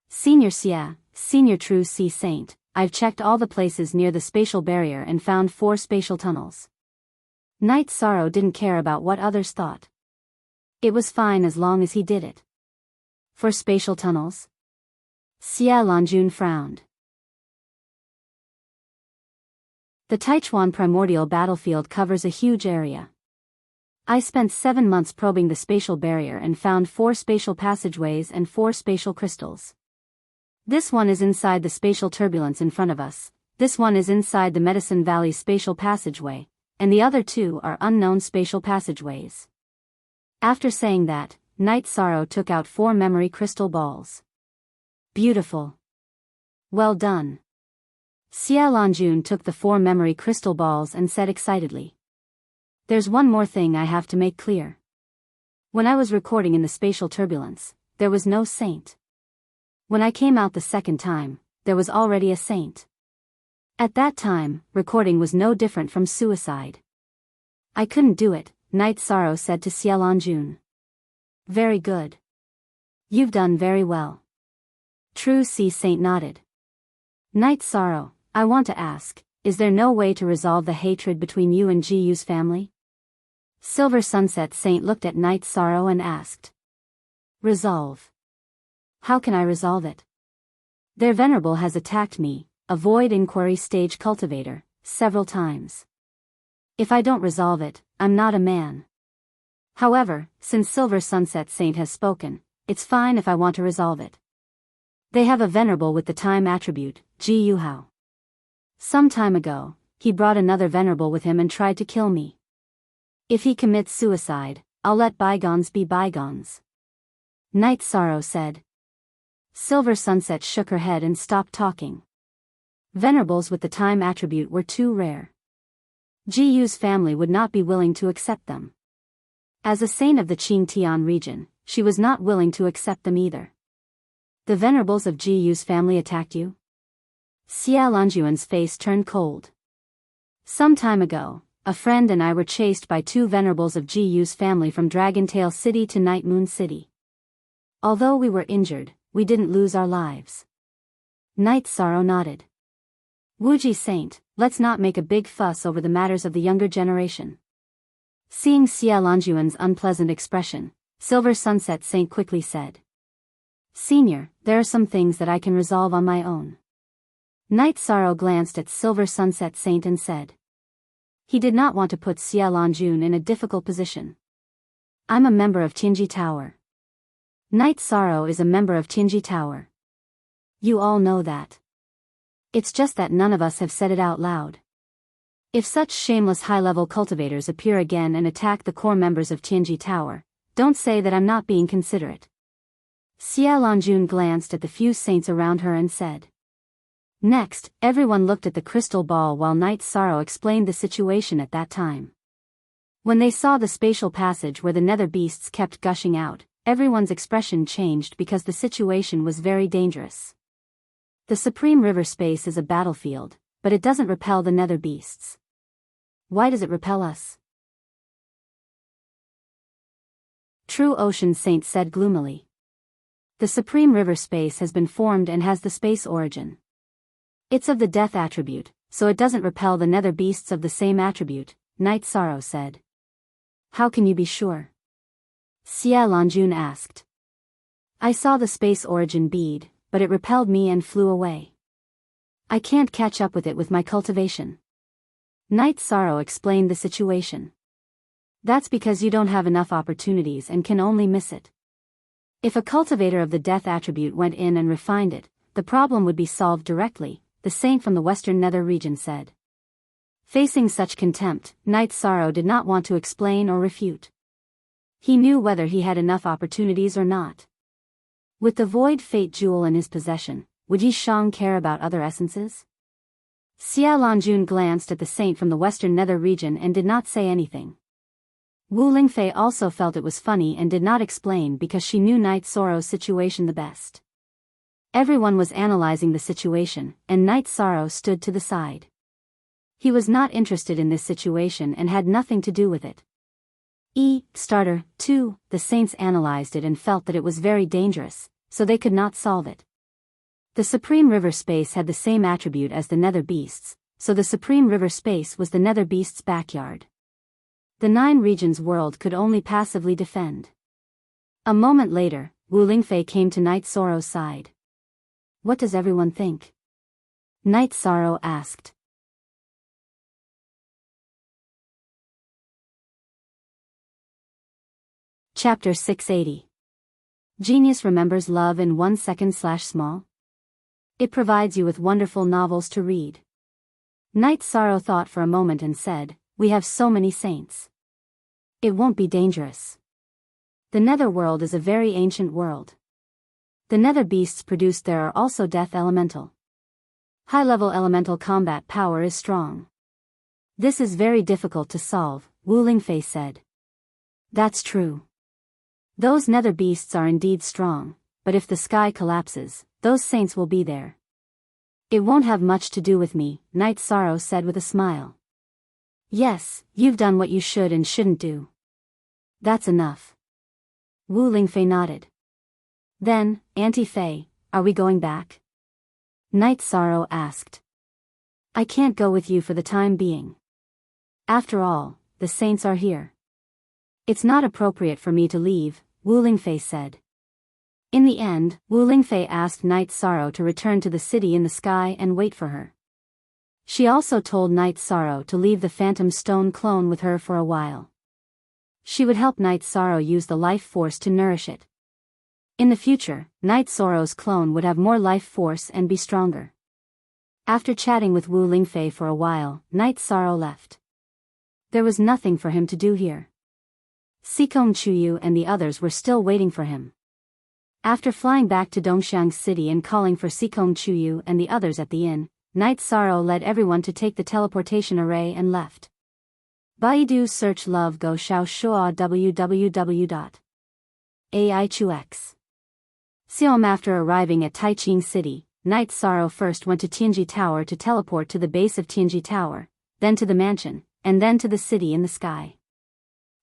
"Senior Xia, Senior True Sea Saint, I've checked all the places near the spatial barrier and found 4 spatial tunnels." Night Sorrow didn't care about what others thought. It was fine as long as he did it. For spatial tunnels? Xia Lanjun frowned. The Taichuan primordial battlefield covers a huge area. I spent 7 months probing the spatial barrier and found 4 spatial passageways and 4 spatial crystals. This one is inside the spatial turbulence in front of us, this one is inside the Medicine Valley spatial passageway, and the other 2 are unknown spatial passageways. After saying that, Night Sorrow took out 4 memory crystal balls. Beautiful. Well done. Xia Lanjun took the 4 memory crystal balls and said excitedly. There's one more thing I have to make clear. When I was recording in the spatial turbulence, there was no saint. When I came out the second time, there was already a saint. At that time, recording was no different from suicide. I couldn't do it, Night Sorrow said to Xia Lanjun. Very good. You've done very well. True Sea Saint nodded. Night Sorrow, I want to ask, is there no way to resolve the hatred between you and Jiyu's family? Silver Sunset Saint looked at Night Sorrow and asked. Resolve? How can I resolve it? Their venerable has attacked me, a void inquiry stage cultivator, several times. If I don't resolve it, I'm not a man. However, since Silver Sunset Saint has spoken, it's fine if I want to resolve it. They have a venerable with the time attribute, Jiyu Hao. Some time ago, he brought another venerable with him and tried to kill me. If he commits suicide, I'll let bygones be bygones. Night Sorrow said. Silver Sunset shook her head and stopped talking. Venerables with the time attribute were too rare. Jiyu's family would not be willing to accept them. As a saint of the Qingtian region, she was not willing to accept them either. The venerables of Jiyu's family attacked you? Xia Lanjuan's face turned cold. Some time ago, a friend and I were chased by 2 venerables of Jiyu's family from Dragontail City to Night Moon City. Although we were injured, we didn't lose our lives. Night Sorrow nodded. Wuji Saint, let's not make a big fuss over the matters of the younger generation. Seeing Xia Lanjuan's unpleasant expression, Silver Sunset Saint quickly said. Senior, there are some things that I can resolve on my own. Night Sorrow glanced at Silver Sunset Saint and said. He did not want to put Xia Lanjun in a difficult position. I'm a member of Tianji Tower. Night Sorrow is a member of Tianji Tower. You all know that. It's just that none of us have said it out loud. If such shameless high-level cultivators appear again and attack the core members of Tianji Tower, don't say that I'm not being considerate. Xia Lanjun glanced at the few saints around her and said. Next, everyone looked at the crystal ball while Night Sorrow explained the situation at that time. When they saw the spatial passage where the nether beasts kept gushing out, everyone's expression changed because the situation was very dangerous. The Supreme River space is a battlefield, but it doesn't repel the nether beasts. Why does it repel us? True Ocean Saint said gloomily. The Supreme River space has been formed and has the space origin. It's of the death attribute, so it doesn't repel the nether beasts of the same attribute, Night Sorrow said. How can you be sure? Xia Lanjun asked. I saw the space origin bead, but it repelled me and flew away. I can't catch up with it with my cultivation. Night Sorrow explained the situation. That's because you don't have enough opportunities and can only miss it. If a cultivator of the death attribute went in and refined it, the problem would be solved directly, the saint from the Western Nether region said. Facing such contempt, Night Sorrow did not want to explain or refute. He knew whether he had enough opportunities or not. With the Void Fate Jewel in his possession, would Yi Shang care about other essences? Xia Lanjun glanced at the saint from the Western Nether region and did not say anything. Wu Lingfei also felt it was funny and did not explain because she knew Night Sorrow's situation the best. Everyone was analyzing the situation, and Night Sorrow stood to the side. He was not interested in this situation and had nothing to do with it. Starter, too, the saints analyzed it and felt that it was very dangerous, so they could not solve it. The Supreme River space had the same attribute as the Nether Beasts, so the Supreme River space was the Nether Beasts' backyard. The 9 regions world could only passively defend. A moment later, Wu Lingfei came to Night Sorrow's side. What does everyone think? Night Sorrow asked. Chapter 680. Genius remembers love in 1 second/small. It provides you with wonderful novels to read. Night Sorrow thought for a moment and said, we have so many saints. It won't be dangerous. The Netherworld is a very ancient world. The nether beasts produced there are also death elemental. High-level elemental combat power is strong. This is very difficult to solve, Wu Lingfei said. That's true. Those nether beasts are indeed strong, but if the sky collapses, those saints will be there. It won't have much to do with me, Night Sorrow said with a smile. Yes, you've done what you should and shouldn't do. That's enough. Wu Lingfei nodded. Then, Auntie Fei, are we going back? Night Sorrow asked. I can't go with you for the time being. After all, the saints are here. It's not appropriate for me to leave, Wu Lingfei said. In the end, Wu Lingfei asked Night Sorrow to return to the city in the sky and wait for her. She also told Night Sorrow to leave the Phantom Stone clone with her for a while. She would help Night Sorrow use the life force to nourish it. In the future, Night Sorrow's clone would have more life force and be stronger. After chatting with Wu Lingfei for a while, Night Sorrow left. There was nothing for him to do here. Sikong Chuyu and the others were still waiting for him. After flying back to Dongxiang City and calling for Sikong Chuyu and the others at the inn, Night Sorrow led everyone to take the teleportation array and left. Baidu search love go xiao shua www.aichux. Xiom. After arriving at Taiching City, Night Sorrow first went to Tianji Tower to teleport to the base of Tianji Tower, then to the mansion, and then to the city in the sky.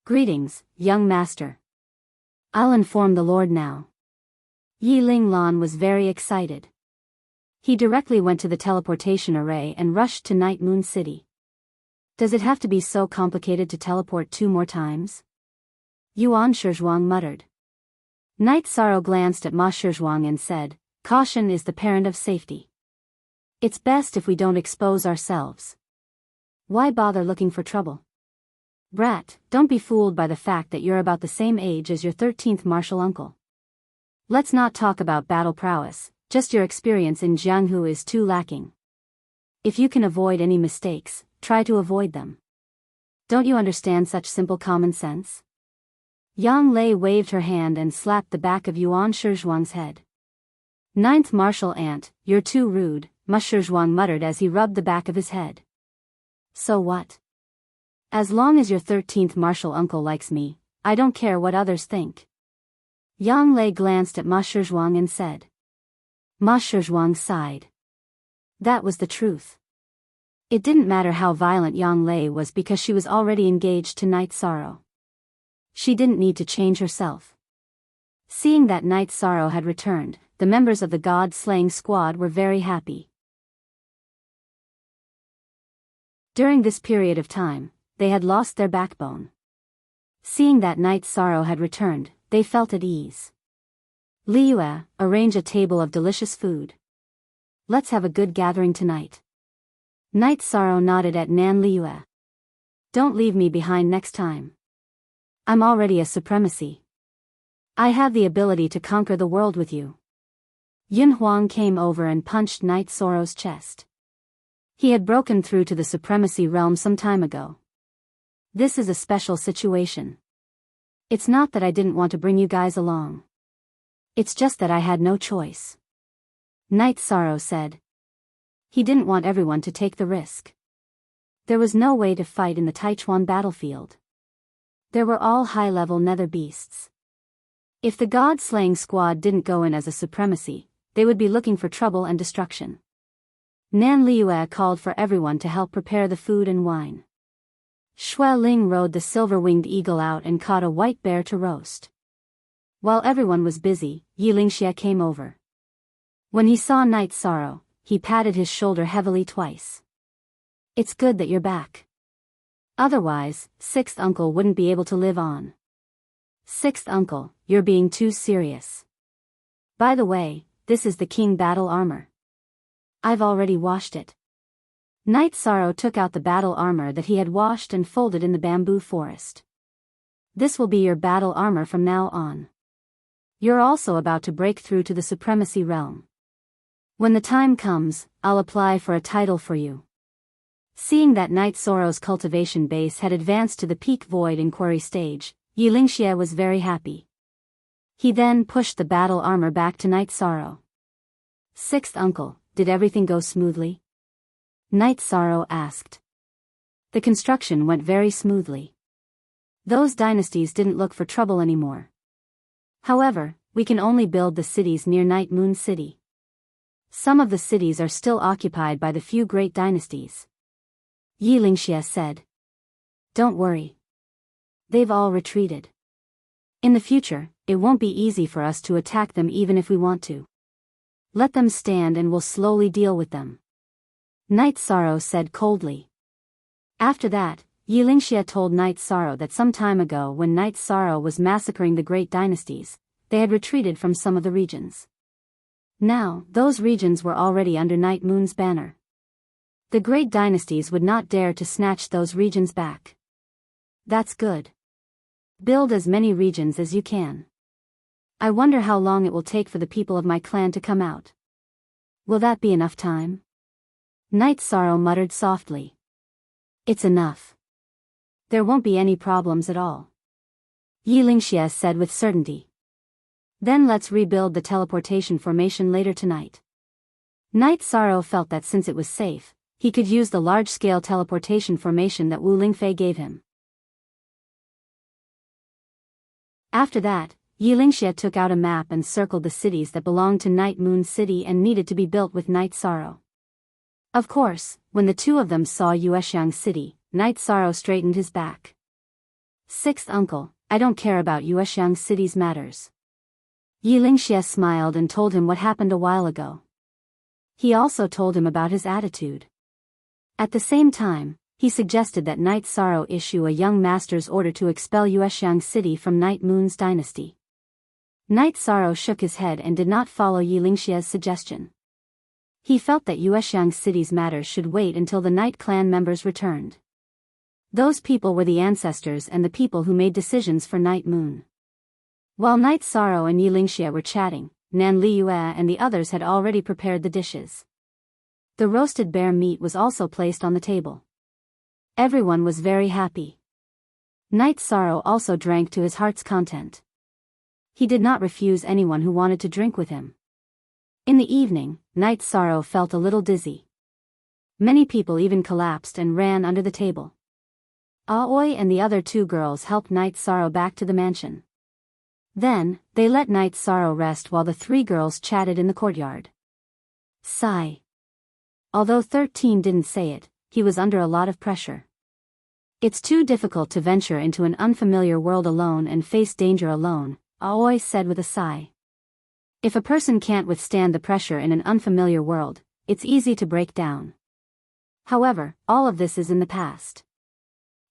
Greetings, young master. I'll inform the Lord now. Yi Ling Lan was very excited. He directly went to the teleportation array and rushed to Night Moon City. Does it have to be so complicated to teleport 2 more times? Yuan Shizhuang muttered. Night Sorrow glanced at Ma Shizhuang and said, caution is the parent of safety. It's best if we don't expose ourselves. Why bother looking for trouble? Brat, don't be fooled by the fact that you're about the same age as your 13th martial uncle. Let's not talk about battle prowess, just your experience in Jianghu is too lacking. If you can avoid any mistakes, try to avoid them. Don't you understand such simple common sense? Yang Lei waved her hand and slapped the back of Yuan Shizhuang's head. 9th martial aunt, you're too rude, Ma Shizhuang muttered as he rubbed the back of his head. So what? As long as your 13th martial uncle likes me, I don't care what others think. Yang Lei glanced at Ma Shizhuang and said. Ma Shizhuang sighed. That was the truth. It didn't matter how violent Yang Lei was because she was already engaged to Night Sorrow. She didn't need to change herself. Seeing that Night Sorrow had returned, the members of the God-slaying squad were very happy. During this period of time, they had lost their backbone. Seeing that Night Sorrow had returned, they felt at ease. Liyue, arrange a table of delicious food. Let's have a good gathering tonight. Night Sorrow nodded at Nan Liyue. Don't leave me behind next time. I'm already a supremacy. I have the ability to conquer the world with you. Yun Huang came over and punched Night Sorrow's chest. He had broken through to the supremacy realm some time ago. This is a special situation. It's not that I didn't want to bring you guys along. It's just that I had no choice. Night Sorrow said. He didn't want everyone to take the risk. There was no way to fight in the Taichuan battlefield. There were all high-level nether beasts. If the God-slaying squad didn't go in as a supremacy, they would be looking for trouble and destruction. Nan Liyue called for everyone to help prepare the food and wine. Xue Ling rode the silver-winged eagle out and caught a white bear to roast. While everyone was busy, Yi Lingxie came over. When he saw Night Sorrow, he patted his shoulder heavily twice. It's good that you're back. Otherwise, 6th uncle wouldn't be able to live on. 6th uncle, you're being too serious. By the way, this is the king battle armor. I've already washed it. Night Sorrow took out the battle armor that he had washed and folded in the bamboo forest. This will be your battle armor from now on. You're also about to break through to the Supremacy Realm. When the time comes, I'll apply for a title for you. Seeing that Night Sorrow's cultivation base had advanced to the peak void inquiry stage, Yilingxie was very happy. He then pushed the battle armor back to Night Sorrow. Sixth uncle, did everything go smoothly? Night Sorrow asked. The construction went very smoothly. Those dynasties didn't look for trouble anymore. However, we can only build the cities near Night Moon City. Some of the cities are still occupied by the few great dynasties. Yilingxie said. Don't worry. They've all retreated. In the future, it won't be easy for us to attack them even if we want to. Let them stand and we'll slowly deal with them. Night Sorrow said coldly. After that, Yilingxie told Night Sorrow that some time ago when Night Sorrow was massacring the great dynasties, they had retreated from some of the regions. Now, those regions were already under Night Moon's banner. The great dynasties would not dare to snatch those regions back. That's good. Build as many regions as you can. I wonder how long it will take for the people of my clan to come out. Will that be enough time? Night Sorrow muttered softly. It's enough. There won't be any problems at all. Yilingxie said with certainty. Then let's rebuild the teleportation formation later tonight. Night Sorrow felt that since it was safe, he could use the large-scale teleportation formation that Wu Lingfei gave him. After that, Yilingxie took out a map and circled the cities that belonged to Night Moon City and needed to be built with Night Sorrow. Of course, when the two of them saw Yuexiang City, Night Sorrow straightened his back. Sixth uncle, I don't care about Yuexiang City's matters. Yilingxie smiled and told him what happened a while ago. He also told him about his attitude. At the same time, he suggested that Night Sorrow issue a young master's order to expel Yuexiang City from Night Moon's dynasty. Night Sorrow shook his head and did not follow Yilingxie's suggestion. He felt that Yuexiang City's matters should wait until the Night Clan members returned. Those people were the ancestors and the people who made decisions for Night Moon. While Night Sorrow and Yilingxie were chatting, Nan Liyue and the others had already prepared the dishes. The roasted bear meat was also placed on the table. Everyone was very happy. Night Sorrow also drank to his heart's content. He did not refuse anyone who wanted to drink with him. In the evening, Night Sorrow felt a little dizzy. Many people even collapsed and ran under the table. Aoi and the other two girls helped Night Sorrow back to the mansion. Then, they let Night Sorrow rest while the three girls chatted in the courtyard. Sigh. Although 13 didn't say it, he was under a lot of pressure. It's too difficult to venture into an unfamiliar world alone and face danger alone, Aoi said with a sigh. If a person can't withstand the pressure in an unfamiliar world, it's easy to break down. However, all of this is in the past.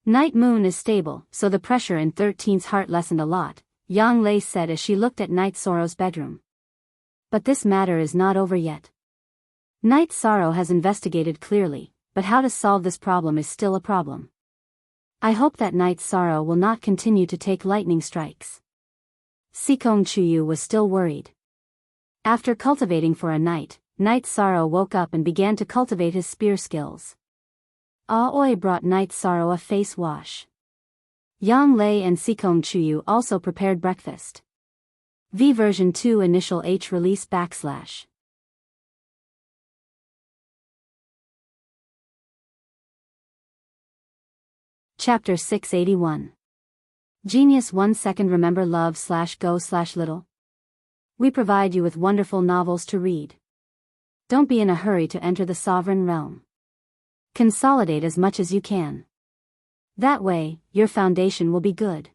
Night Moon is stable, so the pressure in 13's heart lessened a lot, Yang Lei said as she looked at Night Sorrow's bedroom. But this matter is not over yet. Night Sorrow has investigated clearly, but how to solve this problem is still a problem. I hope that Night Sorrow will not continue to take lightning strikes. Sikong Chuyu was still worried. After cultivating for a night, Night Sorrow woke up and began to cultivate his spear skills. Aoi brought Night Sorrow a face wash. Yang Lei and Sikong Chuyu also prepared breakfast. V version 2 initial H release /. Chapter 681. Genius 1 second remember love /go /little. We provide you with wonderful novels to read. Don't be in a hurry to enter the sovereign realm. Consolidate as much as you can. That way, your foundation will be good.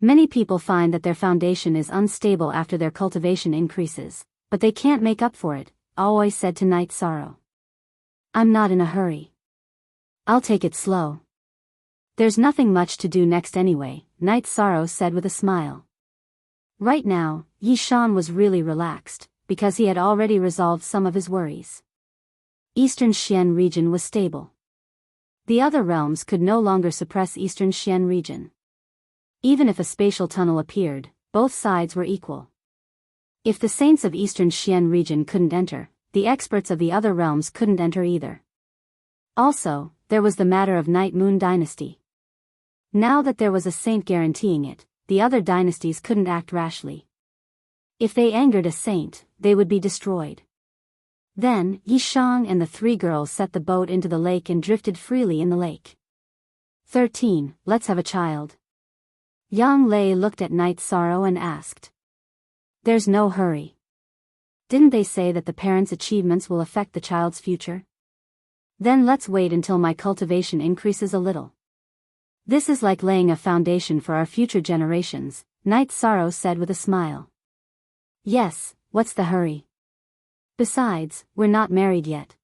Many people find that their foundation is unstable after their cultivation increases, but they can't make up for it, Aoi said to Night Sorrow. I'm not in a hurry. I'll take it slow. There's nothing much to do next anyway, Night Sorrow said with a smile. Right now, Yi Shan was really relaxed, because he had already resolved some of his worries. Eastern Xian region was stable. The other realms could no longer suppress Eastern Xian region. Even if a spatial tunnel appeared, both sides were equal. If the saints of Eastern Xian region couldn't enter, the experts of the other realms couldn't enter either. Also, there was the matter of Night Moon Dynasty. Now that there was a saint guaranteeing it, the other dynasties couldn't act rashly. If they angered a saint, they would be destroyed. Then, Yi Shang and the three girls set the boat into the lake and drifted freely in the lake. 13. Let's have a child. Yang Lei looked at Night Sorrow and asked. There's no hurry. Didn't they say that the parents' achievements will affect the child's future? Then let's wait until my cultivation increases a little. This is like laying a foundation for our future generations, Night Sorrow said with a smile. Yes, what's the hurry? Besides, we're not married yet.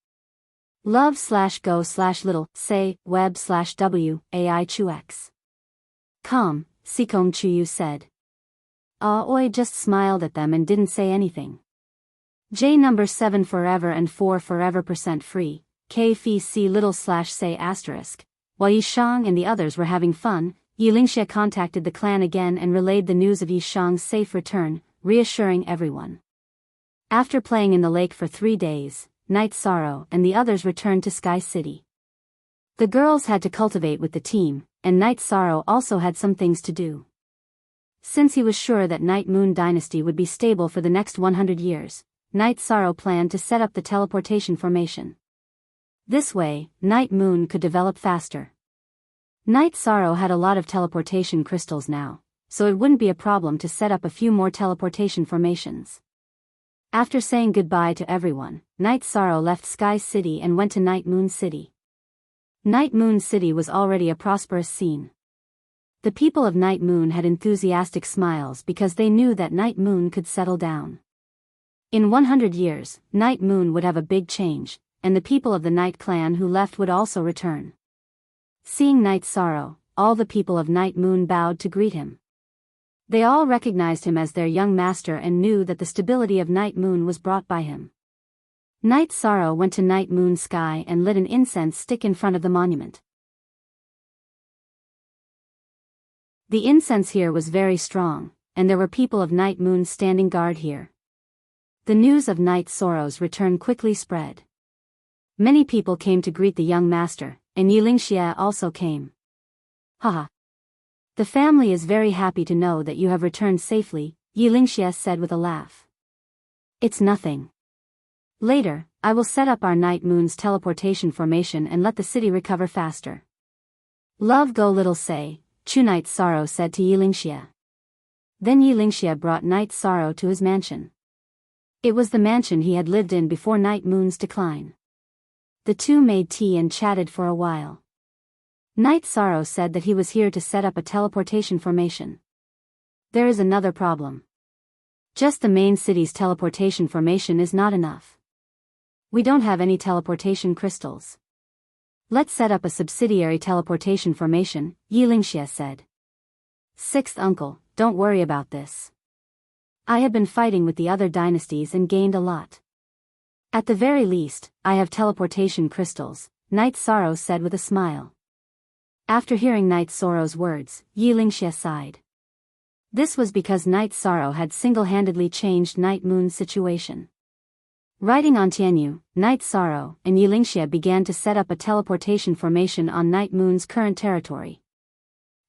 Love/go/little, say, web/w, AI Chuex. Calm, Sikong Chuyu said. Aoi just smiled at them and didn't say anything. J number 7 forever and 4 forever %free, K Phi C little/say asterisk. While Yi Shang and the others were having fun, Yi Lingxie contacted the clan again and relayed the news of Yi Shang's safe return, reassuring everyone. After playing in the lake for 3 days, Night Sorrow and the others returned to Sky City. The girls had to cultivate with the team, and Night Sorrow also had some things to do. Since he was sure that Night Moon Dynasty would be stable for the next 100 years, Night Sorrow planned to set up the teleportation formation. This way, Night Moon could develop faster. Night Sorrow had a lot of teleportation crystals now, so it wouldn't be a problem to set up a few more teleportation formations. After saying goodbye to everyone, Night Sorrow left Sky City and went to Night Moon City. Night Moon City was already a prosperous scene. The people of Night Moon had enthusiastic smiles because they knew that Night Moon could settle down. In 100 years, Night Moon would have a big change, and the people of the Night Clan who left would also return. Seeing Night Sorrow, all the people of Night Moon bowed to greet him. They all recognized him as their young master and knew that the stability of Night Moon was brought by him. Night Sorrow went to Night Moon Sky and lit an incense stick in front of the monument. The incense here was very strong, and there were people of Night Moon standing guard here. The news of Night Sorrow's return quickly spread. Many people came to greet the young master, and Yi Lingxie also came. Haha. The family is very happy to know that you have returned safely, Yi Lingxie said with a laugh. It's nothing. Later, I will set up our Night Moon's teleportation formation and let the city recover faster. Love go little say, Chu Night Sorrow said to Yi Lingxie. Then Yi Lingxie brought Night Sorrow to his mansion. It was the mansion he had lived in before Night Moon's decline. The two made tea and chatted for a while. Night Sorrow said that he was here to set up a teleportation formation. There is another problem. Just the main city's teleportation formation is not enough. We don't have any teleportation crystals. Let's set up a subsidiary teleportation formation, Yi Lingxie said. Sixth uncle, don't worry about this. I have been fighting with the other dynasties and gained a lot. At the very least, I have teleportation crystals, Night Sorrow said with a smile. After hearing Night Sorrow's words, Yi Lingxie sighed. This was because Night Sorrow had single-handedly changed Night Moon's situation. Riding on Tianyu, Night Sorrow and Yi Lingxie began to set up a teleportation formation on Night Moon's current territory.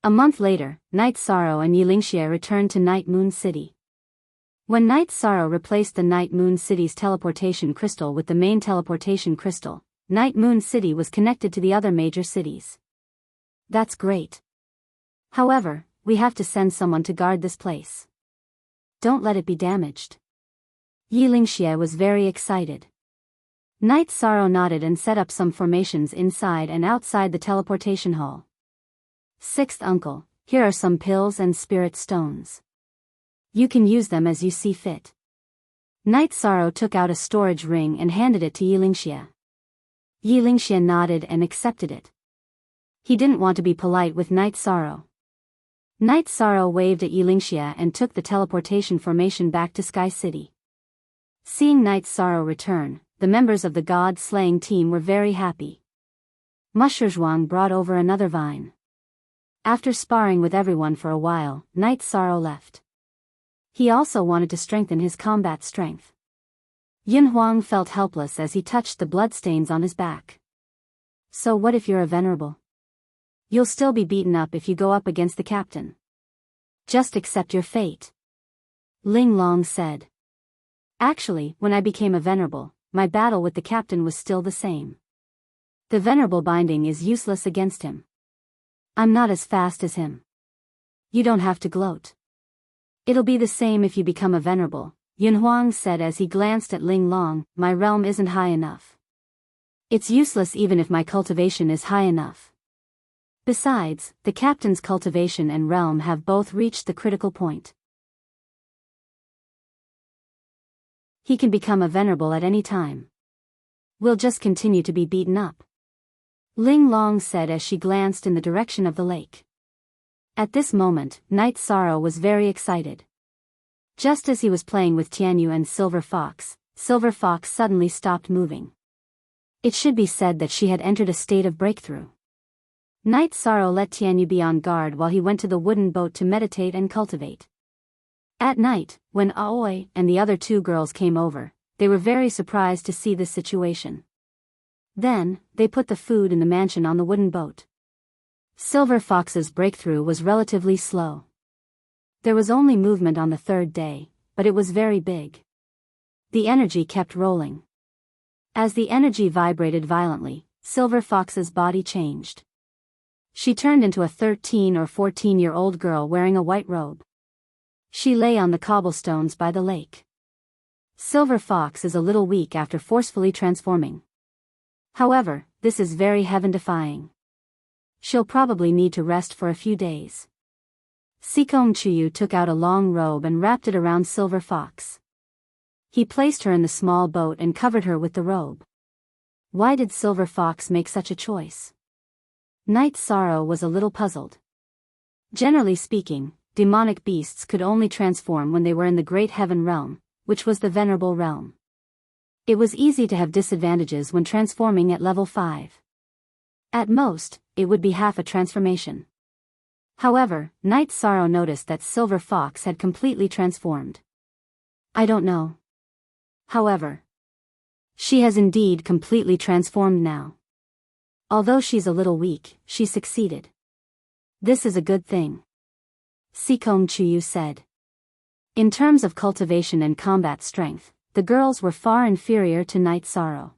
A month later, Night Sorrow and Yi Lingxie returned to Night Moon City. When Night Sorrow replaced the Night Moon City's teleportation crystal with the main teleportation crystal, Night Moon City was connected to the other major cities. That's great. However, we have to send someone to guard this place. Don't let it be damaged. Yi Lingxie was very excited. Night Sorrow nodded and set up some formations inside and outside the teleportation hall. Sixth uncle, here are some pills and spirit stones. You can use them as you see fit. Night Sorrow took out a storage ring and handed it to Yi Lingxie. Yi Lingxie nodded and accepted it. He didn't want to be polite with Night Sorrow. Night Sorrow waved at Yilingxia and took the teleportation formation back to Sky City. Seeing Night Sorrow return, the members of the god-slaying team were very happy. Mushuzhuang brought over another vine. After sparring with everyone for a while, Night Sorrow left. He also wanted to strengthen his combat strength. Yinhuang felt helpless as he touched the bloodstains on his back. So what if you're a venerable? You'll still be beaten up if you go up against the captain. Just accept your fate. Ling Long said. Actually, when I became a venerable, my battle with the captain was still the same. The venerable binding is useless against him. I'm not as fast as him. You don't have to gloat. It'll be the same if you become a venerable, Yinhuang said as he glanced at Ling Long. My realm isn't high enough. It's useless even if my cultivation is high enough. Besides, the captain's cultivation and realm have both reached the critical point. He can become a venerable at any time. We'll just continue to be beaten up. Ling Long said as she glanced in the direction of the lake. At this moment, Night Sorrow was very excited. Just as he was playing with Tianyu and Silver Fox suddenly stopped moving. It should be said that she had entered a state of breakthrough. Night Sorrow let Tianyu be on guard while he went to the wooden boat to meditate and cultivate. At night, when Aoi and the other two girls came over, they were very surprised to see this situation. Then, they put the food in the mansion on the wooden boat. Silver Fox's breakthrough was relatively slow. There was only movement on the third day, but it was very big. The energy kept rolling. As the energy vibrated violently, Silver Fox's body changed. She turned into a 13 or 14-year-old girl wearing a white robe. She lay on the cobblestones by the lake. Silver Fox is a little weak after forcefully transforming. However, this is very heaven-defying. She'll probably need to rest for a few days. Sikong Chuyu took out a long robe and wrapped it around Silver Fox. He placed her in the small boat and covered her with the robe. Why did Silver Fox make such a choice? Night Sorrow was a little puzzled. Generally speaking, demonic beasts could only transform when they were in the Great Heaven Realm, which was the Venerable Realm. It was easy to have disadvantages when transforming at level 5. At most, it would be half a transformation. However, Night Sorrow noticed that Silver Fox had completely transformed. I don't know. However, she has indeed completely transformed now. Although she's a little weak, she succeeded. This is a good thing. Sikong Chuyu said. In terms of cultivation and combat strength, the girls were far inferior to Night Sorrow.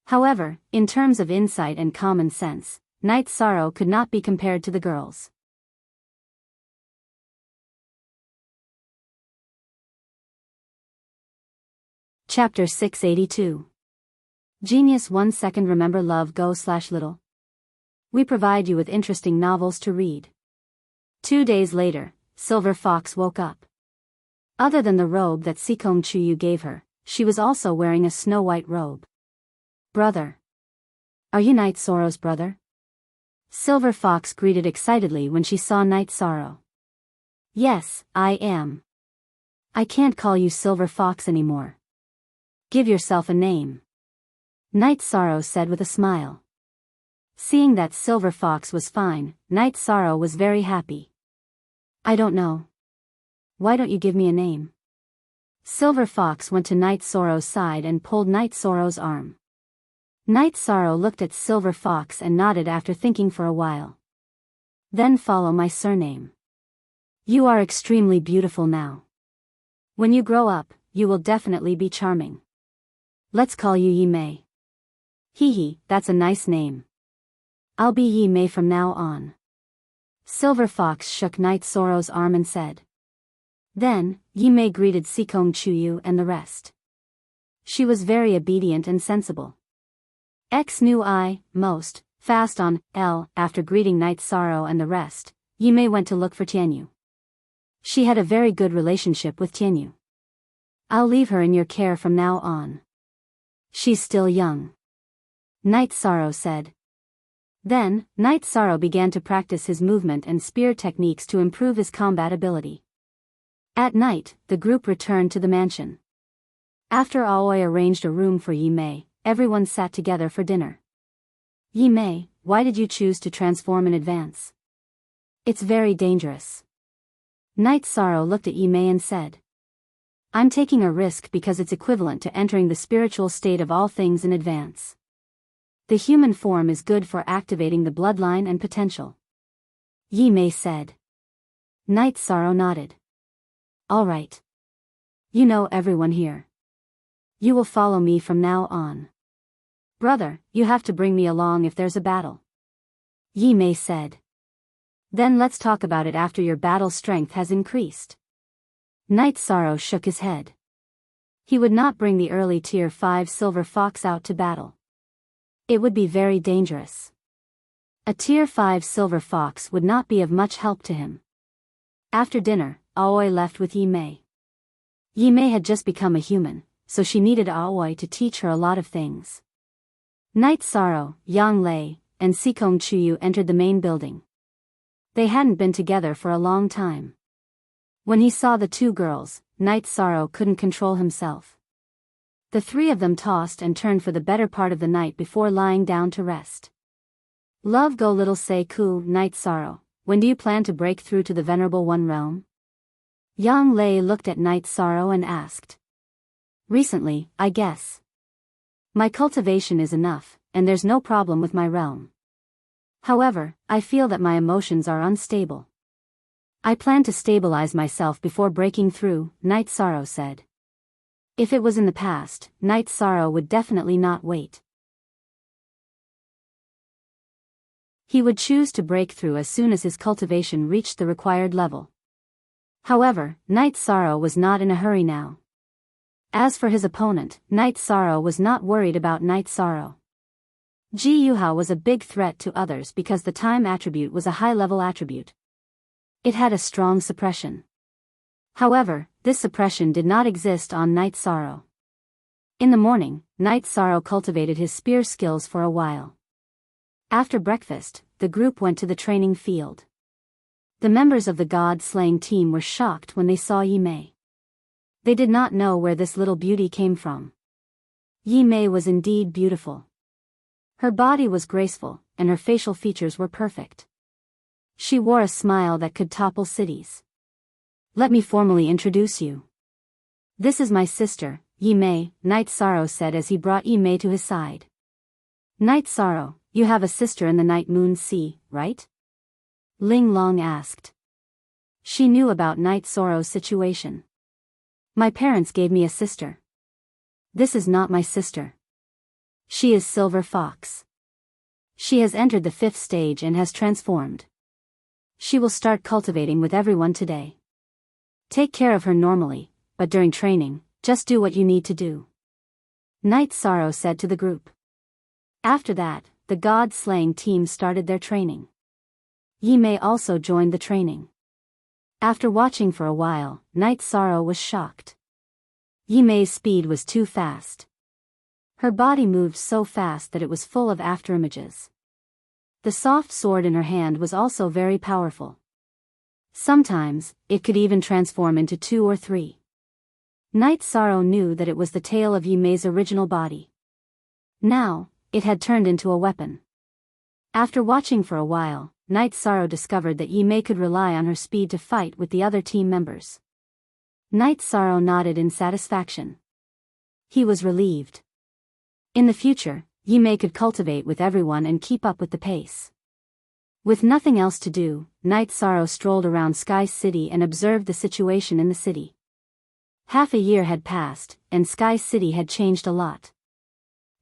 However, in terms of insight and common sense, Night Sorrow could not be compared to the girls. Chapter 682. Genius 1 second. Remember love go/little. We provide you with interesting novels to read. 2 days later, Silver Fox woke up. Other than the robe that Sikong Chuyu gave her, she was also wearing a snow-white robe. Brother. Are you Night Sorrow's brother? Silver Fox greeted excitedly when she saw Night Sorrow. Yes, I am. I can't call you Silver Fox anymore. Give yourself a name. Night Sorrow said with a smile. Seeing that Silver Fox was fine, Night Sorrow was very happy. I don't know. Why don't you give me a name? Silver Fox went to Night Sorrow's side and pulled Night Sorrow's arm. Night Sorrow looked at Silver Fox and nodded after thinking for a while. Then follow my surname. You are extremely beautiful now. When you grow up, you will definitely be charming. Let's call you Yi Mei. Hee, that's a nice name. I'll be Yi Mei from now on. Silver Fox shook Night Sorrow's arm and said. Then, Yi Mei greeted Sikong Chuyu and the rest. She was very obedient and sensible. X knew most, fast on, L. After greeting Night Sorrow and the rest, Yi Mei went to look for Tianyu. She had a very good relationship with Tianyu. I'll leave her in your care from now on. She's still young. Night Sorrow said. Then, Night Sorrow began to practice his movement and spear techniques to improve his combat ability. At night, the group returned to the mansion. After Aoi arranged a room for Yi Mei, everyone sat together for dinner. Yi Mei, why did you choose to transform in advance? It's very dangerous. Night Sorrow looked at Yi Mei and said, I'm taking a risk because it's equivalent to entering the spiritual state of all things in advance. The human form is good for activating the bloodline and potential. Yi Mei said. Night Sorrow nodded. All right. You know everyone here. You will follow me from now on. Brother, you have to bring me along if there's a battle. Yi Mei said. Then let's talk about it after your battle strength has increased. Night Sorrow shook his head. He would not bring the early tier 5 silver fox out to battle. It would be very dangerous. A tier 5 silver fox would not be of much help to him. After dinner, Aoi left with Yi Mei. Yi Mei had just become a human, so she needed Aoi to teach her a lot of things. Night Sorrow, Yang Lei, and Sikong Chuyu entered the main building. They hadn't been together for a long time. When he saw the two girls, Night Sorrow couldn't control himself. The three of them tossed and turned for the better part of the night before lying down to rest. Love go little say ku, Night Sorrow, when do you plan to break through to the Venerable One realm? Yang Lei looked at Night Sorrow and asked. Recently, I guess. My cultivation is enough, and there's no problem with my realm. However, I feel that my emotions are unstable. I plan to stabilize myself before breaking through, Night Sorrow said. If it was in the past, Night Sorrow would definitely not wait. He would choose to break through as soon as his cultivation reached the required level. However, Night Sorrow was not in a hurry now. As for his opponent, Night Sorrow was not worried about Night Sorrow. Ji Yuhao was a big threat to others because the time attribute was a high-level attribute. It had a strong suppression. However, this suppression did not exist on Night Sorrow. In the morning, Night Sorrow cultivated his spear skills for a while. After breakfast, the group went to the training field. The members of the god-slaying team were shocked when they saw Yi Mei. They did not know where this little beauty came from. Yi Mei was indeed beautiful. Her body was graceful, and her facial features were perfect. She wore a smile that could topple cities. Let me formally introduce you. This is my sister, Yi Mei, Night Sorrow said as he brought Yi Mei to his side. Night Sorrow, you have a sister in the Night Moon Sea, right? Ling Long asked. She knew about Night Sorrow's situation. My parents gave me a sister. This is not my sister. She is Silver Fox. She has entered the 5th stage and has transformed. She will start cultivating with everyone today. Take care of her normally, but during training, just do what you need to do. Night Sorrow said to the group. After that, the god-slaying team started their training. Yi Mei also joined the training. After watching for a while, Night Sorrow was shocked. Yi Mei's speed was too fast. Her body moved so fast that it was full of afterimages. The soft sword in her hand was also very powerful. Sometimes, it could even transform into 2 or 3. Night Sorrow knew that it was the tail of Yi Mei's original body. Now, it had turned into a weapon. After watching for a while, Night Sorrow discovered that Yi Mei could rely on her speed to fight with the other team members. Night Sorrow nodded in satisfaction. He was relieved. In the future, Yi Mei could cultivate with everyone and keep up with the pace. With nothing else to do, Night Sorrow strolled around Sky City and observed the situation in the city. Half a year had passed, and Sky City had changed a lot.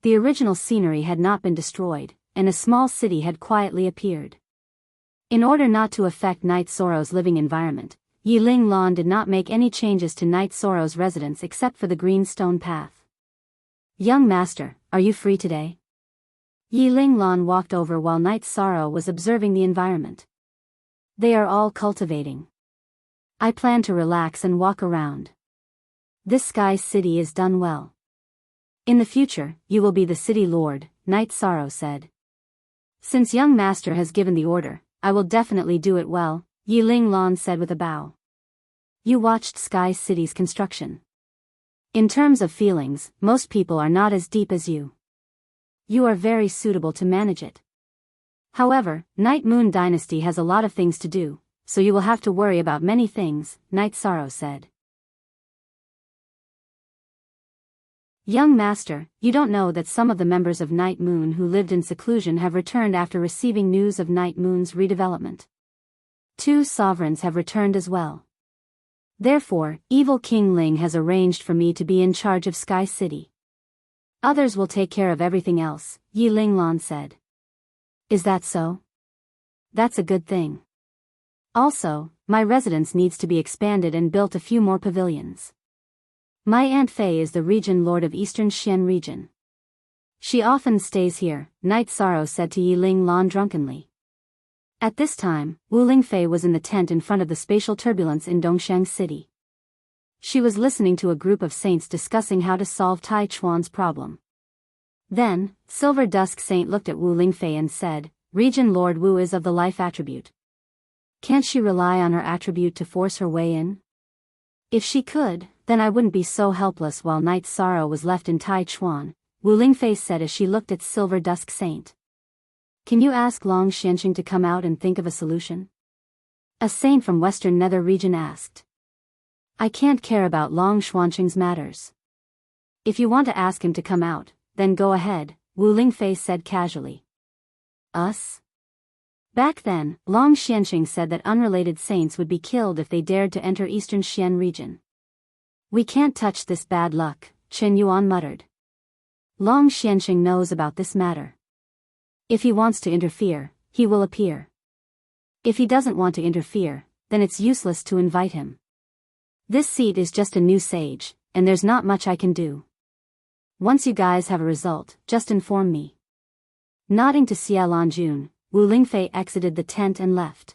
The original scenery had not been destroyed, and a small city had quietly appeared. In order not to affect Night Sorrow's living environment, Yi Ling Lan did not make any changes to Night Sorrow's residence except for the green stone path. Young master, are you free today? Yi Ling Lan walked over while Night Sorrow was observing the environment. They are all cultivating. I plan to relax and walk around. This Sky City is done well. In the future, you will be the city lord, Night Sorrow said. Since young master has given the order, I will definitely do it well, Yiling Lan said with a bow. You watched Sky City's construction. In terms of feelings, most people are not as deep as you. You are very suitable to manage it. However, Night Moon Dynasty has a lot of things to do, so you will have to worry about many things, Night Sorrow said. Young master, you don't know that some of the members of Night Moon who lived in seclusion have returned after receiving news of Night Moon's redevelopment. 2 sovereigns have returned as well. Therefore, Evil King Ling has arranged for me to be in charge of Sky City. Others will take care of everything else, Yiling Lan said. Is that so? That's a good thing. Also, my residence needs to be expanded and built a few more pavilions. My Aunt Fei is the region lord of Eastern Xian region. She often stays here, Night Sorrow said to Yiling Lan drunkenly. At this time, Wu Lingfei was in the tent in front of the spatial turbulence in Dongshang City. She was listening to a group of saints discussing how to solve Tai Chuan's problem. Then, Silver Dusk Saint looked at Wu Lingfei and said, Region Lord Wu is of the life attribute. Can't she rely on her attribute to force her way in? If she could, then I wouldn't be so helpless. While Night Sorrow was left in Tai Chuan, Wu Lingfei said as she looked at Silver Dusk Saint. Can you ask Long Xianqing to come out and think of a solution? A saint from Western Nether region asked. I can't care about Long Xianqing's matters. If you want to ask him to come out, then go ahead, Wu Lingfei said casually. Us? Back then, Long Xianqing said that unrelated saints would be killed if they dared to enter Eastern Xian region. We can't touch this bad luck, Chen Yuan muttered. Long Xianqing knows about this matter. If he wants to interfere, he will appear. If he doesn't want to interfere, then it's useless to invite him. This seat is just a new sage, and there's not much I can do. Once you guys have a result, just inform me. Nodding to Xia Lanjun, Wu Lingfei exited the tent and left.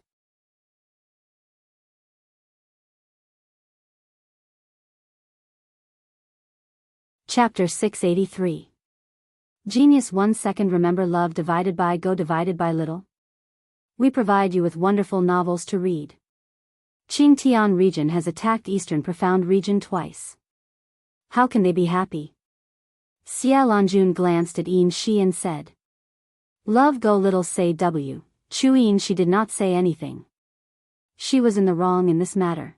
Chapter 683. Genius 1 second. Remember love divided by go divided by little? We provide you with wonderful novels to read. Qingtian region has attacked Eastern Profound region twice. How can they be happy? Xia Lanjun glanced at Yin Shi and said. Love go little say W. Chuyin she did not say anything. She was in the wrong in this matter.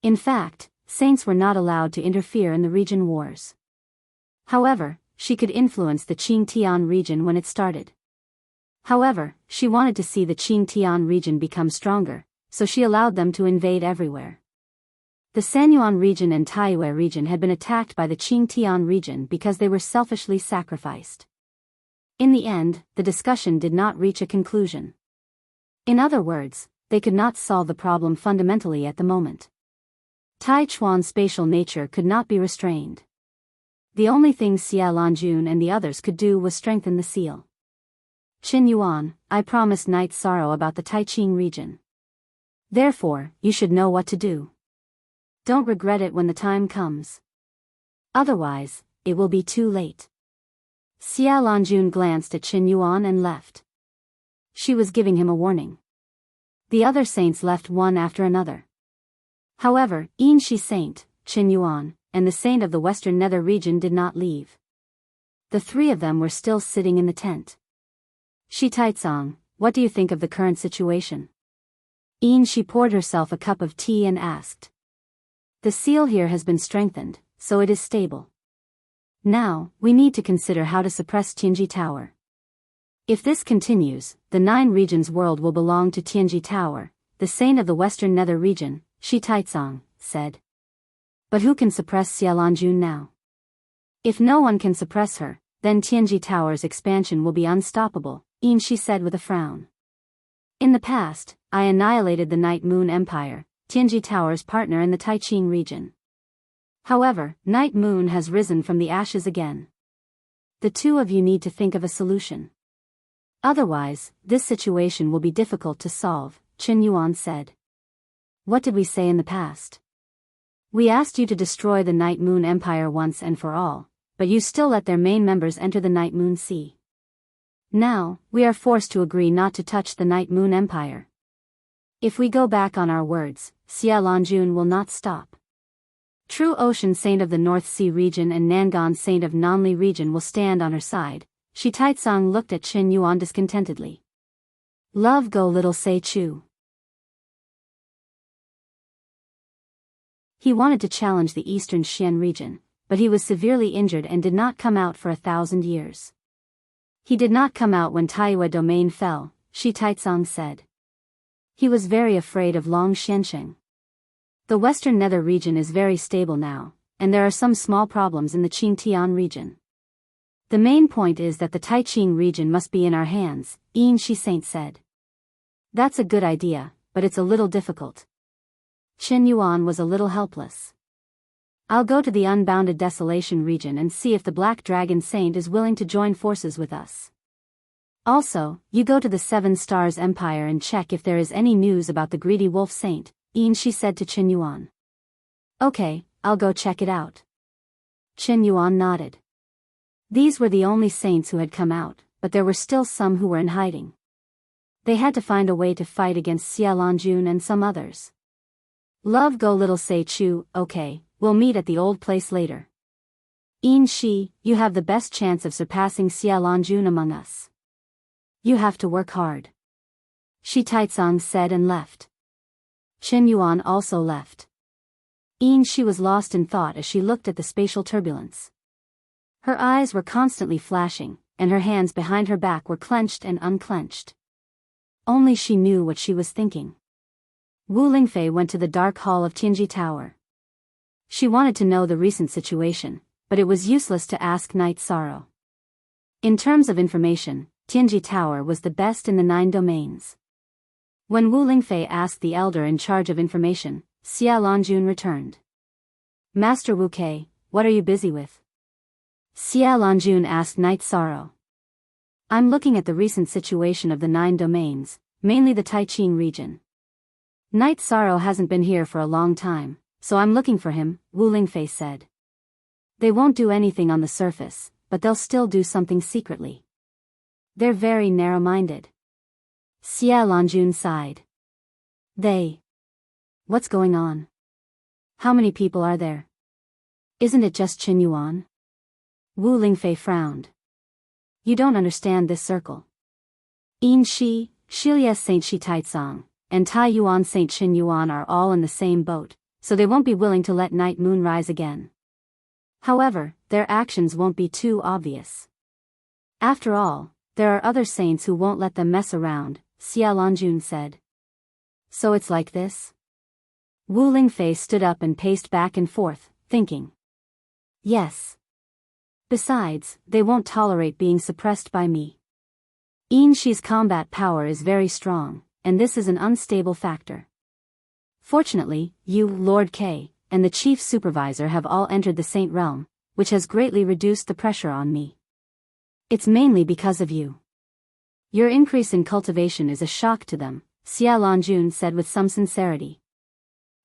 In fact, saints were not allowed to interfere in the region wars. However, she could influence the Qingtian region when it started. However, she wanted to see the Qingtian region become stronger, so she allowed them to invade everywhere. The Sanyuan region and Taiyue region had been attacked by the Qingtian region because they were selfishly sacrificed. In the end, the discussion did not reach a conclusion. In other words, they could not solve the problem fundamentally at the moment. Tai Chuan's spatial nature could not be restrained. The only thing Xia Lanjun and the others could do was strengthen the seal. Qin Yuan, I promised Night Sorrow about the Taiqing region. Therefore, you should know what to do. Don't regret it when the time comes. Otherwise, it will be too late. Xia Lanjun glanced at Qin Yuan and left. She was giving him a warning. The other saints left one after another. However, Yin Shi Saint, Qin Yuan, and the saint of the Western Nether region did not leave. The 3 of them were still sitting in the tent. Shi Taizong, what do you think of the current situation? Yin Shi poured herself a cup of tea and asked. The seal here has been strengthened, so it is stable. Now, we need to consider how to suppress Tianji Tower. If this continues, the 9 regions world will belong to Tianji Tower, the saint of the Western Nether region, Shi Taizong, said. But who can suppress Xia Lanjun now? If no one can suppress her, then Tianji Tower's expansion will be unstoppable, Yin Shi said with a frown. In the past, I annihilated the Night Moon Empire, Tianji Tower's partner in the Taiqing region. However, Night Moon has risen from the ashes again. The 2 of you need to think of a solution. Otherwise, this situation will be difficult to solve, Qin Yuan said. What did we say in the past? We asked you to destroy the Night Moon Empire once and for all, but you still let their main members enter the Night Moon Sea. Now, we are forced to agree not to touch the Night Moon Empire. If we go back on our words, Xia Longjun will not stop. True Ocean Saint of the North Sea region and Nangon Saint of Nanli region will stand on her side. Shi Taitsang looked at Qin Yuan discontentedly. Love go little Sei Chu. He wanted to challenge the eastern Xian region, but he was severely injured and did not come out for 1,000 years. He did not come out when Taiyue domain fell, Shi Taitsang said. He was very afraid of Long Xiansheng. The western nether region is very stable now, and there are some small problems in the Qingtian region. The main point is that the Taiqing region must be in our hands, Yin Shi Saint said. That's a good idea, but it's a little difficult. Qin Yuan was a little helpless. I'll go to the unbounded desolation region and see if the Black Dragon Saint is willing to join forces with us. Also, you go to the Seven Stars Empire and check if there is any news about the Greedy Wolf Saint, Yin Shi said to Qin Yuan. Okay, I'll go check it out. Qin Yuan nodded. These were the only saints who had come out, but there were still some who were in hiding. They had to find a way to fight against Xia Longjun and some others. Love go little Sei Chu, okay, we'll meet at the old place later. Yin Shi, you have the best chance of surpassing Xia Longjun among us. You have to work hard. Shi Taitsang said and left. Qin Yuan also left. Yin Shi was lost in thought as she looked at the spatial turbulence. Her eyes were constantly flashing, and her hands behind her back were clenched and unclenched. Only she knew what she was thinking. Wu Lingfei went to the dark hall of Tianji Tower. She wanted to know the recent situation, but it was useless to ask Night Sorrow. In terms of information, Tianji Tower was the best in the 9 domains. When Wu Lingfei asked the elder in charge of information, Xia Longjun returned. Master Wu Kei, what are you busy with? Xia Longjun asked Night Sorrow. I'm looking at the recent situation of the 9 domains, mainly the Taiqing region. Night Sorrow hasn't been here for a long time, so I'm looking for him, Wu Lingfei said. They won't do anything on the surface, but they'll still do something secretly. They're very narrow-minded. Xia Longjun sighed. What's going on? How many people are there? Isn't it just Qin Yuan? Wu Lingfei frowned. You don't understand this circle. Yin Shi, Shilia Saint Shi Taitsang, and Tai Yuan Saint Qin Yuan are all in the same boat, so they won't be willing to let Night Moon rise again. However, their actions won't be too obvious. After all, there are other saints who won't let them mess around, Xia Longjun said. So it's like this? Wu Lingfei stood up and paced back and forth, thinking. Yes. Besides, they won't tolerate being suppressed by me. Yin Shi's combat power is very strong, and this is an unstable factor. Fortunately, you, Lord K, and the Chief Supervisor have all entered the Saint Realm, which has greatly reduced the pressure on me. It's mainly because of you. Your increase in cultivation is a shock to them, Xia Longjun said with some sincerity.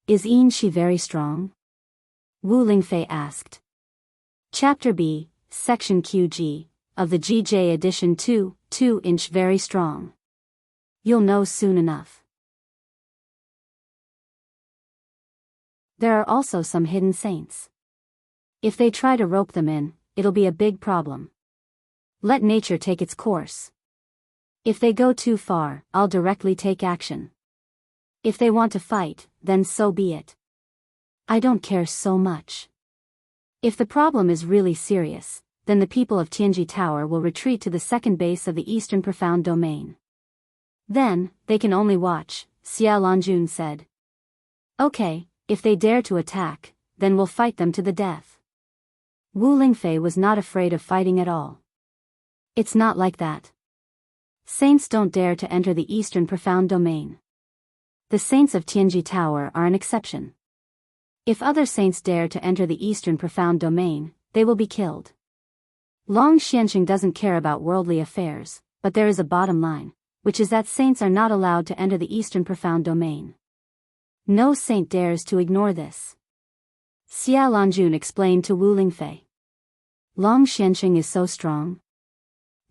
Is Yin Shi very strong? Wu Lingfei asked. Chapter B, Section QG, of the GJ Edition 2, 2-inch very strong. You'll know soon enough. There are also some hidden saints. If they try to rope them in, it'll be a big problem. Let nature take its course. If they go too far, I'll directly take action. If they want to fight, then so be it. I don't care so much. If the problem is really serious, then the people of Tianji Tower will retreat to the second base of the Eastern Profound Domain. Then, they can only watch, Xia Longjun said. Okay, if they dare to attack, then we'll fight them to the death. Wu Lingfei was not afraid of fighting at all. It's not like that. Saints don't dare to enter the Eastern Profound Domain. The saints of Tianji Tower are an exception. If other saints dare to enter the Eastern Profound Domain, they will be killed. Long Xianxing doesn't care about worldly affairs, but there is a bottom line, which is that saints are not allowed to enter the Eastern Profound Domain. No saint dares to ignore this. Xia Longjun explained to Wu Lingfei. Long Xianxing is so strong.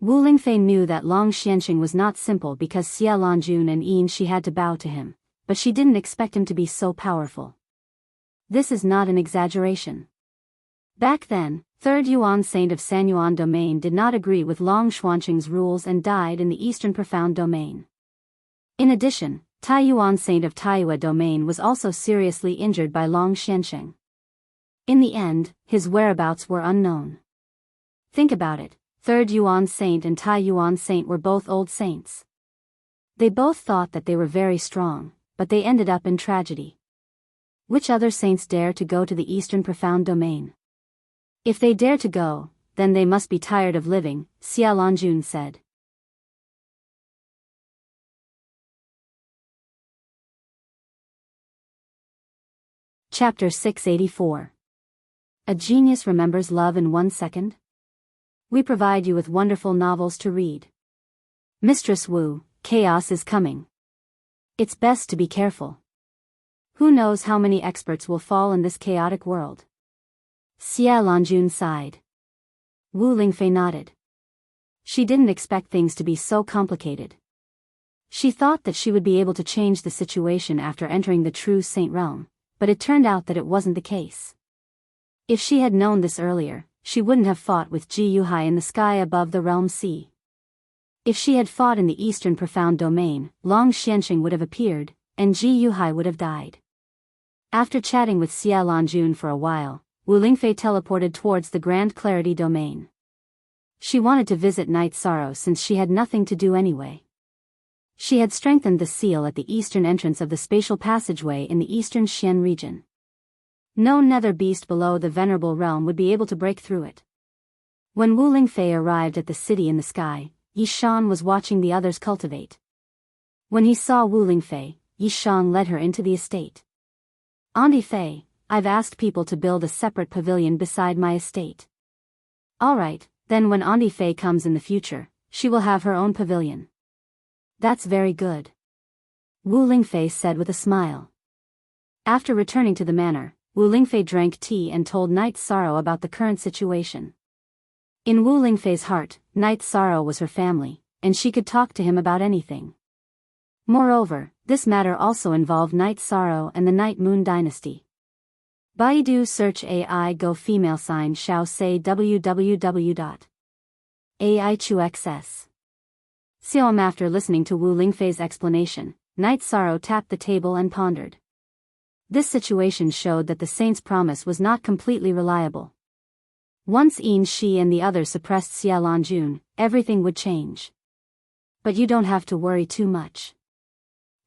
Wu Lingfei knew that Long Xianxing was not simple because Xia Lanjun and Yin Shi had to bow to him, but she didn't expect him to be so powerful. This is not an exaggeration. Back then, 3rd Yuan Saint of Sanyuan Domain did not agree with Long Xuanqing's rules and died in the Eastern Profound Domain. In addition, Tai Yuan Saint of Taiyue Domain was also seriously injured by Long Xianxing. In the end, his whereabouts were unknown. Think about it, 3rd Yuan Saint and Tai Yuan Saint were both old saints. They both thought that they were very strong, but they ended up in tragedy. Which other saints dare to go to the Eastern Profound Domain? If they dare to go, then they must be tired of living, Xia Lanjun said. Chapter 684. A Genius Remembers Love in 1 Second? We provide you with wonderful novels to read. Mistress Wu, chaos is coming. It's best to be careful. Who knows how many experts will fall in this chaotic world? Xia Lanjun sighed. Wu Lingfei nodded. She didn't expect things to be so complicated. She thought that she would be able to change the situation after entering the true saint realm, but it turned out that it wasn't the case. If she had known this earlier, she wouldn't have fought with Ji Yuhai in the sky above the realm sea. If she had fought in the Eastern Profound Domain, Long Xianxing would have appeared, and Ji Yuhai would have died. After chatting with Xia Lanjun for a while, Wu Lingfei teleported towards the Grand Clarity Domain. She wanted to visit Night Sorrow since she had nothing to do anyway. She had strengthened the seal at the eastern entrance of the spatial passageway in the eastern Xian region. No nether beast below the Venerable Realm would be able to break through it. When Wu Lingfei arrived at the city in the sky, Yi Shan was watching the others cultivate. When he saw Wu Lingfei, Yi Shan led her into the estate. Auntie Fei, I've asked people to build a separate pavilion beside my estate. Alright, then when Auntie Fei comes in the future, she will have her own pavilion. That's very good. Wu Lingfei said with a smile. After returning to the manor, Wu Lingfei drank tea and told Night Sorrow about the current situation. In Wu Lingfei's heart, Night Sorrow was her family, and she could talk to him about anything. Moreover, this matter also involved Night Sorrow and the Night Moon dynasty. Baidu search AI Go female sign Xiao say www.aichuxs. After listening to Wu Lingfei's explanation, Night Sorrow tapped the table and pondered. This situation showed that the saint's promise was not completely reliable. Once Yin Shi and the others suppressed Xia Lanjun, everything would change. But you don't have to worry too much.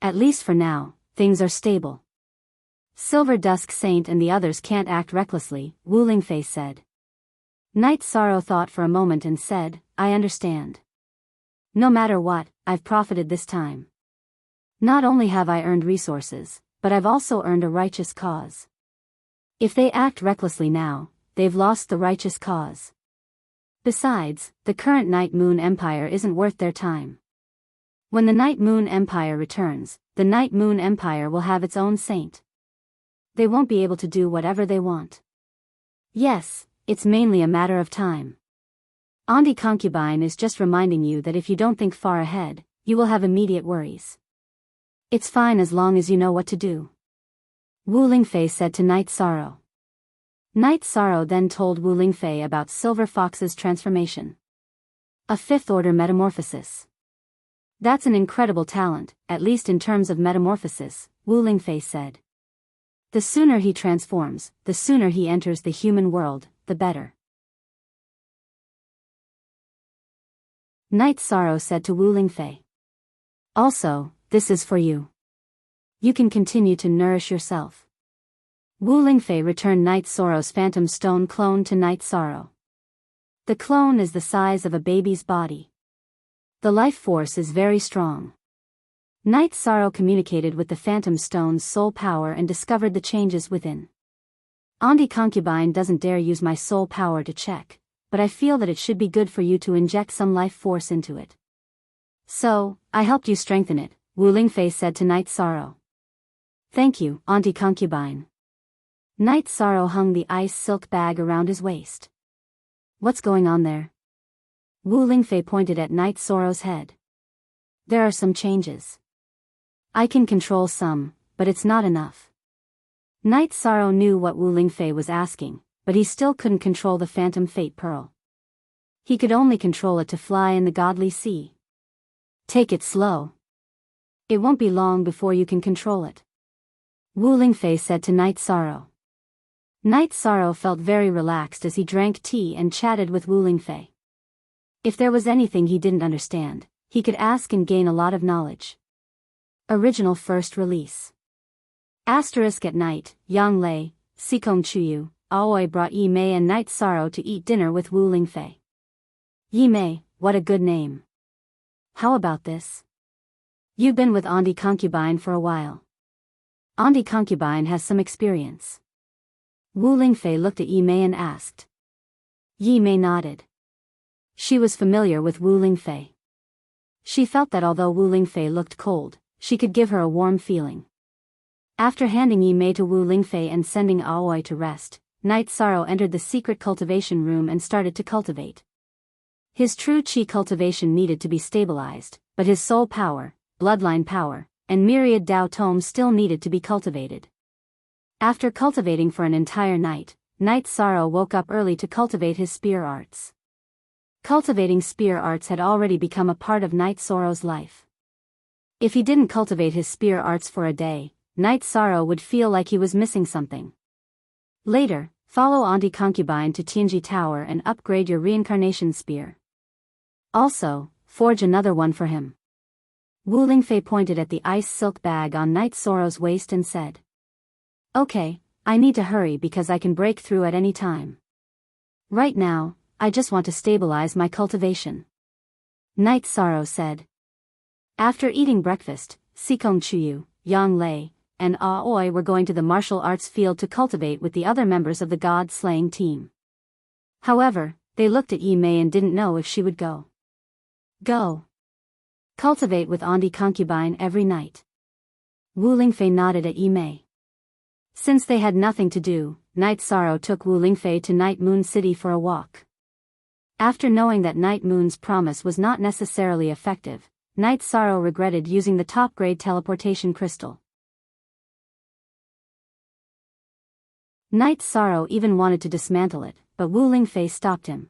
At least for now, things are stable. Silver Dusk Saint and the others can't act recklessly, Wu Lingfei said. Night Sorrow thought for a moment and said, I understand. No matter what, I've profited this time. Not only have I earned resources, but I've also earned a righteous cause. If they act recklessly now, they've lost the righteous cause. Besides, the current Night Moon Empire isn't worth their time. When the Night Moon Empire returns, the Night Moon Empire will have its own saint. They won't be able to do whatever they want. Yes, it's mainly a matter of time. Auntie Concubine is just reminding you that if you don't think far ahead, you will have immediate worries. It's fine as long as you know what to do. Wu Lingfei said to Night Sorrow. Night Sorrow then told Wu Lingfei about Silver Fox's transformation. A fifth-order metamorphosis. That's an incredible talent, at least in terms of metamorphosis, Wu Lingfei said. The sooner he transforms, the sooner he enters the human world, the better. Night Sorrow said to Wu Lingfei. Also, this is for you. You can continue to nourish yourself. Wu Lingfei returned Night Sorrow's Phantom Stone clone to Night Sorrow. The clone is the size of a baby's body. The life force is very strong. Night Sorrow communicated with the Phantom Stone's soul power and discovered the changes within. Auntie Concubine doesn't dare use my soul power to check, but I feel that it should be good for you to inject some life force into it. So, I helped you strengthen it, Wu Lingfei said to Night Sorrow. Thank you, Auntie Concubine. Night Sorrow hung the ice silk bag around his waist. What's going on there? Wu Lingfei pointed at Night Sorrow's head. There are some changes. I can control some, but it's not enough. Night Sorrow knew what Wu Lingfei was asking, but he still couldn't control the phantom fate pearl. He could only control it to fly in the godly sea. Take it slow. It won't be long before you can control it, Wu Lingfei said to Night Sorrow. Night Sorrow felt very relaxed as he drank tea and chatted with Wu Lingfei. If there was anything he didn't understand, he could ask and gain a lot of knowledge. Original first release. Asterisk at night, Yang Lei, Sikong Chuyu, Aoi brought Yi Mei and Night Sorrow to eat dinner with Wu Lingfei. Yi Mei, what a good name. How about this? You've been with Auntie Concubine for a while. Auntie Concubine has some experience. Wu Lingfei looked at Yi Mei and asked. Yi Mei nodded. She was familiar with Wu Lingfei. She felt that although Wu Lingfei looked cold, she could give her a warm feeling. After handing Yi Mei to Wu Lingfei and sending Aoi to rest, Night Sorrow entered the secret cultivation room and started to cultivate. His true chi cultivation needed to be stabilized, but his soul power, bloodline power, and myriad Dao tomes still needed to be cultivated. After cultivating for an entire night, Night Sorrow woke up early to cultivate his spear arts. Cultivating spear arts had already become a part of Night Sorrow's life. If he didn't cultivate his spear arts for a day, Night Sorrow would feel like he was missing something. Later, follow Auntie Concubine to Tianji Tower and upgrade your reincarnation spear. Also, forge another one for him. Wu Lingfei pointed at the ice silk bag on Night Sorrow's waist and said. Okay, I need to hurry because I can break through at any time. Right now, I just want to stabilize my cultivation. Night Sorrow said. After eating breakfast, Sikong Chuyu, Yang Lei, and Aoi were going to the martial arts field to cultivate with the other members of the god-slaying team. However, they looked at Yi Mei and didn't know if she would go. Go. Cultivate with Auntie Concubine every night. Wu Lingfei nodded at Yi Mei. Since they had nothing to do, Night Sorrow took Wu Lingfei to Night Moon City for a walk. After knowing that Night Moon's promise was not necessarily effective, Night Sorrow regretted using the top-grade teleportation crystal. Night Sorrow even wanted to dismantle it, but Wu Lingfei stopped him.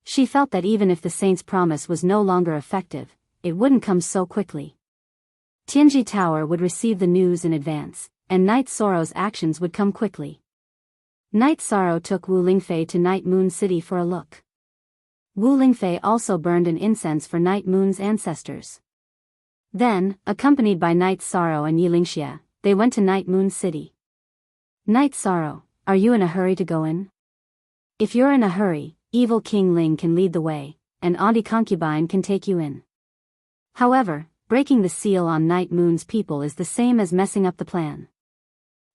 She felt that even if the saint's promise was no longer effective, it wouldn't come so quickly. Tianji Tower would receive the news in advance, and Night Sorrow's actions would come quickly. Night Sorrow took Wu Lingfei to Night Moon City for a look. Wu Lingfei also burned an incense for Night Moon's ancestors. Then, accompanied by Night Sorrow and Yi Lingxia, they went to Night Moon City. Night Sorrow, are you in a hurry to go in? If you're in a hurry, evil King Ling can lead the way, and Auntie Concubine can take you in. However, breaking the seal on Night Moon's people is the same as messing up the plan.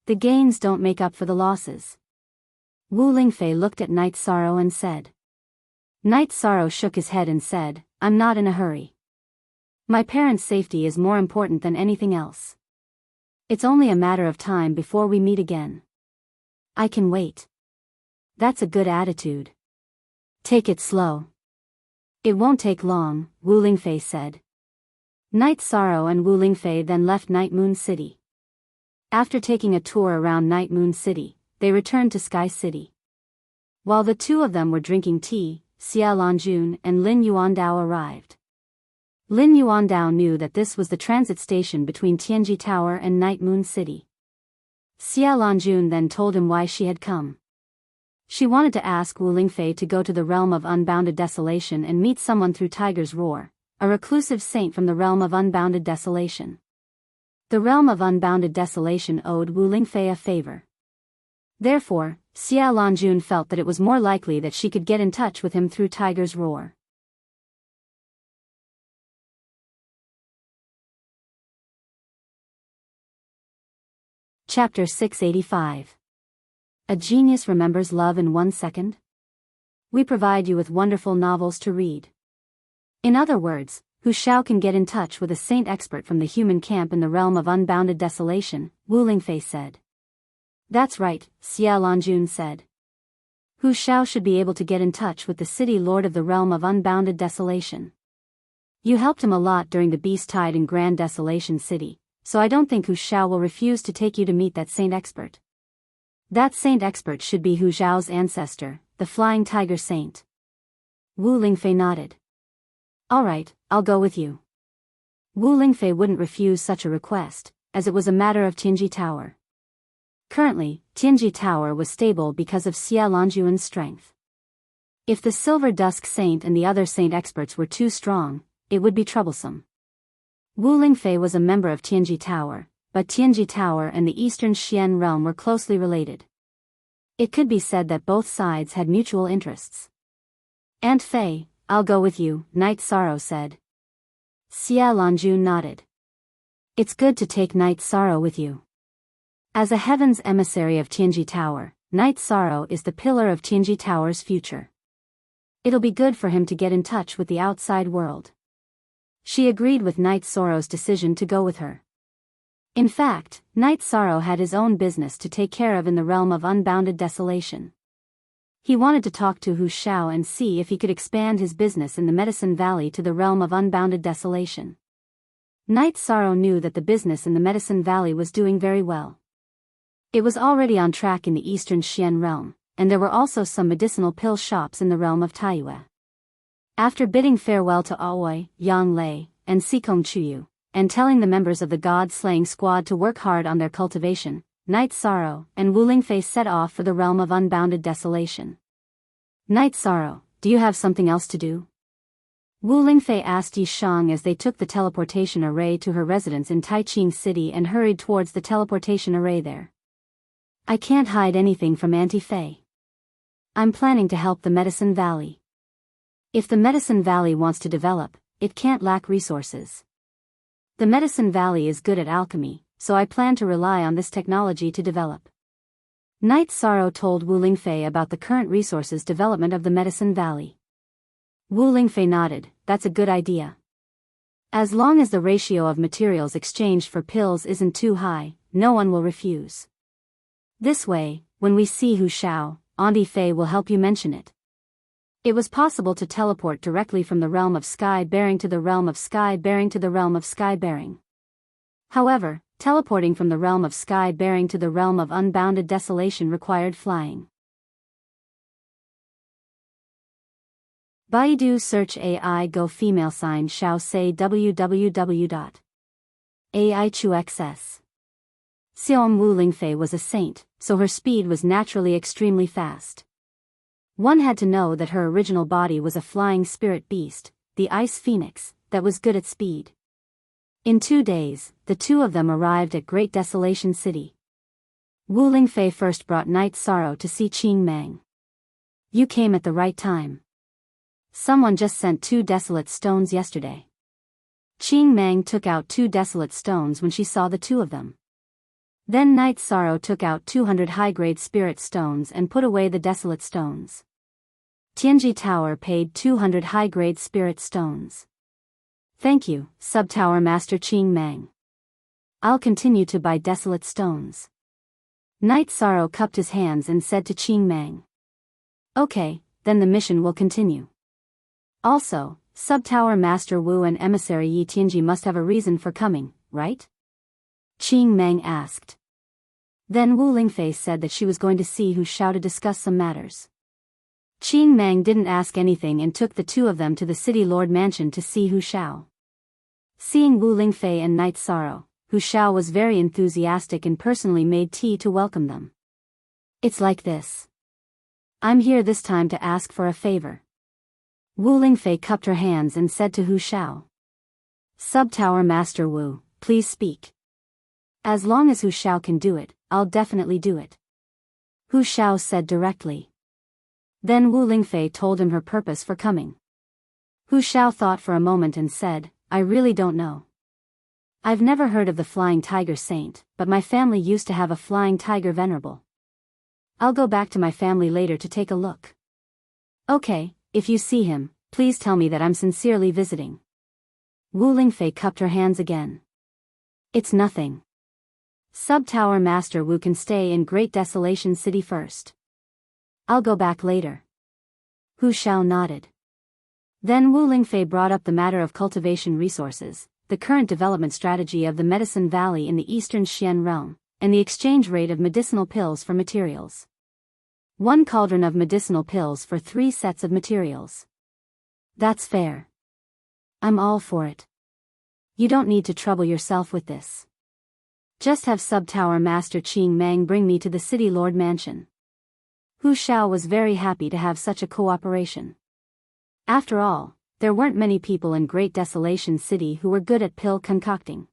The gains don't make up for the losses. Wu Lingfei looked at Night Sorrow and said. Night Sorrow shook his head and said, I'm not in a hurry. My parents' safety is more important than anything else. It's only a matter of time before we meet again. I can wait. That's a good attitude. Take it slow. It won't take long, Wu Lingfei said. Night Sorrow and Wu Lingfei then left Night Moon City. After taking a tour around Night Moon City, they returned to Sky City. While the two of them were drinking tea, Xia Lanjun and Lin Yuandao arrived. Lin Yuandao knew that this was the transit station between Tianji Tower and Night Moon City. Xia Lanjun then told him why she had come. She wanted to ask Wu Lingfei to go to the realm of unbounded desolation and meet someone through Tiger's Roar, a reclusive saint from the realm of unbounded desolation. The realm of unbounded desolation owed Wu Lingfei a favor. Therefore, Xia Lanjun felt that it was more likely that she could get in touch with him through Tiger's Roar. Chapter 685. A Genius Remembers Love in 1 Second? We provide you with wonderful novels to read. In other words, Hu Xiao can get in touch with a saint expert from the human camp in the realm of unbounded desolation, Wu Lingfei said. That's right, Xia Lanjun said. Hu Shao should be able to get in touch with the city lord of the realm of unbounded desolation. You helped him a lot during the beast tide in Grand Desolation City, so I don't think Hu Shao will refuse to take you to meet that saint expert. That saint expert should be Hu Zhao's ancestor, the Flying Tiger Saint. Wu Lingfei nodded. Alright, I'll go with you. Wu Lingfei wouldn't refuse such a request, as it was a matter of Tianji Tower. Currently, Tianji Tower was stable because of Xie Longjuan's strength. If the Silver Dusk Saint and the other saint experts were too strong, it would be troublesome. Wu Lingfei was a member of Tianji Tower, but Tianji Tower and the Eastern Xian realm were closely related. It could be said that both sides had mutual interests. Aunt Fei, I'll go with you, Knight Sorrow said. Xie Longjun nodded. It's good to take Knight Sorrow with you. As a heaven's emissary of Tianji Tower, Knight Sorrow is the pillar of Tianji Tower's future. It'll be good for him to get in touch with the outside world. She agreed with Knight Sorrow's decision to go with her. In fact, Knight Sorrow had his own business to take care of in the realm of unbounded desolation. He wanted to talk to Hu Shao and see if he could expand his business in the Medicine Valley to the realm of unbounded desolation. Knight Sorrow knew that the business in the Medicine Valley was doing very well. It was already on track in the Eastern Xian realm, and there were also some medicinal pill shops in the realm of Taiyue. After bidding farewell to Aoi, Yang Lei, and Sikong Chuyu, and telling the members of the God-slaying squad to work hard on their cultivation, Knight Sorrow and Wu Lingfei set off for the realm of unbounded desolation. Knight Sorrow, do you have something else to do? Wu Lingfei asked Yi Shang as they took the teleportation array to her residence in Taiching City and hurried towards the teleportation array there. I can't hide anything from Auntie Fei. I'm planning to help the Medicine Valley. If the Medicine Valley wants to develop, it can't lack resources. The Medicine Valley is good at alchemy, so I plan to rely on this technology to develop. Knight Sorrow told Wu Lingfei about the current resources development of the Medicine Valley. Wu Lingfei nodded, that's a good idea. As long as the ratio of materials exchanged for pills isn't too high, no one will refuse. This way, when we see Hu Shao, Auntie Fei will help you mention it. It was possible to teleport directly from the realm of sky-bearing to the realm of sky-bearing to the realm of sky-bearing. However, teleporting from the realm of sky-bearing to the realm of unbounded desolation required flying. Baidu search AI go female sign Shao say www.aichuxs. Xiaom Wu Lingfei was a saint, so her speed was naturally extremely fast. One had to know that her original body was a flying spirit beast, the Ice Phoenix, that was good at speed. In 2 days, the two of them arrived at Great Desolation City. Wu Lingfei first brought Knight Sorrow to see Qing Mang. You came at the right time. Someone just sent 2 desolate stones yesterday. Qing Mang took out 2 desolate stones when she saw the two of them. Then Knight Sorrow took out 200 high-grade spirit stones and put away the desolate stones. Tianji Tower paid 200 high-grade spirit stones. Thank you, Sub-Tower Master Qing Mang. I'll continue to buy desolate stones. Knight Sorrow cupped his hands and said to Qing Mang. Okay, then the mission will continue. Also, Sub-Tower Master Wu and Emissary Yi Tianji must have a reason for coming, right? Qing Mang asked. Then Wu Lingfei said that she was going to see Hu Shao to discuss some matters. Qing Mang didn't ask anything and took the two of them to the City Lord Mansion to see Hu Shao. Seeing Wu Lingfei and Knight Sorrow, Hu Shao was very enthusiastic and personally made tea to welcome them. It's like this. I'm here this time to ask for a favor. Wu Lingfei cupped her hands and said to Hu Shao. Sub-Tower Master Wu, please speak. As long as Hu Shao can do it, I'll definitely do it. Hu Shao said directly. Then Wu Lingfei told him her purpose for coming. Hu Shao thought for a moment and said, I really don't know. I've never heard of the Flying Tiger Saint, but my family used to have a Flying Tiger Venerable. I'll go back to my family later to take a look. Okay, if you see him, please tell me that I'm sincerely visiting. Wu Lingfei cupped her hands again. It's nothing. Sub-Tower Master Wu can stay in Great Desolation City first. I'll go back later. Hu Shao nodded. Then Wu Lingfei brought up the matter of cultivation resources, the current development strategy of the Medicine Valley in the Eastern Xian realm, and the exchange rate of medicinal pills for materials. 1 cauldron of medicinal pills for 3 sets of materials. That's fair. I'm all for it. You don't need to trouble yourself with this. Just have Sub-Tower Master Qing Mang bring me to the City Lord Mansion. Hu Shao was very happy to have such a cooperation. After all, there weren't many people in Great Desolation City who were good at pill concocting.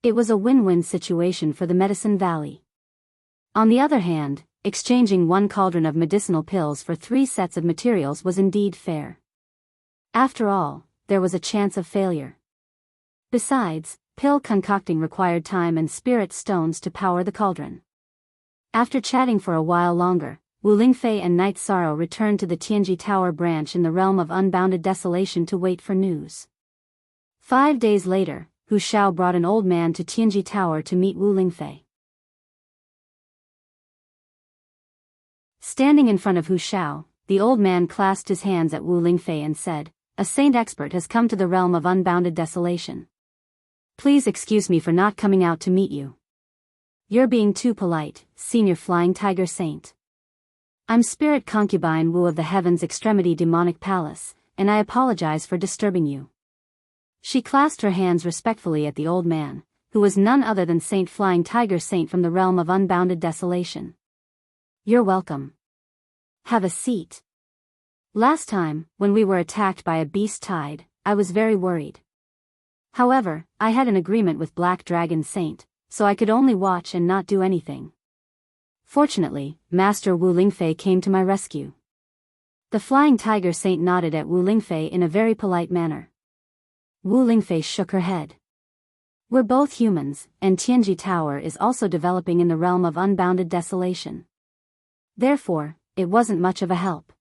It was a win-win situation for the Medicine Valley. On the other hand, exchanging 1 cauldron of medicinal pills for 3 sets of materials was indeed fair. After all, there was a chance of failure. Besides, pill concocting required time and spirit stones to power the cauldron. After chatting for a while longer, Wu Lingfei and Night Sorrow returned to the Tianji Tower branch in the realm of unbounded desolation to wait for news. 5 days later, Hu Shao brought an old man to Tianji Tower to meet Wu Lingfei. Standing in front of Hu Shao, the old man clasped his hands at Wu Lingfei and said, "A saint expert has come to the realm of unbounded desolation. Please excuse me for not coming out to meet you. You're being too polite, Senior Flying Tiger Saint. I'm Spirit Concubine Wu of the Heaven's Extremity Demonic Palace, and I apologize for disturbing you." She clasped her hands respectfully at the old man, who was none other than Saint Flying Tiger Saint from the realm of unbounded desolation. "You're welcome. Have a seat. Last time, when we were attacked by a beast tide, I was very worried. However, I had an agreement with Black Dragon Saint, so I could only watch and not do anything. Fortunately, Master Wu Lingfei came to my rescue." The Flying Tiger Saint nodded at Wu Lingfei in a very polite manner. Wu Lingfei shook her head. "We're both humans, and Tianji Tower is also developing in the realm of unbounded desolation. Therefore, it wasn't much of a help.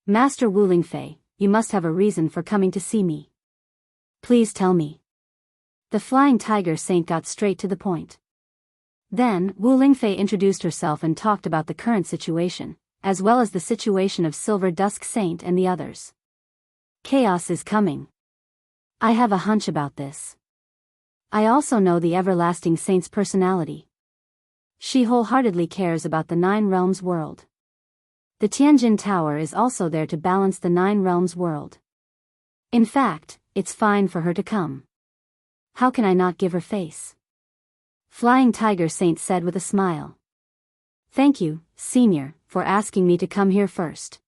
Master Wu Lingfei, you must have a reason for coming to see me. Please tell me." The Flying Tiger Saint got straight to the point. Then, Wu Lingfei introduced herself and talked about the current situation, as well as the situation of Silver Dusk Saint and the others. "Chaos is coming. I have a hunch about this. I also know the Everlasting Saint's personality. She wholeheartedly cares about the 9 Realms world. The Tianjin Tower is also there to balance the 9 Realms world. In fact, it's fine for her to come. How can I not give her face?" Flying Tiger Saint said with a smile. "Thank you, Senior, for asking me to come here first.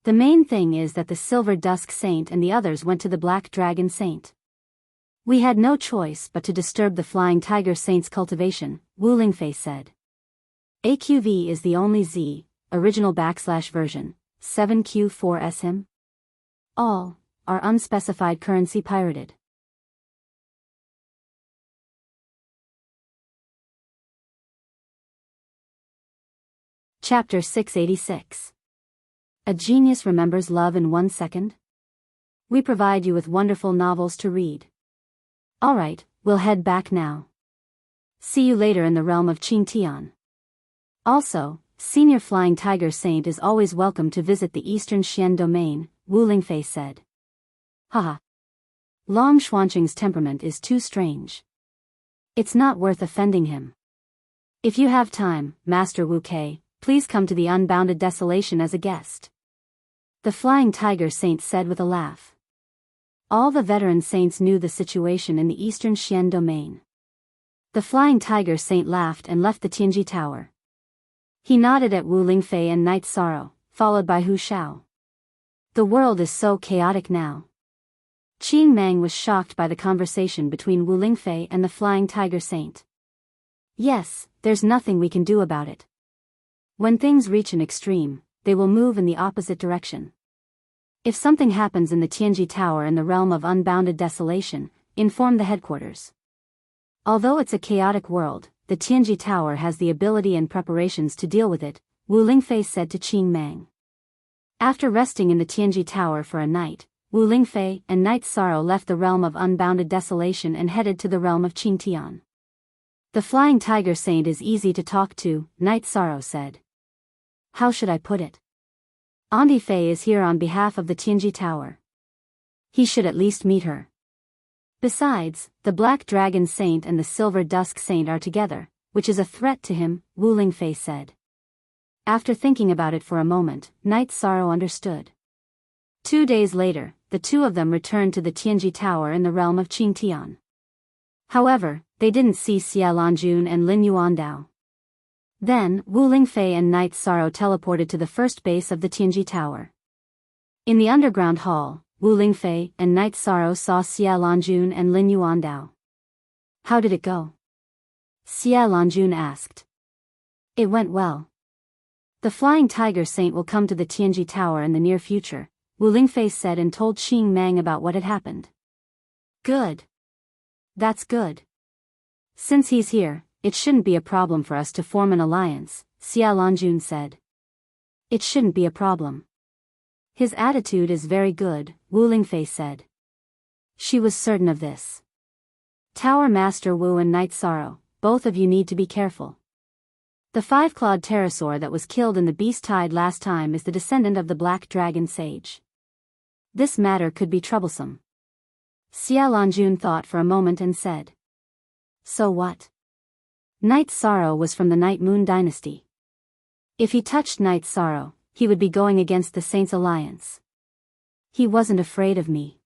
The main thing is that the Silver Dusk Saint and the others went to the Black Dragon Saint. We had no choice but to disturb the Flying Tiger Saint's cultivation," Wu Lingfei said. "AQV is the only Z, original /version, 7Q4S him. All are unspecified currency pirated." Chapter 686. A Genius Remembers Love in 1 Second? We provide you with wonderful novels to read. Alright, we'll head back now. See you later in the realm of Qingtian. Also, Senior Flying Tiger Saint is always welcome to visit the Eastern Xian domain, Wu Lingfei said. Haha. Long Xuanqing's temperament is too strange. It's not worth offending him. If you have time, Master Wu Kei, please come to the Unbounded Desolation as a guest. The Flying Tiger Saint said with a laugh. All the veteran saints knew the situation in the Eastern Xian domain. The Flying Tiger Saint laughed and left the Tianji Tower. He nodded at Wu Lingfei and Night Sorrow, followed by Hu Shao. The world is so chaotic now. Qing Mang was shocked by the conversation between Wu Lingfei and the Flying Tiger Saint. Yes, there's nothing we can do about it. When things reach an extreme, they will move in the opposite direction. If something happens in the Tianji Tower in the realm of unbounded desolation, inform the headquarters. Although it's a chaotic world, the Tianji Tower has the ability and preparations to deal with it, Wu Lingfei said to Qing Mang. After resting in the Tianji Tower for a night, Wu Lingfei and Night Sorrow left the realm of unbounded desolation and headed to the realm of Qingtian. The Flying Tiger Saint is easy to talk to, Night Sorrow said. How should I put it? Auntie Fei is here on behalf of the Tianji Tower. He should at least meet her. Besides, the Black Dragon Saint and the Silver Dusk Saint are together, which is a threat to him, Wu Lingfei said. After thinking about it for a moment, Night Sorrow understood. 2 days later, the two of them returned to the Tianji Tower in the realm of Qingtian. However, they didn't see Xia Lanjun and Lin Yuandao. Then, Wu Lingfei and Night Sorrow teleported to the first base of the Tianji Tower. In the underground hall, Wu Lingfei and Night Sorrow saw Xia Lanjun and Lin Yuandao. How did it go? Xia Lanjun asked. It went well. The Flying Tiger Saint will come to the Tianji Tower in the near future, Wu Lingfei said and told Xing Meng about what had happened. Good. That's good. Since he's here, it shouldn't be a problem for us to form an alliance, Xia Lanjun said. It shouldn't be a problem. His attitude is very good, Wu Lingfei said. She was certain of this. Tower Master Wu and Night Sorrow, both of you need to be careful. The five-clawed pterosaur that was killed in the beast tide last time is the descendant of the Black Dragon Sage. This matter could be troublesome. Xia Lanjun thought for a moment and said. So what? Night Sorrow was from the Night Moon dynasty. If he touched Night Sorrow, he would be going against the Saints' alliance. He wasn't afraid of me.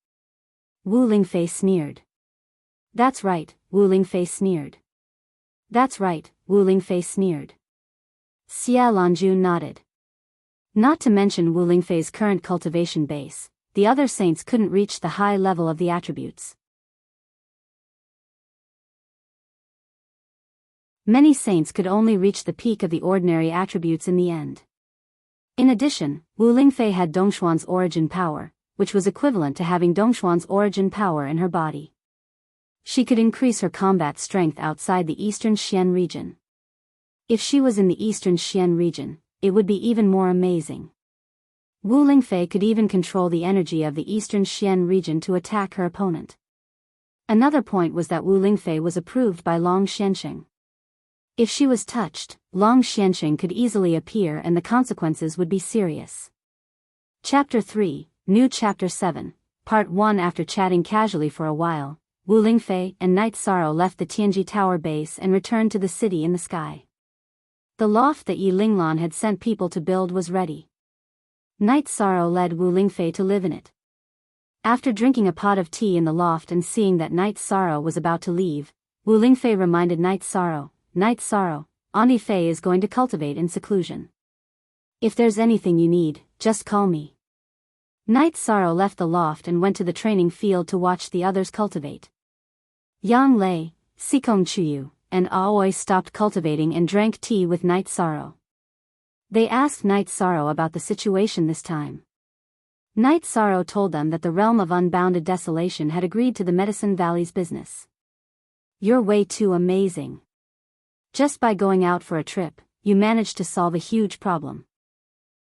Wu Lingfei sneered. That's right, Wu Lingfei sneered. That's right, Wu Lingfei sneered. Xia Lanjun nodded. Not to mention Wu Lingfei's current cultivation base, the other saints couldn't reach the high level of the attributes. Many saints could only reach the peak of the ordinary attributes in the end. In addition, Wu Lingfei had Dongshuan's origin power, which was equivalent to having Dongshuan's origin power in her body. She could increase her combat strength outside the Eastern Xian region. If she was in the Eastern Xian region, it would be even more amazing. Wu Lingfei could even control the energy of the Eastern Xian region to attack her opponent. Another point was that Wu Lingfei was approved by Long Xianxing. If she was touched, Long Xianxing could easily appear and the consequences would be serious. Chapter 3, New Chapter 7, Part 1. After chatting casually for a while, Wu Lingfei and Night Sorrow left the Tianji Tower base and returned to the city in the sky. The loft that Yi Linglan had sent people to build was ready. Night Sorrow led Wu Lingfei to live in it. After drinking a pot of tea in the loft and seeing that Night Sorrow was about to leave, Wu Lingfei reminded Night Sorrow, Auntie Fei is going to cultivate in seclusion. If there's anything you need, just call me. Night Sorrow left the loft and went to the training field to watch the others cultivate. Yang Lei, Sikong Chuyu, and Aoi stopped cultivating and drank tea with Night Sorrow. They asked Night Sorrow about the situation this time. Night Sorrow told them that the realm of unbounded desolation had agreed to the Medicine Valley's business. You're way too amazing. Just by going out for a trip, you managed to solve a huge problem.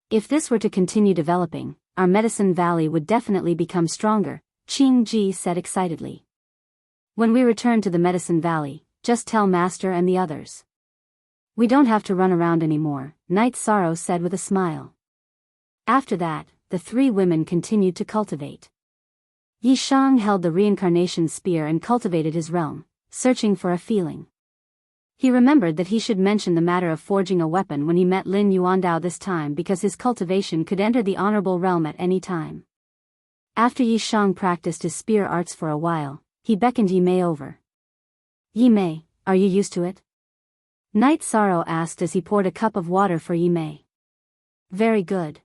If this were to continue developing, our Medicine Valley would definitely become stronger, Qing Ji said excitedly. When we return to the Medicine Valley, just tell Master and the others. We don't have to run around anymore, Night Sorrow said with a smile. After that, the three women continued to cultivate. Yi Shang held the reincarnation spear and cultivated his realm, searching for a feeling. He remembered that he should mention the matter of forging a weapon when he met Lin Yuandao this time because his cultivation could enter the honorable realm at any time. After Yi Shang practiced his spear arts for a while, he beckoned Yi Mei over. Yi Mei, are you used to it? Night Sorrow asked as he poured a cup of water for Yi Mei. Very good.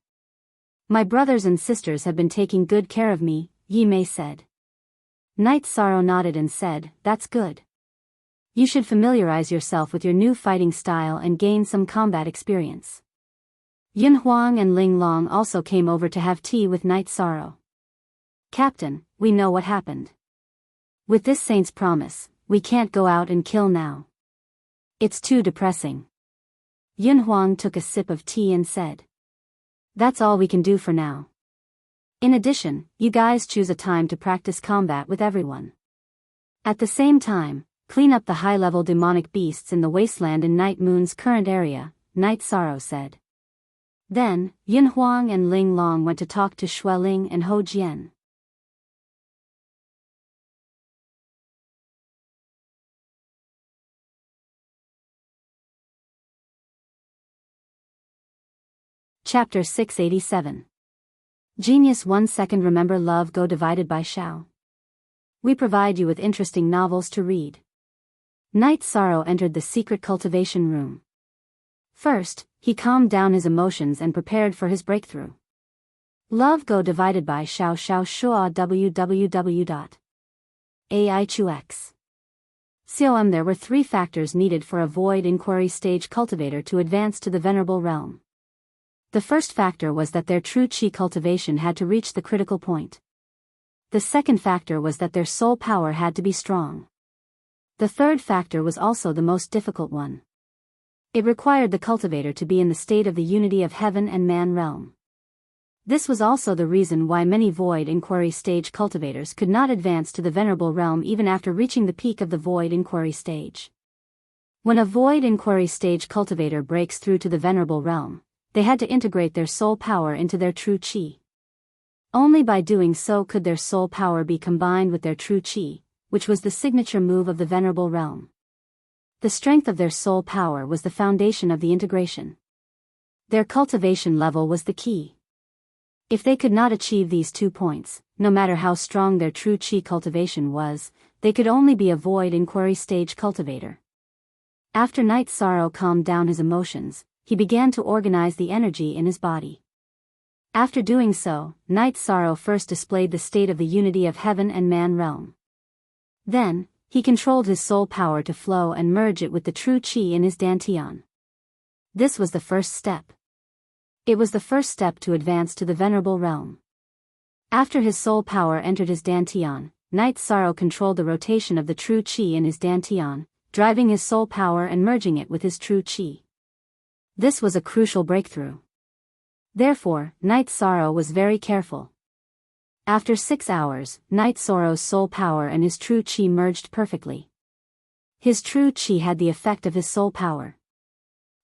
My brothers and sisters have been taking good care of me, Yi Mei said. Night Sorrow nodded and said, that's good. You should familiarize yourself with your new fighting style and gain some combat experience. Yin Huang and Ling Long also came over to have tea with Night Sorrow. Captain, we know what happened. With this saint's promise, we can't go out and kill now. It's too depressing. Yin Huang took a sip of tea and said. That's all we can do for now. In addition, you guys choose a time to practice combat with everyone. At the same time, clean up the high-level demonic beasts in the wasteland in Night Moon's current area, Night Sorrow said. Then, Yin Huang and Ling Long went to talk to Shui Ling and Ho Jian. Chapter 687. Genius 1 second. Remember love go divided by Shao. We provide you with interesting novels to read. Night Sorrow entered the secret cultivation room. First, he calmed down his emotions and prepared for his breakthrough. Love go divided by Shao Shao Shua www.aichux. There were 3 factors needed for a void inquiry stage cultivator to advance to the venerable realm. The first factor was that their true chi cultivation had to reach the critical point. The second factor was that their soul power had to be strong. The third factor was also the most difficult one. It required the cultivator to be in the state of the unity of heaven and man realm. This was also the reason why many void inquiry stage cultivators could not advance to the venerable realm even after reaching the peak of the void inquiry stage. When a void inquiry stage cultivator breaks through to the venerable realm, they had to integrate their soul power into their true chi. Only by doing so could their soul power be combined with their true chi, which was the signature move of the venerable realm. The strength of their soul power was the foundation of the integration. Their cultivation level was the key. If they could not achieve these 2 points, no matter how strong their true chi cultivation was, they could only be a void inquiry stage cultivator. After Night Sorrow calmed down his emotions, he began to organize the energy in his body. After doing so, Night Sorrow first displayed the state of the unity of heaven and man realm. Then, he controlled his soul power to flow and merge it with the true chi in his dantian. This was the first step. It was the first step to advance to the venerable realm. After his soul power entered his dantian, Night Sorrow controlled the rotation of the true chi in his dantian, driving his soul power and merging it with his true chi. This was a crucial breakthrough. Therefore, Night Sorrow was very careful. After 6 hours, Night Sorrow's soul power and his true chi merged perfectly. His true chi had the effect of his soul power.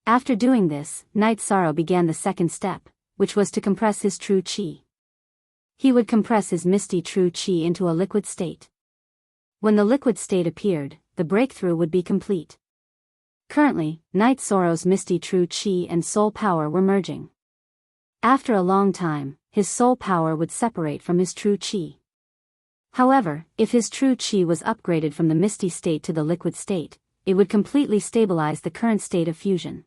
After doing this, Night Sorrow began the second step, which was to compress his true chi. He would compress his misty true chi into a liquid state. When the liquid state appeared, the breakthrough would be complete. Currently, Night Sorrow's misty true chi and soul power were merging. After a long time, his soul power would separate from his true chi. However, if his true chi was upgraded from the misty state to the liquid state, it would completely stabilize the current state of fusion.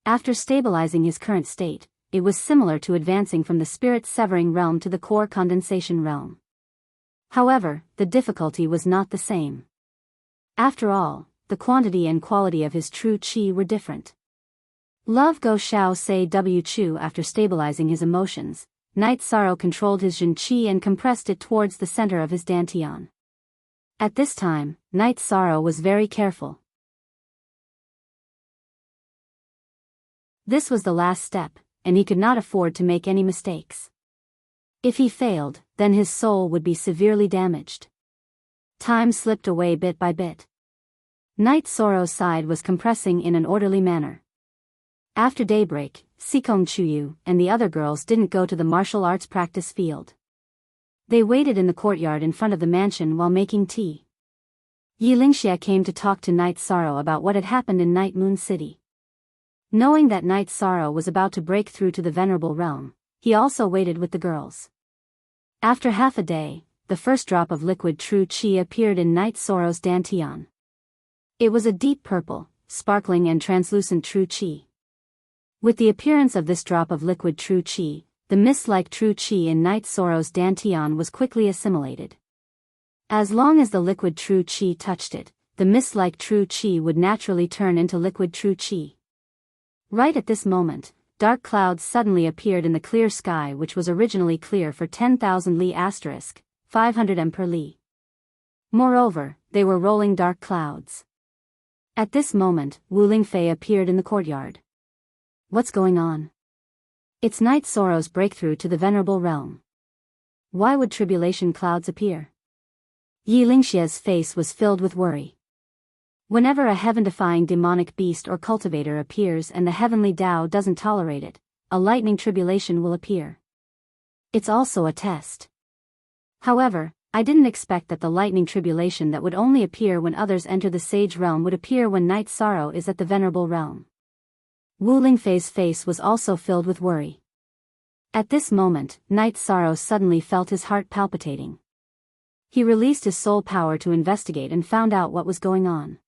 After stabilizing his current state, it was similar to advancing from the spirit severing realm to the core condensation realm. However, the difficulty was not the same. After all, the quantity and quality of his true chi were different. Love Go Shao Sei W Chu. After stabilizing his emotions, Night Sorrow controlled his Jin Chi and compressed it towards the center of his dantian. At this time, Night Sorrow was very careful. This was the last step, and he could not afford to make any mistakes. If he failed, then his soul would be severely damaged. Time slipped away bit by bit. Night Sorrow's side was compressing in an orderly manner. After daybreak, Sikong Chuyu and the other girls didn't go to the martial arts practice field. They waited in the courtyard in front of the mansion while making tea. Yi Lingxia came to talk to Night Sorrow about what had happened in Night Moon City. Knowing that Night Sorrow was about to break through to the venerable realm, he also waited with the girls. After half a day, the first drop of liquid true chi appeared in Night Sorrow's dantian. It was a deep purple, sparkling and translucent true chi. With the appearance of this drop of liquid true chi, the mist-like true chi in Night Sorrow's dantian was quickly assimilated. As long as the liquid true chi touched it, the mist-like true chi would naturally turn into liquid true chi. Right at this moment, dark clouds suddenly appeared in the clear sky, which was originally clear for 10,000 li *, 500 m per li. Moreover, they were rolling dark clouds. At this moment, Wu Lingfei appeared in the courtyard. What's going on? It's Night Sorrow's breakthrough to the venerable realm. Why would tribulation clouds appear? Yi Lingxia's face was filled with worry. Whenever a heaven-defying demonic beast or cultivator appears and the heavenly Tao doesn't tolerate it, a lightning tribulation will appear. It's also a test. However, I didn't expect that the lightning tribulation that would only appear when others enter the sage realm would appear when Night Sorrow is at the venerable realm. Wu Lingfei's face was also filled with worry. At this moment, Night Sorrow suddenly felt his heart palpitating. He released his soul power to investigate and found out what was going on.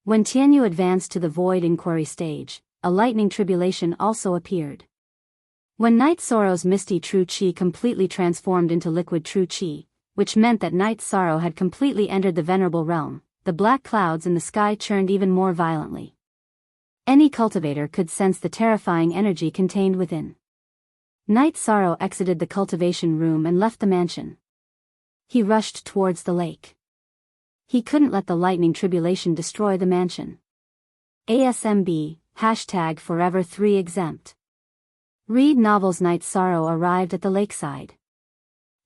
When Tianyu advanced to the void inquiry stage, a lightning tribulation also appeared. When Night Sorrow's misty true qi completely transformed into liquid true qi, which meant that Night Sorrow had completely entered the venerable realm, the black clouds in the sky churned even more violently. Any cultivator could sense the terrifying energy contained within. Night Sorrow exited the cultivation room and left the mansion. He rushed towards the lake. He couldn't let the lightning tribulation destroy the mansion. ASMB, #Forever3Exempt. Read novels. Night Sorrow arrived at the lakeside.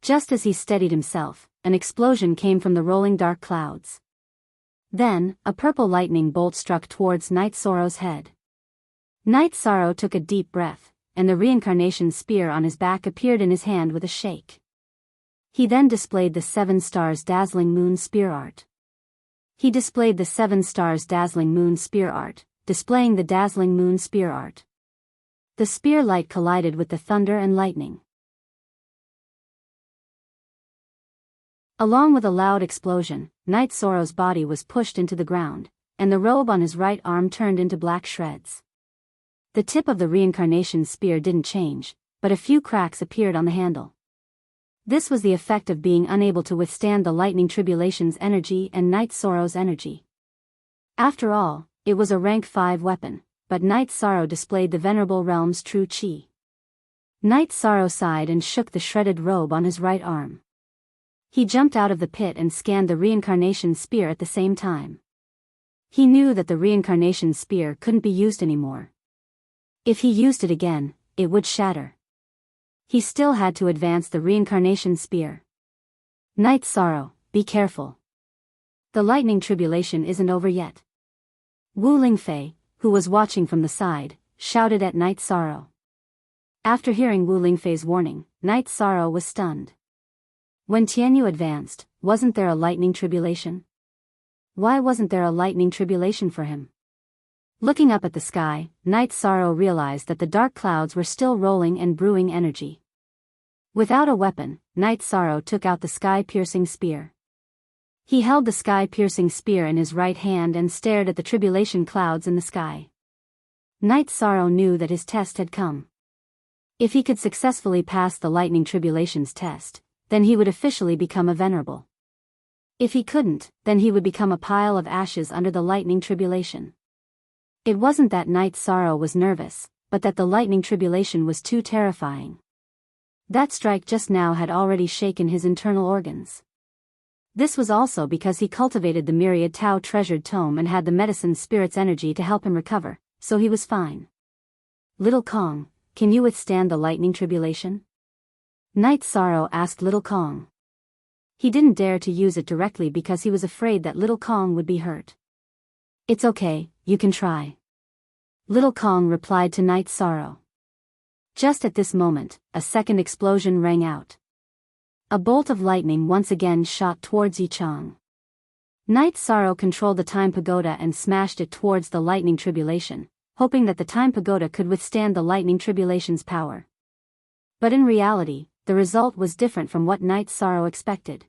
Just as he steadied himself, an explosion came from the rolling dark clouds. Then, a purple lightning bolt struck towards Night Sorrow's head. Night Sorrow took a deep breath, and the reincarnation spear on his back appeared in his hand with a shake. He then displayed the 7 stars dazzling moon spear art. He displayed the 7 stars dazzling moon spear art, displaying the dazzling moon spear art. The spear light collided with the thunder and lightning. Along with a loud explosion, Night Sorrow's body was pushed into the ground, and the robe on his right arm turned into black shreds. The tip of the reincarnation spear didn't change, but a few cracks appeared on the handle. This was the effect of being unable to withstand the lightning tribulation's energy and Night Sorrow's energy. After all, it was a rank 5 weapon, but Night Sorrow displayed the venerable realm's true qi. Night Sorrow sighed and shook the shredded robe on his right arm. He jumped out of the pit and scanned the reincarnation spear at the same time. He knew that the reincarnation spear couldn't be used anymore. If he used it again, it would shatter. He still had to advance the reincarnation spear. Night Sorrow, be careful. The lightning tribulation isn't over yet. Wu Lingfei, who was watching from the side, shouted at Night Sorrow. After hearing Wu Lingfei's warning, Night Sorrow was stunned. When Tianyu advanced, wasn't there a lightning tribulation? Why wasn't there a lightning tribulation for him? Looking up at the sky, Night Sorrow realized that the dark clouds were still rolling and brewing energy. Without a weapon, Night Sorrow took out the sky-piercing spear. He held the sky-piercing spear in his right hand and stared at the tribulation clouds in the sky. Night Sorrow knew that his test had come. If he could successfully pass the lightning tribulation's test, then he would officially become a venerable. If he couldn't, then he would become a pile of ashes under the lightning tribulation. It wasn't that Night Sorrow was nervous, but that the lightning tribulation was too terrifying. That strike just now had already shaken his internal organs. This was also because he cultivated the myriad Tao treasured tome and had the medicine spirit's energy to help him recover, so he was fine. Little Kong, can you withstand the lightning tribulation? Night Sorrow asked Little Kong. He didn't dare to use it directly because he was afraid that Little Kong would be hurt. It's okay, you can try. Little Kong replied to Night Sorrow. Just at this moment, a second explosion rang out. A bolt of lightning once again shot towards Yichang. Night Sorrow controlled the Time Pagoda and smashed it towards the lightning tribulation, hoping that the Time Pagoda could withstand the lightning tribulation's power. But in reality, the result was different from what Night Sorrow expected.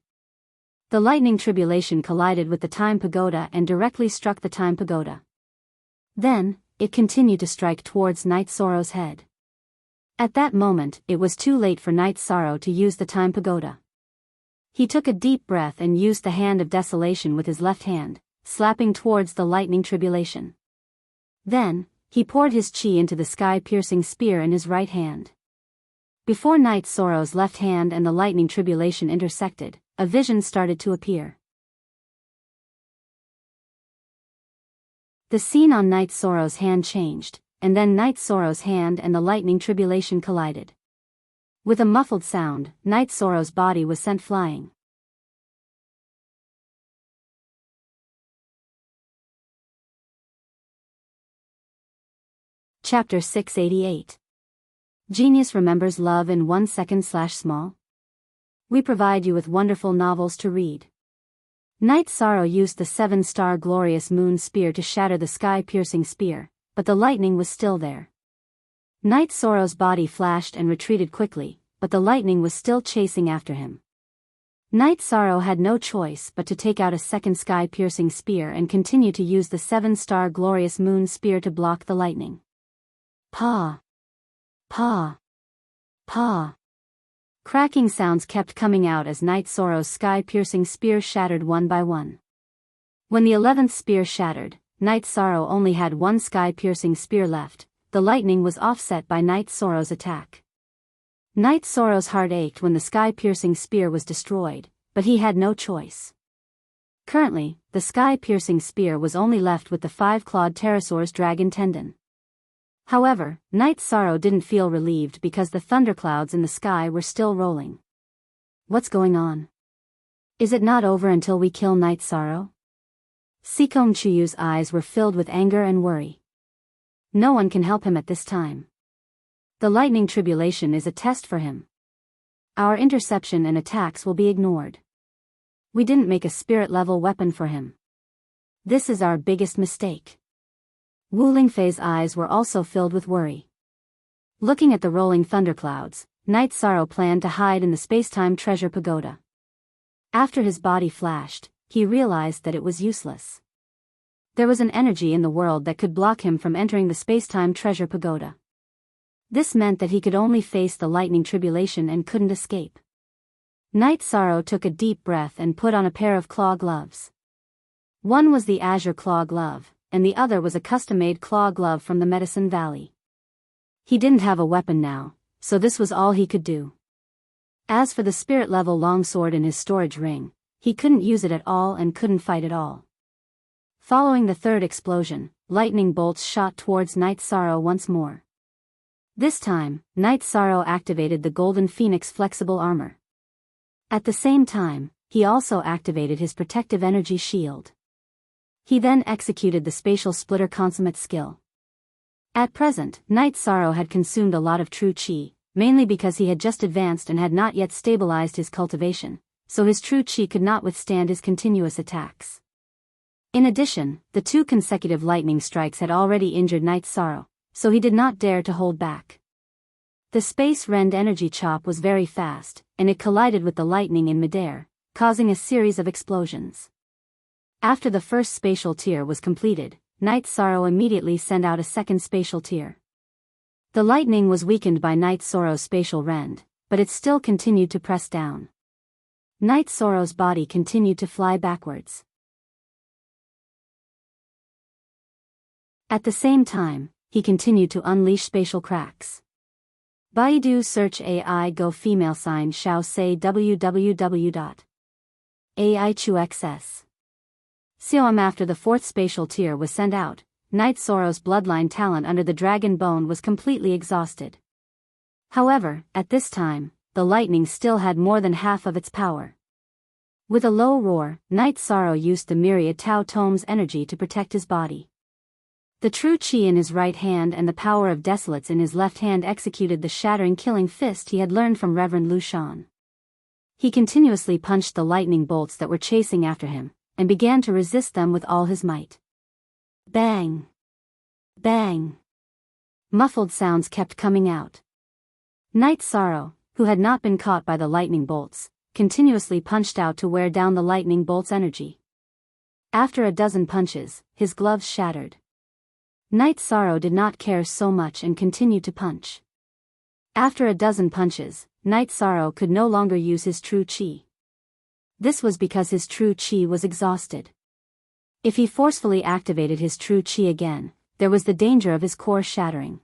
The lightning tribulation collided with the Time Pagoda and directly struck the Time Pagoda. Then, it continued to strike towards Night Sorrow's head. At that moment, it was too late for Night Sorrow to use the Time Pagoda. He took a deep breath and used the Hand of Desolation with his left hand, slapping towards the lightning tribulation. Then, he poured his chi into the sky-piercing spear in his right hand. Before Night Sorrow's left hand and the lightning tribulation intersected, a vision started to appear. The scene on Night Sorrow's hand changed, and then Night Sorrow's hand and the lightning tribulation collided. With a muffled sound, Night Sorrow's body was sent flying. Chapter 688. Genius remembers love in 1 second/small. We provide you with wonderful novels to read. Night Sorrow used the 7-star glorious moon spear to shatter the sky-piercing spear, but the lightning was still there. Night Sorrow's body flashed and retreated quickly, but the lightning was still chasing after him. Night Sorrow had no choice but to take out a second sky-piercing spear and continue to use the 7-star glorious moon spear to block the lightning. Pa! Pa! Pa! Cracking sounds kept coming out as Night Sorrow's sky-piercing spear shattered one by one. When the 11th spear shattered, Night Sorrow only had one sky-piercing spear left. The lightning was offset by Night Sorrow's attack. Night Sorrow's heart ached when the sky-piercing spear was destroyed, but he had no choice. Currently, the sky-piercing spear was only left with the 5-clawed pterosaur's dragon tendon. However, Night Sorrow didn't feel relieved because the thunderclouds in the sky were still rolling. What's going on? Is it not over until we kill Night Sorrow? Sekom Chuyu's eyes were filled with anger and worry. No one can help him at this time. The lightning tribulation is a test for him. Our interception and attacks will be ignored. We didn't make a spirit-level weapon for him. This is our biggest mistake. Wu Lingfei's eyes were also filled with worry. Looking at the rolling thunderclouds, Night Sorrow planned to hide in the space-time treasure pagoda. After his body flashed, he realized that it was useless. There was an energy in the world that could block him from entering the space-time treasure pagoda. This meant that he could only face the lightning tribulation and couldn't escape. Night Sorrow took a deep breath and put on a pair of claw gloves. One was the azure claw glove, and the other was a custom-made claw glove from the Medicine Valley. He didn't have a weapon now, so this was all he could do. As for the spirit-level longsword in his storage ring, he couldn't use it at all and couldn't fight at all. Following the third explosion, lightning bolts shot towards Night Sorrow once more. This time, Night Sorrow activated the Golden Phoenix flexible armor. At the same time, he also activated his protective energy shield. He then executed the spatial splitter consummate skill. At present, Night Sorrow had consumed a lot of true chi, mainly because he had just advanced and had not yet stabilized his cultivation, so his true chi could not withstand his continuous attacks. In addition, the 2 consecutive lightning strikes had already injured Night Sorrow, so he did not dare to hold back. The space-rend energy chop was very fast, and it collided with the lightning in midair, causing a series of explosions. After the first spatial tier was completed, Night Sorrow immediately sent out a second spatial tier. The lightning was weakened by Night Sorrow's spatial rend, but it still continued to press down. Night Sorrow's body continued to fly backwards. At the same time, he continued to unleash spatial cracks. Baidu search AI go female sign shao say www.aichuxs. After the 4th spatial tier was sent out, Night Sorrow's bloodline talent under the dragon bone was completely exhausted. However, at this time, the lightning still had more than half of its power. With a low roar, Night Sorrow used the myriad Tao Tome's energy to protect his body. The true chi in his right hand and the power of desolates in his left hand executed the shattering killing fist he had learned from Reverend Lu Shan. He continuously punched the lightning bolts that were chasing after him, and began to resist them with all his might. Bang! Bang! Muffled sounds kept coming out. Night Sorrow, who had not been caught by the lightning bolts, continuously punched out to wear down the lightning bolt's energy. After a dozen punches, his gloves shattered. Night Sorrow did not care so much and continued to punch. After a dozen punches, Night Sorrow could no longer use his true chi. This was because his true chi was exhausted. If he forcefully activated his true chi again, there was the danger of his core shattering.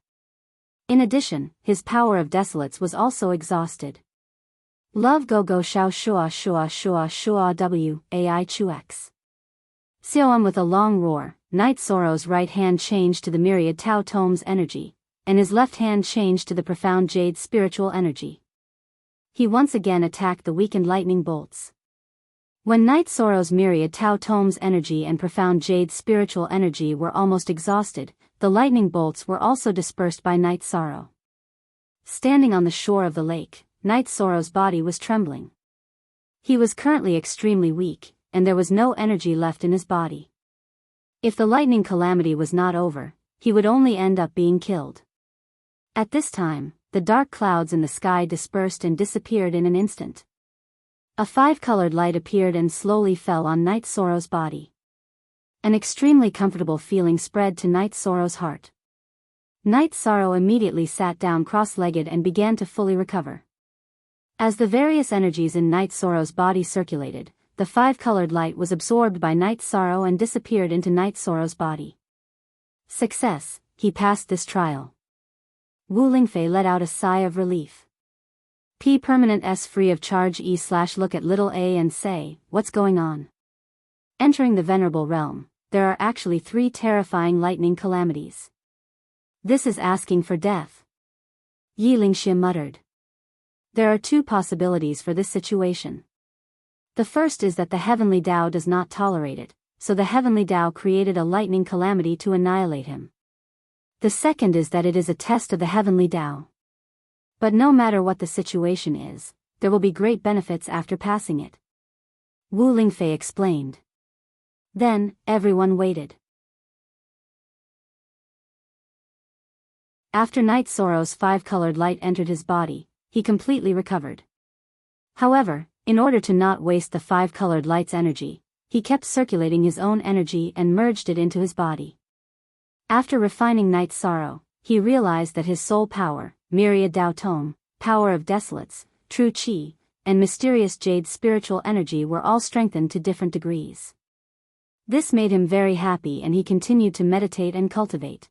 In addition, his power of desolates was also exhausted. Love go go shao shua shua shua shua w, ai chux. Xiaoan with a long roar, Night Sorrow's right hand changed to the myriad Tao Tome's energy, and his left hand changed to the profound jade spiritual energy. He once again attacked the weakened lightning bolts. When Night Sorrow's myriad Tao Tome's energy and profound jade spiritual energy were almost exhausted, the lightning bolts were also dispersed by Night Sorrow. Standing on the shore of the lake, Night Sorrow's body was trembling. He was currently extremely weak, and there was no energy left in his body. If the lightning calamity was not over, he would only end up being killed. At this time, the dark clouds in the sky dispersed and disappeared in an instant. A five-colored light appeared and slowly fell on Night Sorrow's body. An extremely comfortable feeling spread to Night Sorrow's heart. Night Sorrow immediately sat down cross-legged and began to fully recover. As the various energies in Night Sorrow's body circulated, the five-colored light was absorbed by Night Sorrow and disappeared into Night Sorrow's body. Success, he passed this trial. Wu Lingfei let out a sigh of relief. Permanent S free of charge look at little a and say, what's going on? Entering the Venerable Realm, there are actually 3 terrifying lightning calamities. This is asking for death. Yi Lingxie muttered. There are 2 possibilities for this situation. The first is that the Heavenly Tao does not tolerate it, so the Heavenly Tao created a lightning calamity to annihilate him. The second is that it is a test of the Heavenly Tao. But no matter what the situation is, there will be great benefits after passing it. Wu Lingfei explained. Then, everyone waited. After Night Sorrow's 5-colored light entered his body, he completely recovered. However, in order to not waste the 5-colored light's energy, he kept circulating his own energy and merged it into his body. After refining Night Sorrow, he realized that his soul power, myriad Dao Tome, power of desolates, true Qi, and mysterious Jade spiritual energy were all strengthened to different degrees. This made him very happy and he continued to meditate and cultivate.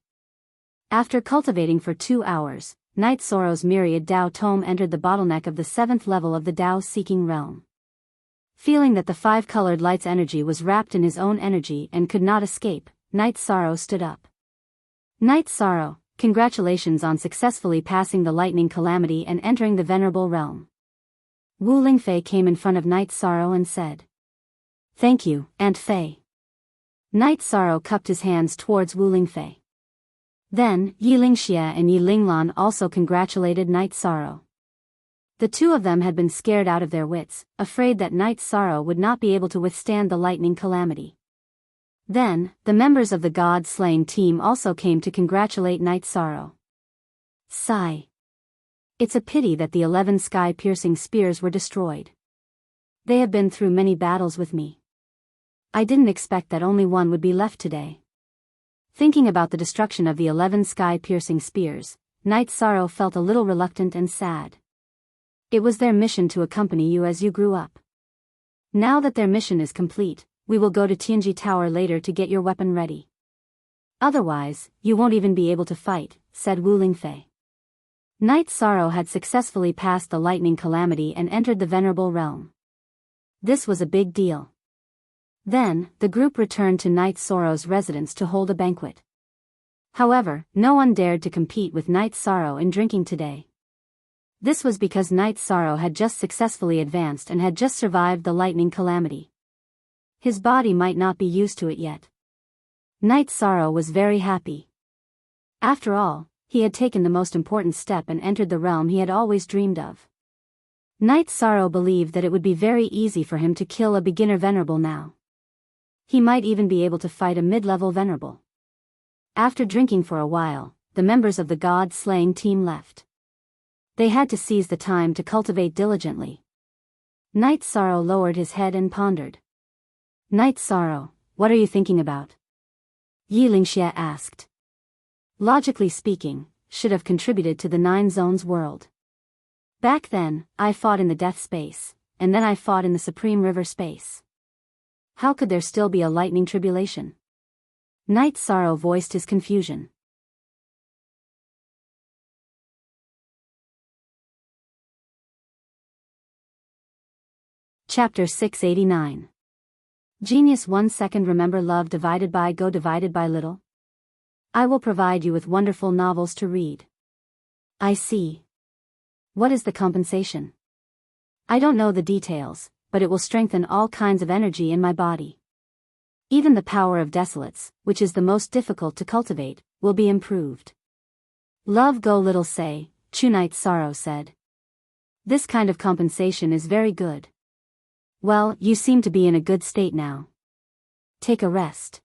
After cultivating for 2 hours, Night Sorrow's myriad Dao Tome entered the bottleneck of the 7th level of the Dao-seeking realm. Feeling that the 5-colored light's energy was wrapped in his own energy and could not escape, Night Sorrow stood up. Night Sorrow, congratulations on successfully passing the lightning calamity and entering the Venerable Realm. Wu Lingfei came in front of Night Sorrow and said. Thank you, Aunt Fei. Night Sorrow cupped his hands towards Wu Lingfei. Then, Yi Lingxie and Yi Linglan also congratulated Night Sorrow. The 2 of them had been scared out of their wits, afraid that Night Sorrow would not be able to withstand the lightning calamity. Then, the members of the God-slaying team also came to congratulate Night Sorrow. Sigh. It's a pity that the 11 sky-piercing spears were destroyed. They have been through many battles with me. I didn't expect that only one would be left today. Thinking about the destruction of the 11 sky-piercing spears, Night Sorrow felt a little reluctant and sad. It was their mission to accompany you as you grew up. Now that their mission is complete, we will go to Tianji Tower later to get your weapon ready. Otherwise, you won't even be able to fight, said Wu Lingfei. Night Sorrow had successfully passed the lightning calamity and entered the Venerable Realm. This was a big deal. Then, the group returned to Night Sorrow's residence to hold a banquet. However, no one dared to compete with Night Sorrow in drinking today. This was because Night Sorrow had just successfully advanced and had just survived the lightning calamity. His body might not be used to it yet. Night Sorrow was very happy. After all, he had taken the most important step and entered the realm he had always dreamed of. Night Sorrow believed that it would be very easy for him to kill a beginner venerable now. He might even be able to fight a mid-level venerable. After drinking for a while, the members of the God-slaying team left. They had to seize the time to cultivate diligently. Night Sorrow lowered his head and pondered. Night Sorrow, what are you thinking about? Yi Lingxie asked. Logically speaking, should have contributed to the 9 zones world. Back then, I fought in the death space, and then I fought in the Supreme River space. How could there still be a lightning tribulation? Night Sorrow voiced his confusion. Chapter 689. Genius 1 second. Remember love divided by go divided by little? I will provide you with wonderful novels to read. I see. What is the compensation? I don't know the details, but it will strengthen all kinds of energy in my body. Even the power of desolates, which is the most difficult to cultivate, will be improved. Love go little say, Night Sorrow said. This kind of compensation is very good. Well, you seem to be in a good state now. Take a rest.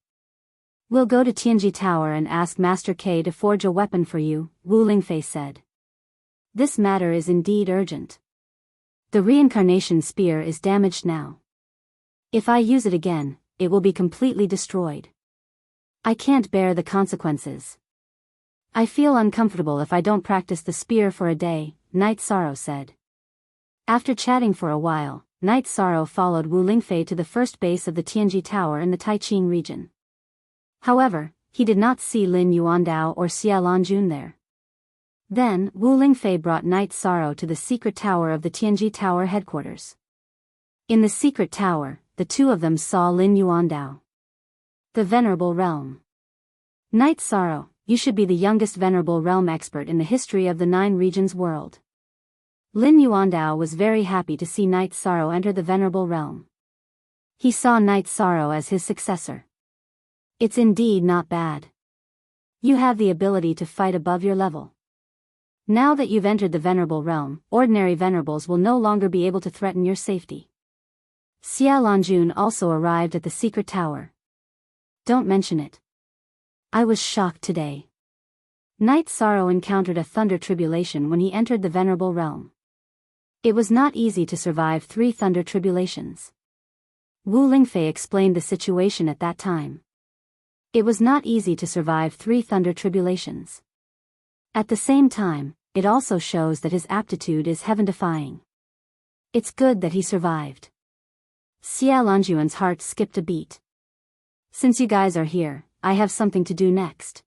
We'll go to Tianji Tower and ask Master K to forge a weapon for you, Wu Lingfei said. This matter is indeed urgent. The reincarnation spear is damaged now. If I use it again, it will be completely destroyed. I can't bear the consequences. I feel uncomfortable if I don't practice the spear for a day, Night Sorrow said. After chatting for a while, Night Sorrow followed Wu Lingfei to the first base of the Tianji Tower in the Taiqing region. However, he did not see Lin Yuandao or Xia Lanjun there. Then, Wu Lingfei brought Night Sorrow to the secret tower of the Tianji Tower headquarters. In the secret tower, the two of them saw Lin Yuandao. The Venerable Realm. Night Sorrow, you should be the youngest Venerable Realm expert in the history of the 9 regions world. Lin Yuandao was very happy to see Night Sorrow enter the Venerable Realm. He saw Night Sorrow as his successor. It's indeed not bad. You have the ability to fight above your level. Now that you've entered the Venerable Realm, ordinary Venerables will no longer be able to threaten your safety. Xia Lanjun also arrived at the secret tower. Don't mention it. I was shocked today. Night Sorrow encountered a thunder tribulation when he entered the Venerable Realm. It was not easy to survive 3 thunder tribulations. Wu Lingfei explained the situation at that time. It was not easy to survive 3 thunder tribulations. At the same time, it also shows that his aptitude is heaven-defying. It's good that he survived. Xia Lanjuan's heart skipped a beat. Since you guys are here, I have something to do next.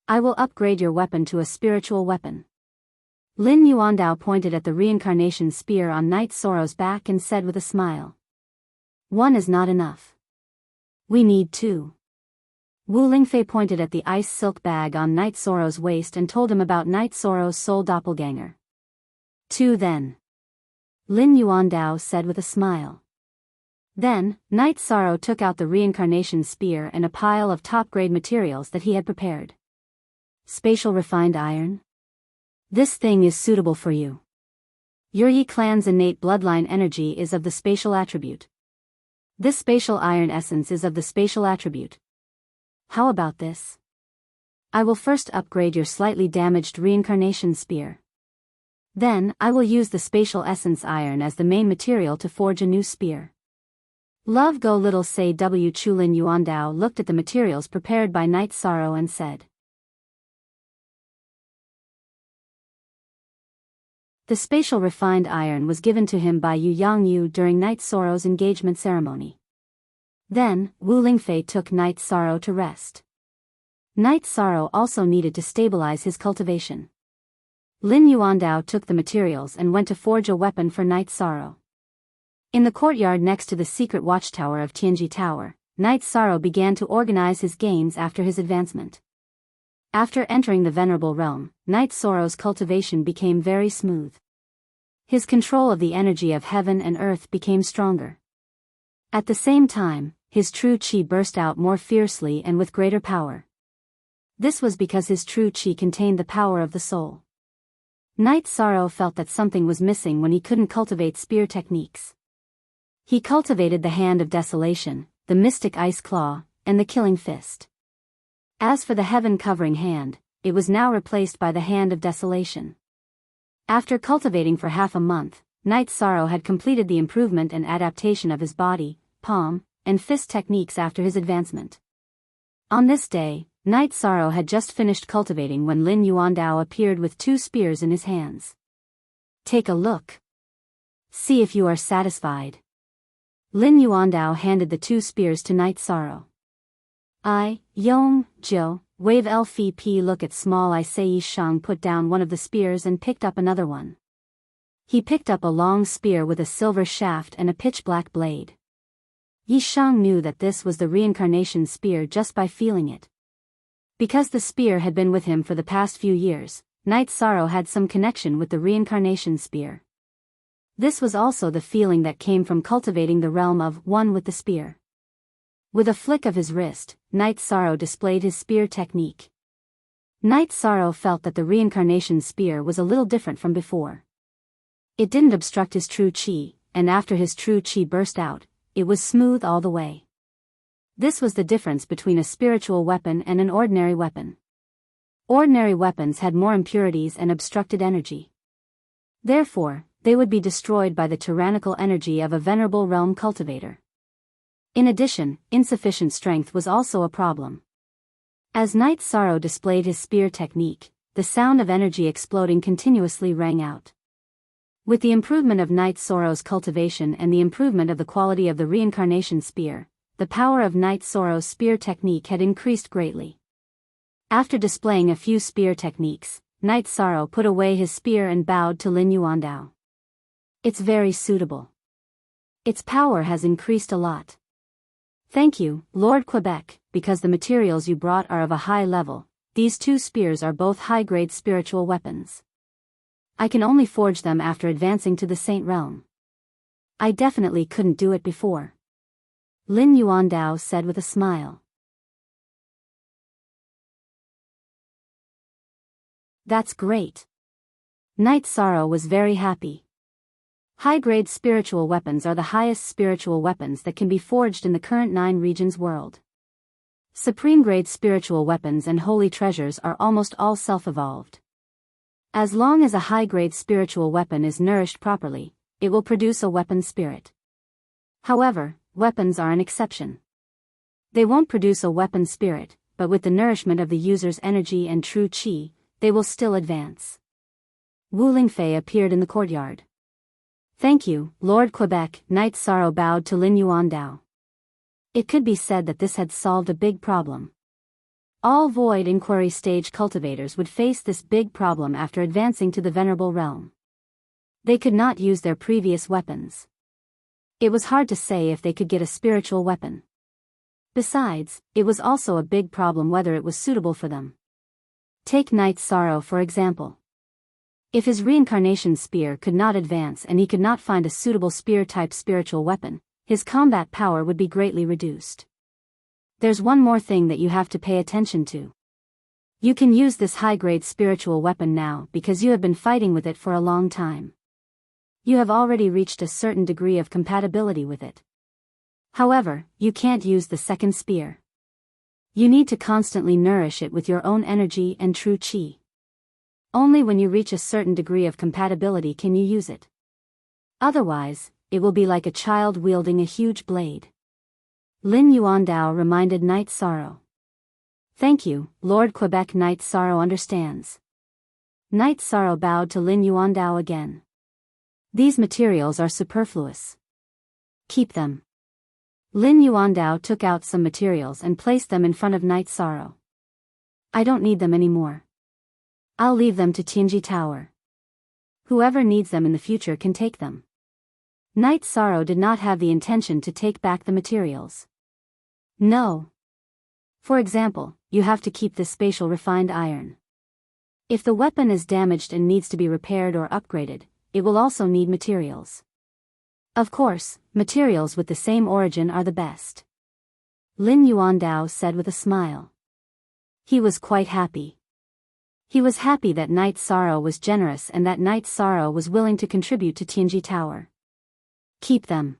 I will upgrade your weapon to a spiritual weapon. Lin Yuandao pointed at the reincarnation spear on Night Sorrow's back and said with a smile. 1 is not enough. We need 2. Wu Lingfei pointed at the ice silk bag on Night Sorrow's waist and told him about Night Sorrow's soul doppelganger. 2 then. Lin Yuandao said with a smile. Then, Night Sorrow took out the reincarnation spear and a pile of top-grade materials that he had prepared. Spatial refined iron? This thing is suitable for you. Your Yi clan's innate bloodline energy is of the spatial attribute. This spatial iron essence is of the spatial attribute. How about this? I will first upgrade your slightly damaged reincarnation spear. Then, I will use the spatial essence iron as the main material to forge a new spear. Love Go Little Say W. Chulin Yuandao looked at the materials prepared by Night Sorrow and said. The spatial refined iron was given to him by Yu Yangyu during Night Sorrow's engagement ceremony. Then, Wu Lingfei took Night Sorrow to rest. Night Sorrow also needed to stabilize his cultivation. Lin Yuandao took the materials and went to forge a weapon for Night Sorrow. In the courtyard next to the secret watchtower of Tianji Tower, Night Sorrow began to organize his gains after his advancement. After entering the Venerable Realm, Night Sorrow's cultivation became very smooth. His control of the energy of heaven and earth became stronger. At the same time, his true qi burst out more fiercely and with greater power. This was because his true qi contained the power of the soul. Night Sorrow felt that something was missing when he couldn't cultivate spear techniques. He cultivated the Hand of Desolation, the Mystic Ice Claw, and the Killing Fist. As for the heaven-covering hand, it was now replaced by the Hand of Desolation. After cultivating for half a month, Night Sorrow had completed the improvement and adaptation of his body, palm, and fist techniques after his advancement. On this day, Night Sorrow had just finished cultivating when Lin Yuandao appeared with 2 spears in his hands. Take a look. See if you are satisfied. Lin Yuandao handed the 2 spears to Night Sorrow. I, Yong, Jo, Wave LFP look at small I say Yi Shang put down one of the spears and picked up another one. He picked up a long spear with a silver shaft and a pitch-black blade. Yi Shang knew that this was the reincarnation spear just by feeling it. Because the spear had been with him for the past few years, Night Sorrow had some connection with the reincarnation spear. This was also the feeling that came from cultivating the realm of one with the spear. With a flick of his wrist, Night Sorrow displayed his spear technique. Night Sorrow felt that the reincarnation spear was a little different from before. It didn't obstruct his true chi, and after his true chi burst out, it was smooth all the way. This was the difference between a spiritual weapon and an ordinary weapon. Ordinary weapons had more impurities and obstructed energy. Therefore, they would be destroyed by the tyrannical energy of a venerable realm cultivator. In addition, insufficient strength was also a problem. As Night Sorrow displayed his spear technique, the sound of energy exploding continuously rang out. With the improvement of Night Sorrow's cultivation and the improvement of the quality of the reincarnation spear, the power of Night Sorrow's spear technique had increased greatly. After displaying a few spear techniques, Night Sorrow put away his spear and bowed to Lin Yuandao. It's very suitable. Its power has increased a lot. Thank you, Lord Quebec, because the materials you brought are of a high level. These two spears are both high-grade spiritual weapons. I can only forge them after advancing to the Saint Realm. I definitely couldn't do it before. Lin Yuandao said with a smile. That's great. Night Sorrow was very happy. High-grade spiritual weapons are the highest spiritual weapons that can be forged in the current 9 regions world. Supreme-grade spiritual weapons and holy treasures are almost all self-evolved. As long as a high-grade spiritual weapon is nourished properly, it will produce a weapon spirit. However, weapons are an exception. They won't produce a weapon spirit, but with the nourishment of the user's energy and true chi, they will still advance. Wu Lingfei appeared in the courtyard. Thank you, Lord Quebec. Night Sorrow bowed to Lin Yuandao. It could be said that this had solved a big problem. All void inquiry stage cultivators would face this big problem after advancing to the venerable realm. They could not use their previous weapons. It was hard to say if they could get a spiritual weapon. Besides, it was also a big problem whether it was suitable for them. Take Night Sorrow for example. If his reincarnation spear could not advance and he could not find a suitable spear-type spiritual weapon, his combat power would be greatly reduced. There's one more thing that you have to pay attention to. You can use this high-grade spiritual weapon now because you have been fighting with it for a long time. You have already reached a certain degree of compatibility with it. However, you can't use the second spear. You need to constantly nourish it with your own energy and true chi. Only when you reach a certain degree of compatibility can you use it. Otherwise, it will be like a child wielding a huge blade. Lin Yuandao reminded Night Sorrow. Thank you, Lord Quebec. Night Sorrow understands. Night Sorrow bowed to Lin Yuandao again. These materials are superfluous. Keep them. Lin Yuandao took out some materials and placed them in front of Night Sorrow. I don't need them anymore. I'll leave them to Tianji Tower. Whoever needs them in the future can take them. Night Sorrow did not have the intention to take back the materials. No. For example, you have to keep this spatial refined iron. If the weapon is damaged and needs to be repaired or upgraded, it will also need materials. Of course, materials with the same origin are the best. Lin Yuandao said with a smile. He was quite happy. He was happy that Night Sorrow was generous and that Night Sorrow was willing to contribute to Tianji Tower. Keep them.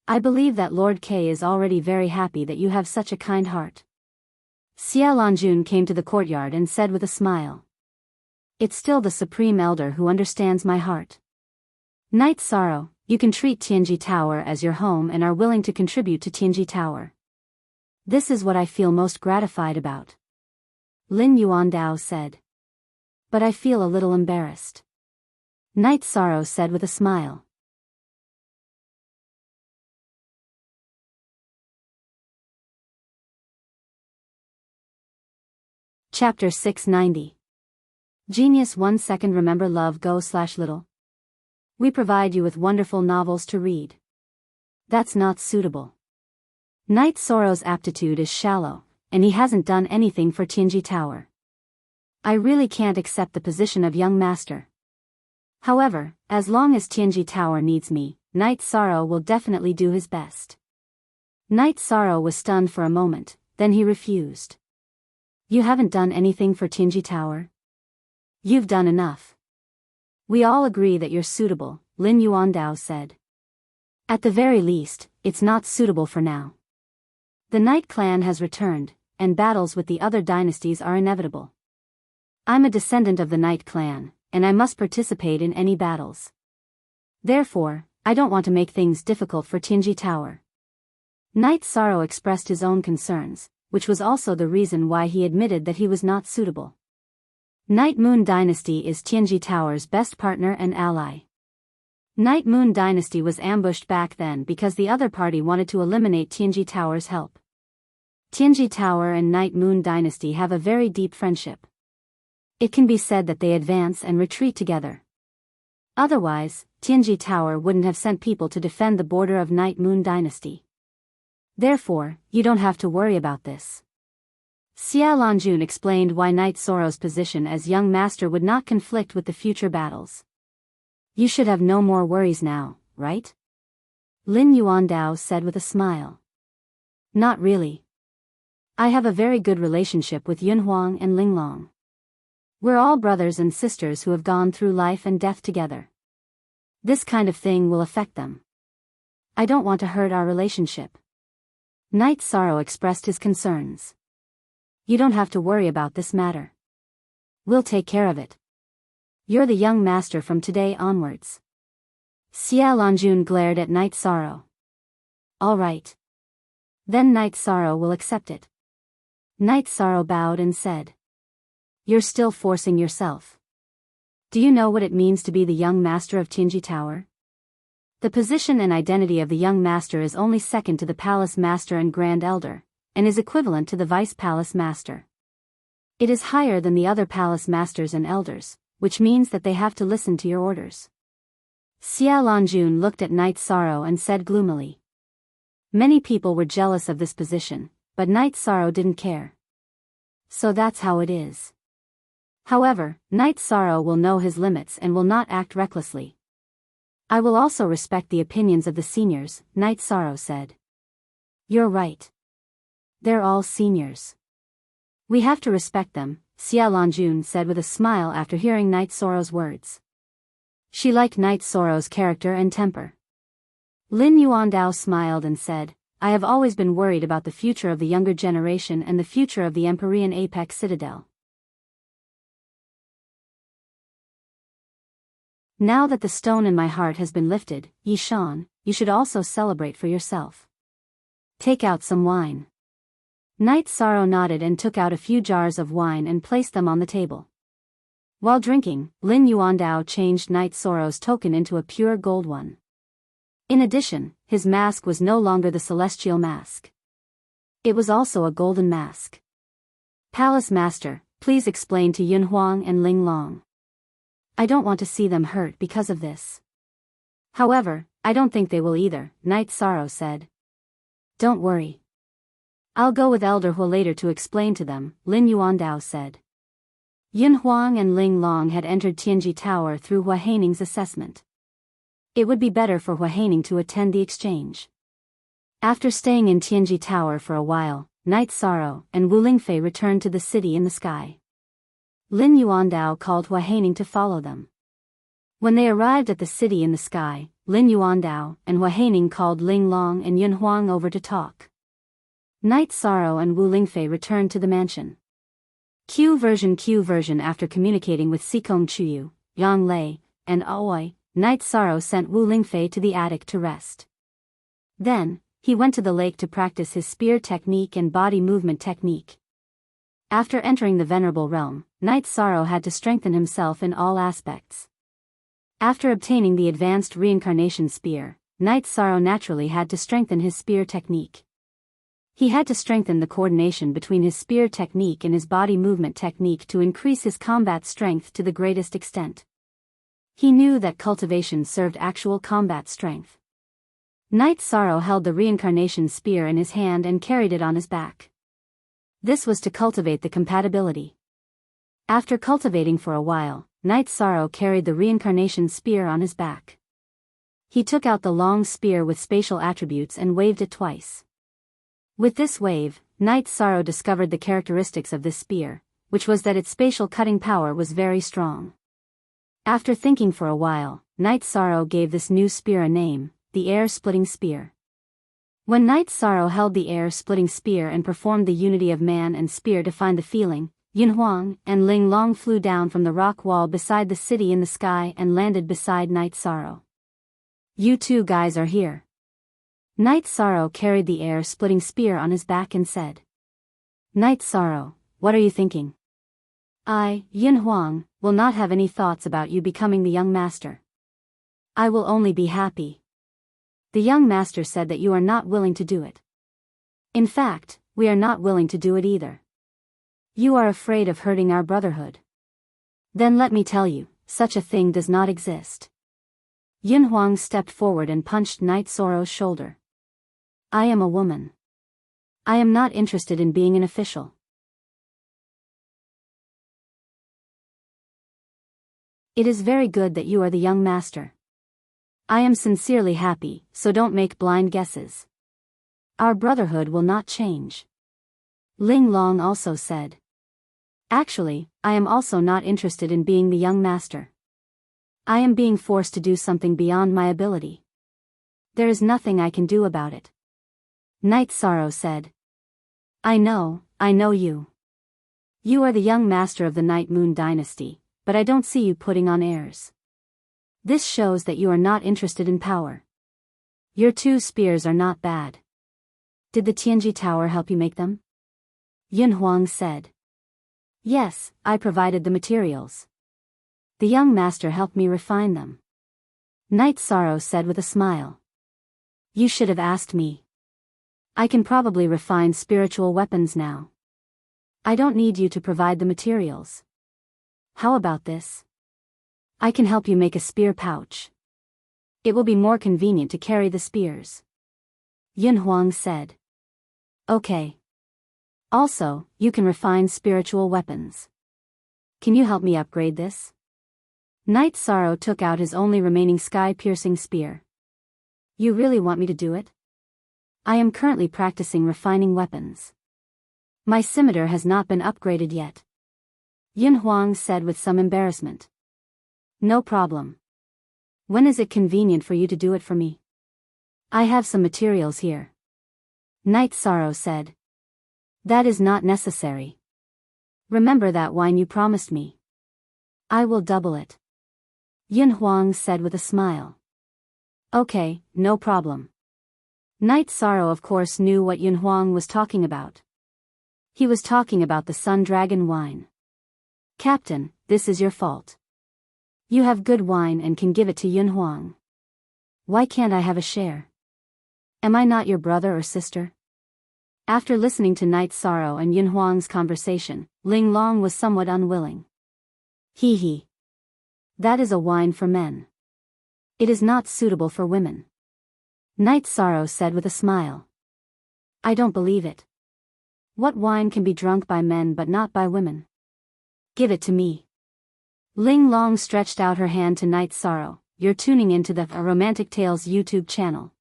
I believe that Lord K is already very happy that you have such a kind heart. Xia Lanjun came to the courtyard and said with a smile. It's still the Supreme Elder who understands my heart. Night Sorrow, you can treat Tianji Tower as your home and are willing to contribute to Tianji Tower. This is what I feel most gratified about. Lin Yuandao said. But I feel a little embarrassed. Night Sorrow said with a smile. Chapter 690. Genius 1 second. Remember love go/little. We provide you with wonderful novels to read. That's not suitable. Night Sorrow's aptitude is shallow, and he hasn't done anything for Tianji Tower. I really can't accept the position of young master. However, as long as Tianji Tower needs me, Night Sorrow will definitely do his best. Night Sorrow was stunned for a moment, then he refused. You haven't done anything for Tianji Tower? You've done enough. We all agree that you're suitable, Lin Yuandao said. At the very least, it's not suitable for now. The Knight clan has returned, and battles with the other dynasties are inevitable. I'm a descendant of the Knight clan, and I must participate in any battles. Therefore, I don't want to make things difficult for Tianji Tower. Knight Sorrow expressed his own concerns, which was also the reason why he admitted that he was not suitable. Knight Moon Dynasty is Tianji Tower's best partner and ally. Knight Moon Dynasty was ambushed back then because the other party wanted to eliminate Tianji Tower's help. Tianji Tower and Knight Moon Dynasty have a very deep friendship. It can be said that they advance and retreat together. Otherwise, Tianji Tower wouldn't have sent people to defend the border of Knight Moon Dynasty. Therefore, you don't have to worry about this. Xia Lanjun explained why Knight Sorrow's position as young master would not conflict with the future battles. You should have no more worries now, right? Lin Yuandao said with a smile. Not really. I have a very good relationship with Yunhuang and Linglong. We're all brothers and sisters who have gone through life and death together. This kind of thing will affect them. I don't want to hurt our relationship. Knight Sorrow expressed his concerns. You don't have to worry about this matter. We'll take care of it. You're the young master from today onwards. Xia Lanjun glared at Knight Sorrow. All right. Then Knight Sorrow will accept it. Knight Sorrow bowed and said. You're still forcing yourself. Do you know what it means to be the young master of Tianji Tower? The position and identity of the young master is only second to the palace master and grand elder, and is equivalent to the vice palace master. It is higher than the other palace masters and elders, which means that they have to listen to your orders. Xia Lanjun looked at Knight Sorrow and said gloomily. Many people were jealous of this position, but Knight Sorrow didn't care. So that's how it is. However, Knight Sorrow will know his limits and will not act recklessly. I will also respect the opinions of the seniors, Knight Sorrow said. You're right. They're all seniors. We have to respect them, Xia Lanjun said with a smile after hearing Knight Sorrow's words. She liked Knight Sorrow's character and temper. Lin Yuandao smiled and said, I have always been worried about the future of the younger generation and the future of the Empyrean Apex Citadel. Now that the stone in my heart has been lifted, Yishan, you should also celebrate for yourself. Take out some wine. Knight Sorrow nodded and took out a few jars of wine and placed them on the table. While drinking, Lin Yuandao changed Knight Sorrow's token into a pure gold one. In addition, his mask was no longer the celestial mask. It was also a golden mask. Palace Master, please explain to Yunhuang and Linglong. I don't want to see them hurt because of this. However, I don't think they will either, Knight Sorrow said. Don't worry. I'll go with Elder Hu later to explain to them, Lin Yuandao said. Yunhuang and Linglong had entered Tianji Tower through Hua Haining's assessment. It would be better for Hua Haining to attend the exchange. After staying in Tianji Tower for a while, Knight Sorrow and Wu Lingfei returned to the city in the sky. Lin Yuandao called Hua Haining to follow them. When they arrived at the city in the sky, Lin Yuandao and Hua Haining called Linglong and Yunhuang over to talk. Knight Sorrow and Wu Lingfei returned to the mansion. Q version after communicating with Sikong Chuyu, Yang Lei, and Aoi, Knight Sorrow sent Wu Lingfei to the attic to rest. Then, he went to the lake to practice his spear technique and body movement technique. After entering the Venerable Realm, Knight Sorrow had to strengthen himself in all aspects. After obtaining the advanced reincarnation spear, Knight Sorrow naturally had to strengthen his spear technique. He had to strengthen the coordination between his spear technique and his body movement technique to increase his combat strength to the greatest extent. He knew that cultivation served actual combat strength. Knight Sorrow held the reincarnation spear in his hand and carried it on his back. This was to cultivate the compatibility. After cultivating for a while, Knight Sorrow carried the reincarnation spear on his back. He took out the long spear with spatial attributes and waved it twice. With this wave, Night Sorrow discovered the characteristics of this spear, which was that its spatial cutting power was very strong. After thinking for a while, Night Sorrow gave this new spear a name, the air-splitting spear. When Night Sorrow held the air-splitting spear and performed the unity of man and spear to find the feeling, Yunhuang and Ling Long flew down from the rock wall beside the city in the sky and landed beside Night Sorrow. You two guys are here. Night Sorrow carried the air-splitting spear on his back and said. Night Sorrow, what are you thinking? I, Yunhuang, will not have any thoughts about you becoming the young master. I will only be happy. The young master said that you are not willing to do it. In fact, we are not willing to do it either. You are afraid of hurting our brotherhood. Then let me tell you, such a thing does not exist. Yunhuang stepped forward and punched Night Sorrow's shoulder. I am a woman. I am not interested in being an official. It is very good that you are the young master. I am sincerely happy, so don't make blind guesses. Our brotherhood will not change. Ling Long also said. Actually, I am also not interested in being the young master. I am being forced to do something beyond my ability. There is nothing I can do about it. Night Sorrow said. I know you. You are the young master of the Night Moon Dynasty, but I don't see you putting on airs. This shows that you are not interested in power. Your two spears are not bad. Did the Tianji Tower help you make them? Yunhuang said. Yes, I provided the materials. The young master helped me refine them. Night Sorrow said with a smile. You should have asked me. I can probably refine spiritual weapons now. I don't need you to provide the materials. How about this? I can help you make a spear pouch. It will be more convenient to carry the spears. Yunhuang said. Okay. Also, you can refine spiritual weapons. Can you help me upgrade this? Night Sorrow took out his only remaining sky-piercing spear. You really want me to do it? I am currently practicing refining weapons. My scimitar has not been upgraded yet. Yunhuang said with some embarrassment. No problem. When is it convenient for you to do it for me? I have some materials here. Night Sorrow said. That is not necessary. Remember that wine you promised me. I will double it. Yunhuang said with a smile. Okay, no problem. Night Sorrow of course knew what Yunhuang was talking about. He was talking about the Sun Dragon wine. Captain, this is your fault. You have good wine and can give it to Yunhuang. Why can't I have a share? Am I not your brother or sister? After listening to Night Sorrow and Yunhuang's conversation, Ling Long was somewhat unwilling. Hee. That is a wine for men. It is not suitable for women. Night Sorrow said with a smile. I don't believe it. What wine can be drunk by men but not by women? Give it to me. Ling Long stretched out her hand to Night Sorrow. You're tuning into the Romantic Tales YouTube channel.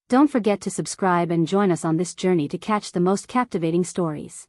Don't forget to subscribe and join us on this journey to catch the most captivating stories.